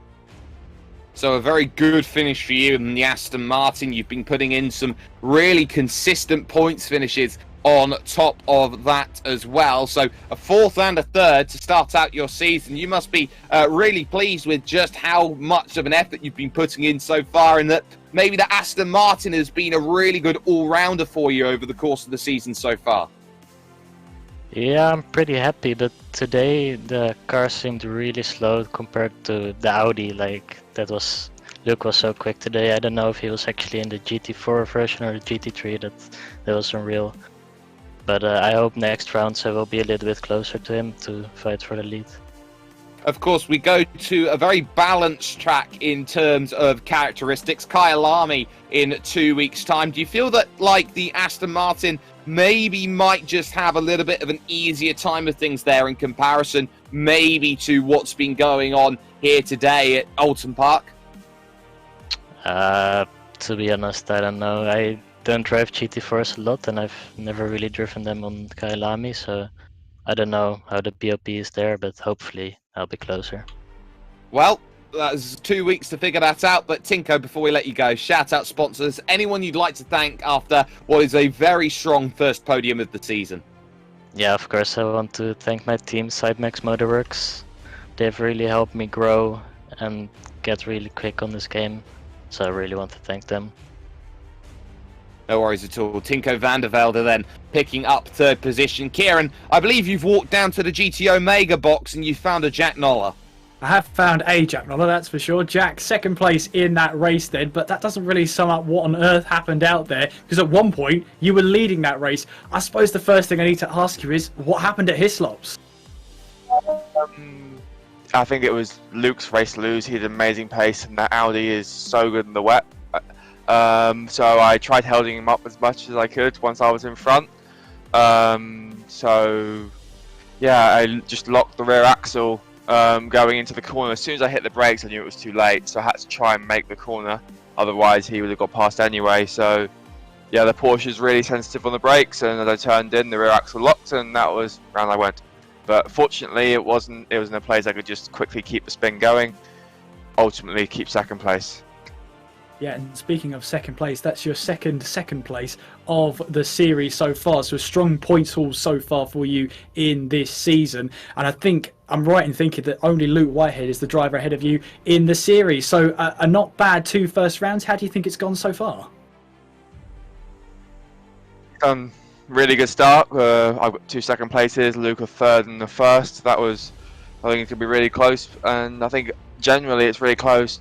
So a very good finish for you in the Aston Martin. You've been putting in some really consistent points finishes on top of that as well. So a 4th and a 3rd to start out your season. You must be really pleased with just how much of an effort you've been putting in so far, and that maybe the Aston Martin has been a really good all-rounder for you over the course of the season so far. Yeah, I'm pretty happy, but today the car seemed really slow compared to the Audi. Like, Luke was so quick today. I don't know if he was actually in the GT4 version or the GT3. That was unreal. But I hope next rounds I will be a little bit closer to him to fight for the lead. of course, we go to a very balanced track in terms of characteristics. Kyalami in 2 weeks' time. Do you feel that, like, the Aston Martin maybe might just have a little bit of an easier time of things there in comparison maybe to what's been going on here today at Oulton Park? To be honest, I don't know. I don't drive GT4s a lot, and I've never really driven them on Kyalami, so I don't know how the BOP is there, but hopefully I'll be closer. Well, that's 2 weeks to figure that out. But Tinko, before we let you go, shout out sponsors. Anyone you'd like to thank after what is a very strong first podium of the season? Yeah, of course, I want to thank my team, Sidemax Motorworks. They've really helped me grow and get really quick on this game, so I really want to thank them. No worries at all. Tinko van der Velde then picking up third position. Kieran, I believe you've walked down to the GT Omega box and you found a Jack Noller. I have found a Jack Noller, that's for sure. Jack, second place in that race then, but that doesn't really sum up what on earth happened out there, because at one point you were leading that race. I suppose the first thing I need to ask you is, what happened at Hislops? I think it was Luke's race to lose. He had an amazing pace, and that Audi is so good in the wet. So I tried holding him up as much as I could once I was in front. So yeah, I just locked the rear axle going into the corner. As soon as I hit the brakes, I knew it was too late, so I had to try and make the corner. Otherwise, he would have got past anyway. So yeah, the Porsche is really sensitive on the brakes, and as I turned in, the rear axle locked, and that was round I went. But fortunately, it was in a place I could just quickly keep the spin going. Ultimately, keep second place. Yeah, and speaking of second place, that's your second place of the series so far. So a strong points haul so far for you in this season. And I think I'm right in thinking that only Luke Whitehead is the driver ahead of you in the series. So a not bad 2 first rounds. How do you think it's gone so far? Really good start. I've got 2 second places, Luke a third and the first. I think it could be really close, and I think generally it's really close.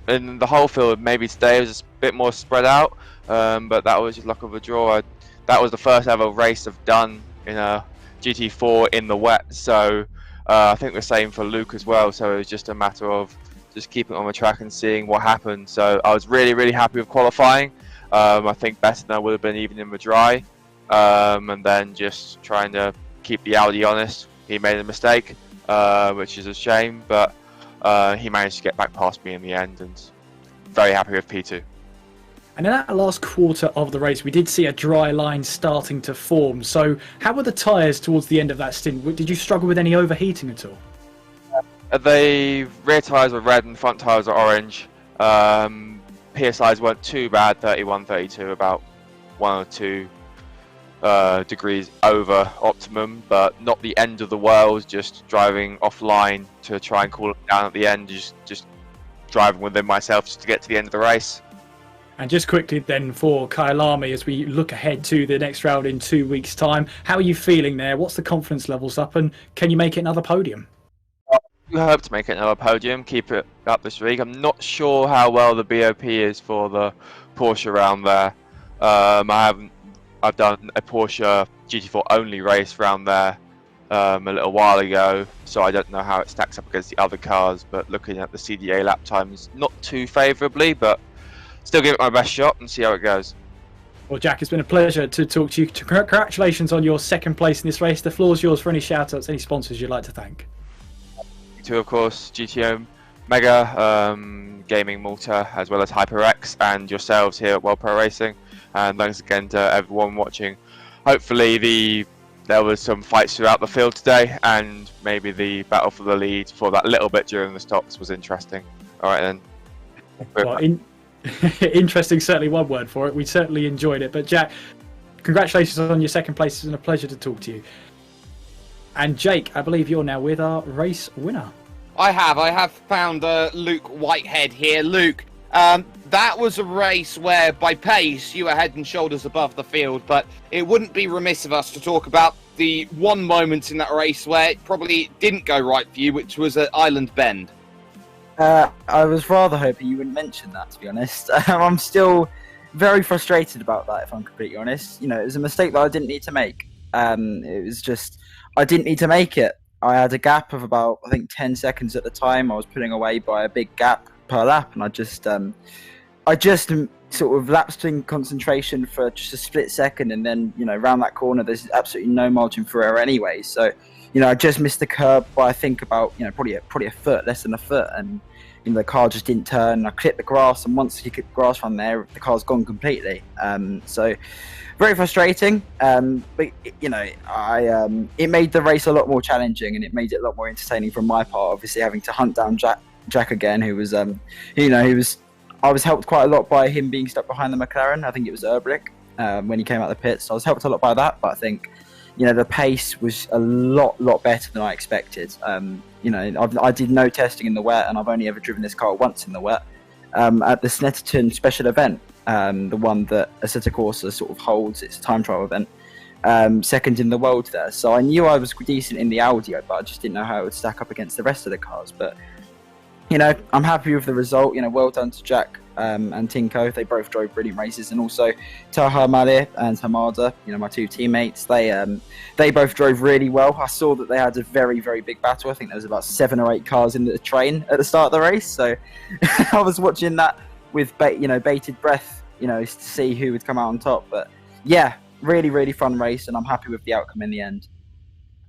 In the whole field, maybe today was a bit more spread out, but that was just luck of a draw. That was the first ever race I've done in a GT4 in the wet, so I think the same for Luke as well. So it was just a matter of just keeping on the track and seeing what happened. So I was really happy with qualifying. I think better than I would have been even in the dry, and then just trying to keep the Audi honest. He made a mistake, which is a shame, but he managed to get back past me in the end, and very happy with P2. And in that last quarter of the race, we did see a dry line starting to form. So how were the tyres towards the end of that stint? Did you struggle with any overheating at all? The rear tyres were red and front tyres are orange. PSIs weren't too bad, 31, 32, about 1 or 2 degrees over optimum, but not the end of the world. Just driving offline to try and cool it down at the end, just driving within myself just to get to the end of the race. And just quickly then for Kyalami, as we look ahead to the next round in 2 weeks' time, how are you feeling there? What's the confidence levels up, and can you make it another podium? I hope to make it another podium, keep it up this week. I'm not sure how well the BOP is for the Porsche around there. I've done a Porsche GT4 only race around there a little while ago, so I don't know how it stacks up against the other cars, but looking at the CDA lap times, not too favourably, but still give it my best shot and see how it goes. Well, Jack, it's been a pleasure to talk to you. Congratulations on your second place in this race. The floor's yours for any shout-outs, any sponsors you'd like to thank. To, of course, GTO Mega, Gaming Malta, as well as HyperX, and yourselves here at World Pro Racing. And thanks again to everyone watching. Hopefully there was some fights throughout the field today, and maybe the battle for the lead for that little bit during the stops was interesting. All right then. Well, interesting, certainly one word for it. We certainly enjoyed it. But Jack, congratulations on your second place. It's been a pleasure to talk to you. And Jake, I believe you're now with our race winner. I have found Luke Whitehead here. Luke, that was a race where by pace you were head and shoulders above the field, but it wouldn't be remiss of us to talk about the one moment in that race where it probably didn't go right for you, which was at Island Bend. I was rather hoping you wouldn't mention that, to be honest. I'm still very frustrated about that, if I'm completely honest. You know, it was a mistake that I didn't need to make. It was just, I didn't need to make it. I had a gap of about, I think, 10 seconds at the time. I was pulling away by a big gap per lap, and I just sort of lapsed in concentration for just a split second, and then, you know, around that corner, there's absolutely no margin for error anyway. So, you know, I just missed the curb by, I think, about, you know, probably a foot, less than a foot, and, you know, the car just didn't turn. I clipped the grass, and once you clip the grass from there, the car's gone completely. So very frustrating. But you know, it made the race a lot more challenging, and it made it a lot more entertaining from my part. Obviously, having to hunt down Jack again, who was, you know, I was helped quite a lot by him being stuck behind the McLaren. I think it was Erbrick when he came out of the pits. So I was helped a lot by that. But I think, you know, the pace was a lot better than I expected. You know, I did no testing in the wet, and I've only ever driven this car once in the wet at the Snetterton special event, the one that Assetto Corsa sort of holds. It's a time trial event, second in the world there. So I knew I was decent in the Audi, but I just didn't know how it would stack up against the rest of the cars. But, you know, I'm happy with the result. You know, well done to Jack and Tinko. They both drove brilliant races, and also Taha Maleh and Hamada, you know, my two teammates. They both drove really well. I saw that they had a very big battle. I think there was about 7 or 8 cars in the train at the start of the race. So I was watching that with bated breath, you know, to see who would come out on top. But yeah, really fun race, and I'm happy with the outcome in the end.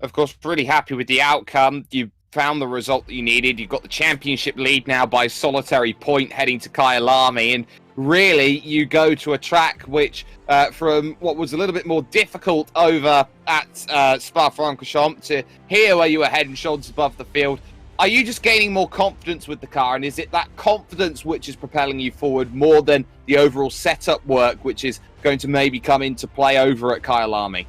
Of course, really happy with the outcome. You found the result that you needed. You've got the championship lead now by solitary point heading to Kyalami, and really you go to a track which from what was a little bit more difficult over at Spa-Francorchamps to here where you were head and shoulders above the field. Are you just gaining more confidence with the car, and is it that confidence which is propelling you forward more than the overall setup work which is going to maybe come into play over at Kyalami?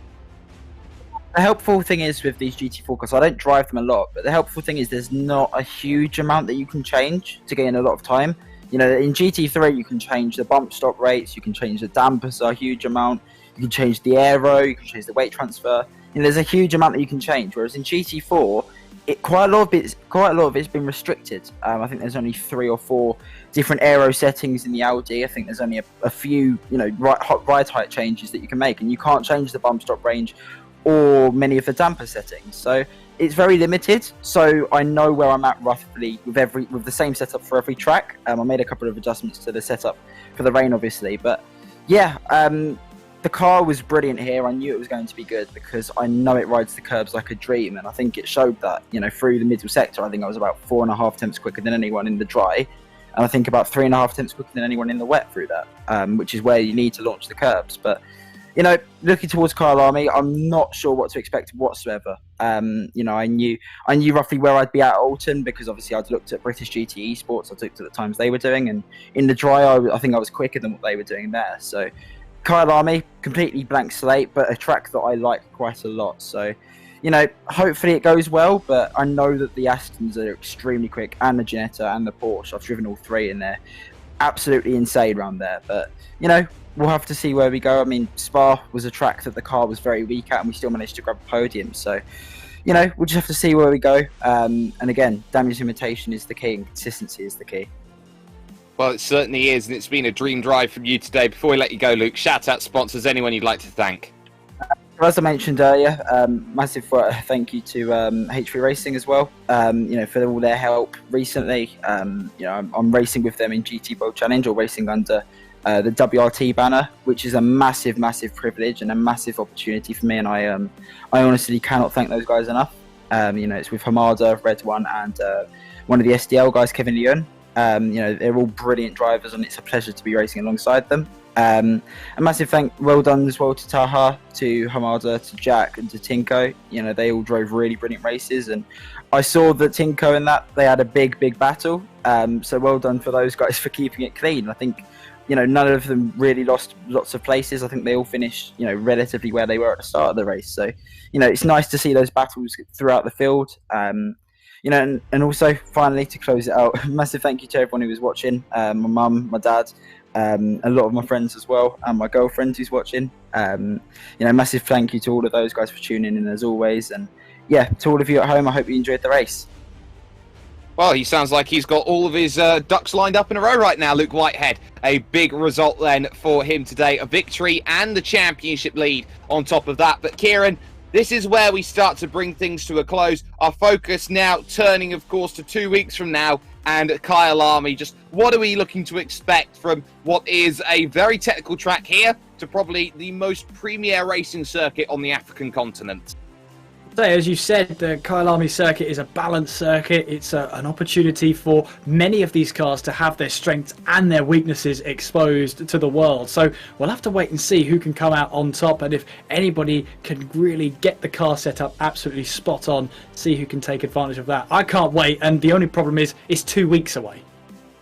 The helpful thing is with these GT4 cars, I don't drive them a lot, but the helpful thing is there's not a huge amount that you can change to gain a lot of time. You know, in GT3 you can change the bump stop rates, you can change the dampers a huge amount, you can change the aero, you can change the weight transfer. You know, there's a huge amount that you can change, whereas in GT4, quite a lot of it's been restricted. I think there's only 3 or 4 different aero settings in the Audi. I think there's only a few, you know, ride height changes that you can make, and you can't change the bump stop range or many of the damper settings. So it's very limited. So I know where I'm at roughly with the same setup for every track. I made a couple of adjustments to the setup for the rain, obviously, but yeah, the car was brilliant here. I knew it was going to be good because I know it rides the curbs like a dream, and I think it showed that. You know, through the middle sector, I think I was about 4.5 tenths quicker than anyone in the dry, and I think about 3.5 tenths quicker than anyone in the wet through that, which is where you need to launch the curbs. But, you know, looking towards Kyalami, I'm not sure what to expect whatsoever. You know, I knew roughly where I'd be at Oulton because obviously I'd looked at British GT Esports, I'd looked at the times they were doing, and in the dry, I think I was quicker than what they were doing there. So Kyalami, completely blank slate, but a track that I like quite a lot. So, you know, hopefully it goes well, but I know that the Astons are extremely quick, and the Ginetta and the Porsche. I've driven all 3 in there. Absolutely insane around there. But, you know, we'll have to see where we go. I mean, Spa was a track that the car was very weak at, and we still managed to grab a podium. So, you know, we'll just have to see where we go. And again, damage limitation is the key, and consistency is the key. Well, it certainly is, and it's been a dream drive from you today. Before we let you go, Luke, shout out sponsors, anyone you'd like to thank. As I mentioned earlier, massive thank you to H3 Racing as well. You know, for all their help recently. You know, I'm racing with them in GT World Challenge, or racing under the WRT banner, which is a massive privilege and a massive opportunity for me. And I honestly cannot thank those guys enough. You know, it's with Hamada, Red One, and one of the SDL guys, Kevin Leon. You know, they're all brilliant drivers, and it's a pleasure to be racing alongside them. A massive well done as well to Taha, to Hamada, to Jack, and to Tinko. You know, they all drove really brilliant races, and I saw that Tinko and that they had a big battle. So well done for those guys for keeping it clean. I think, you know, none of them really lost lots of places. I think they all finished, you know, relatively where they were at the start of the race. So, you know, it's nice to see those battles throughout the field. You know, and also finally to close it out, massive thank you to everyone who was watching. My mum, my dad, a lot of my friends as well, and my girlfriend who's watching. You know, massive thank you to all of those guys for tuning in as always. And yeah, to all of you at home, I hope you enjoyed the race. Well, he sounds like he's got all of his ducks lined up in a row right now, Luke Whitehead. A big result then for him today, a victory and the championship lead on top of that. But Kieran, this is where we start to bring things to a close. Our focus now turning, of course, to 2 weeks from now, and Kyle Army. Just what are we looking to expect from what is a very technical track here to probably the most premier racing circuit on the African continent? So, as you said, the Kyle Army circuit is a balanced circuit. It's an opportunity for many of these cars to have their strengths and their weaknesses exposed to the world. So we'll have to wait and see who can come out on top, and if anybody can really get the car set up absolutely spot on, see who can take advantage of that. I can't wait, and the only problem is it's 2 weeks away.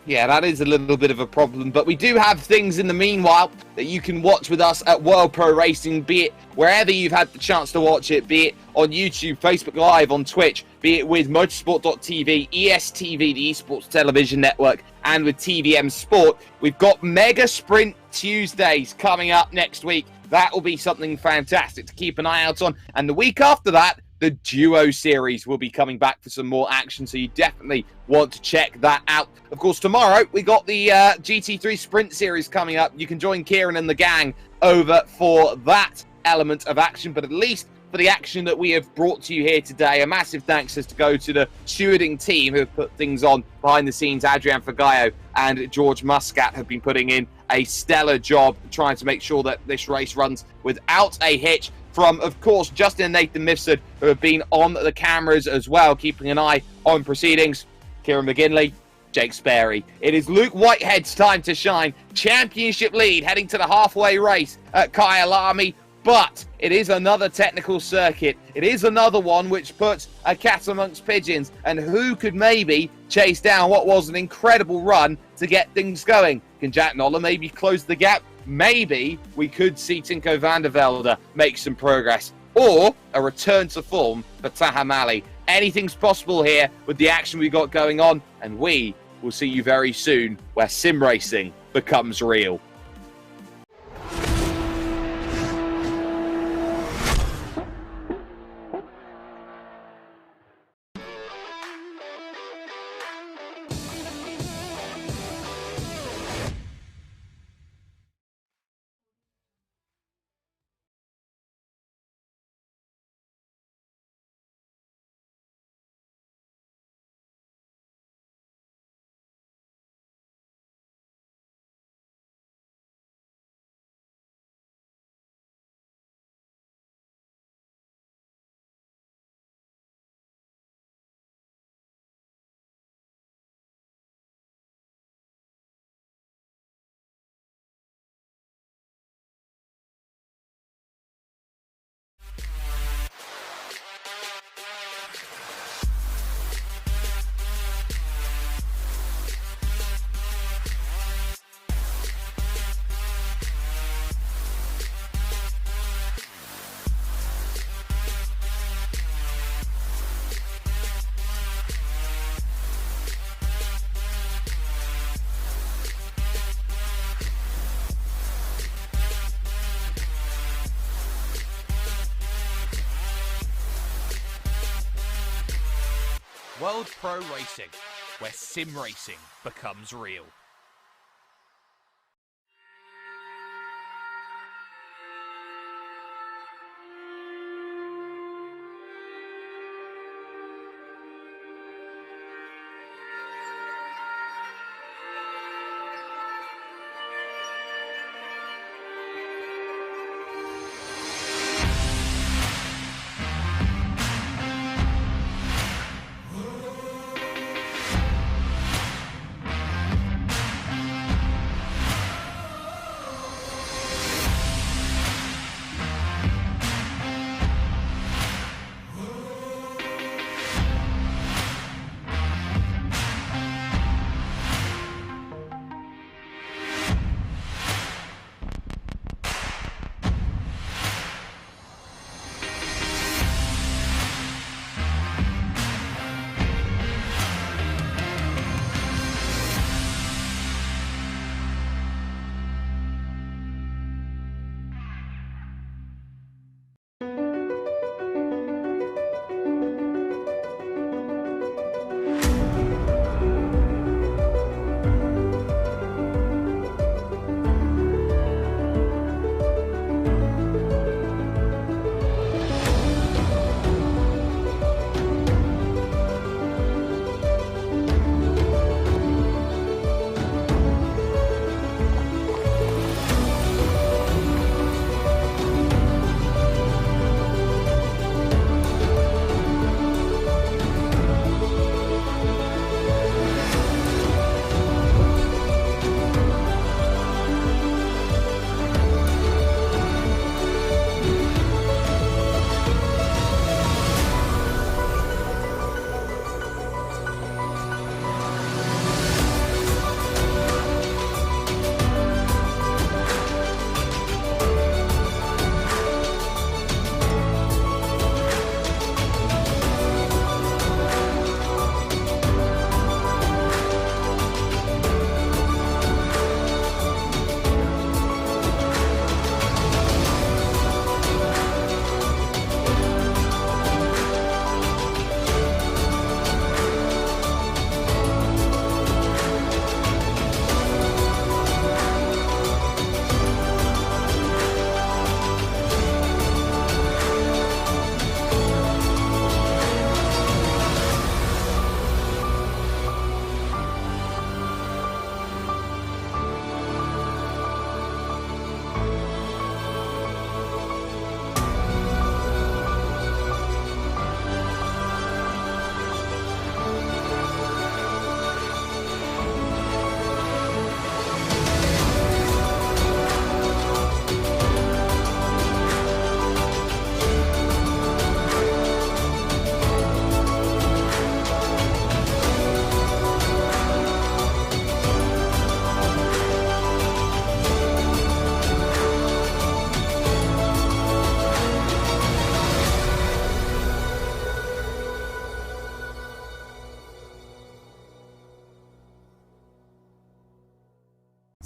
Yeah, that is a little bit of a problem, but we do have things in the meanwhile that you can watch with us at World Pro Racing, be it wherever you've had the chance to watch it, be it on YouTube, Facebook Live, on Twitch, be it with motorsport.tv, ESTV, the Esports Television Network, and with TVM Sport. We've got Mega Sprint Tuesdays coming up next week. That will be something fantastic to keep an eye out on, and the week after that, the Duo Series will be coming back for some more action, so you definitely want to check that out. Of course, tomorrow we got the GT3 Sprint Series coming up. You can join Kieran and the gang over for that element of action, but at least for the action that we have brought to you here today, a massive thanks has to go to the stewarding team who have put things on behind the scenes. Adrian Fagayo and George Muscat have been putting in a stellar job trying to make sure that this race runs without a hitch. From, of course, Justin and Nathan Mifsud, who have been on the cameras as well, keeping an eye on proceedings. Kieran McGinley, Jake Sperry. It is Luke Whitehead's time to shine. Championship lead heading to the halfway race at Kyle Army. But it is another technical circuit. It is another one which puts a cat amongst pigeons. And who could maybe chase down what was an incredible run to get things going? Can Jack Noller maybe close the gap? Maybe we could see Tinko van der Velde make some progress, or a return to form for Taha Mali. Anything's possible here with the action we got going on, and we will see you very soon where sim racing becomes real. World Pro Racing, where sim racing becomes real.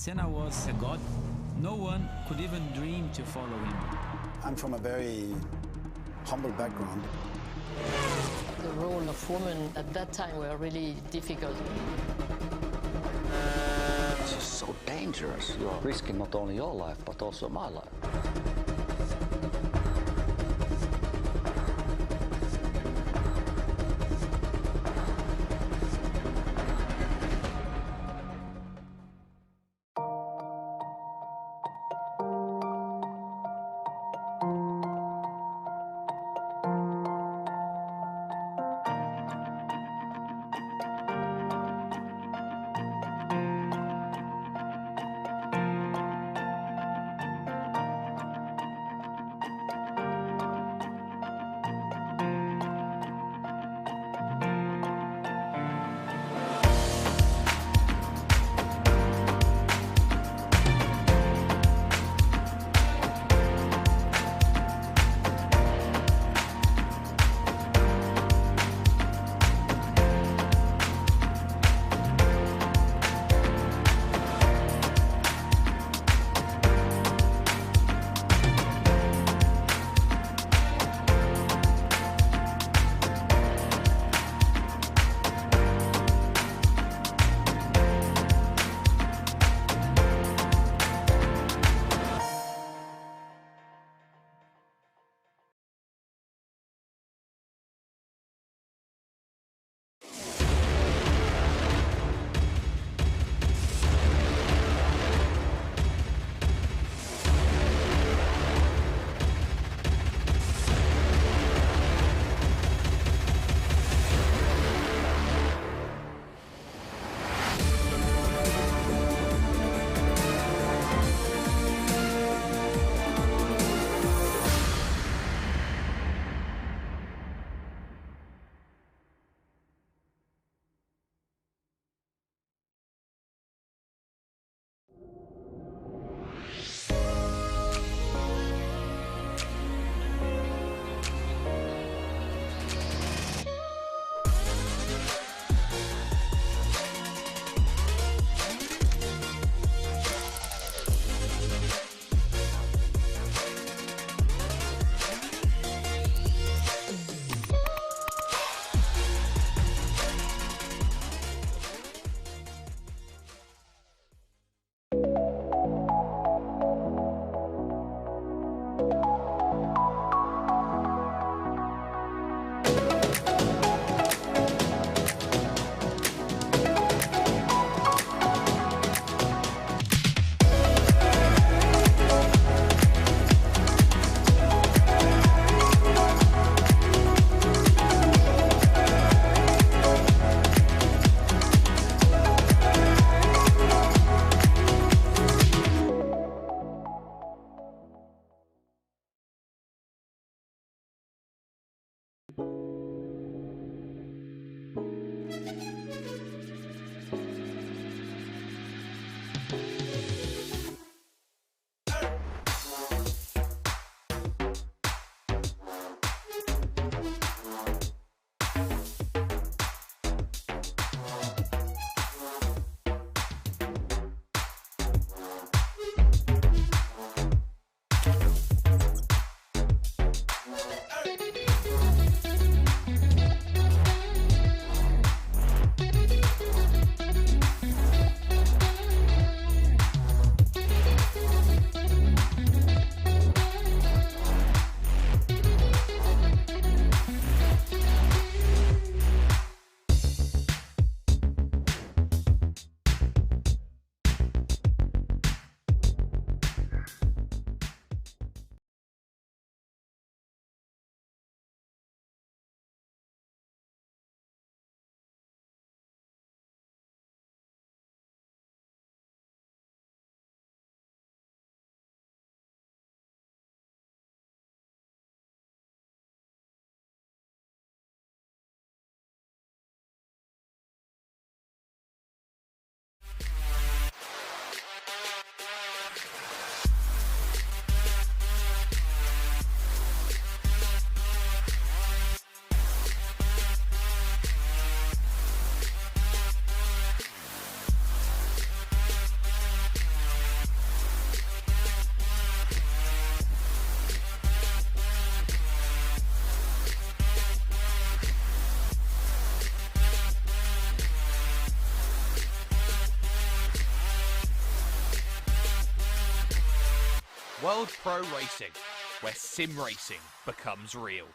Senna was a god. No one could even dream to follow him. I'm from a very humble background. The role of women at that time were really difficult. This is so dangerous. You are risking not only your life, but also my life. World Pro Racing, where sim racing becomes real.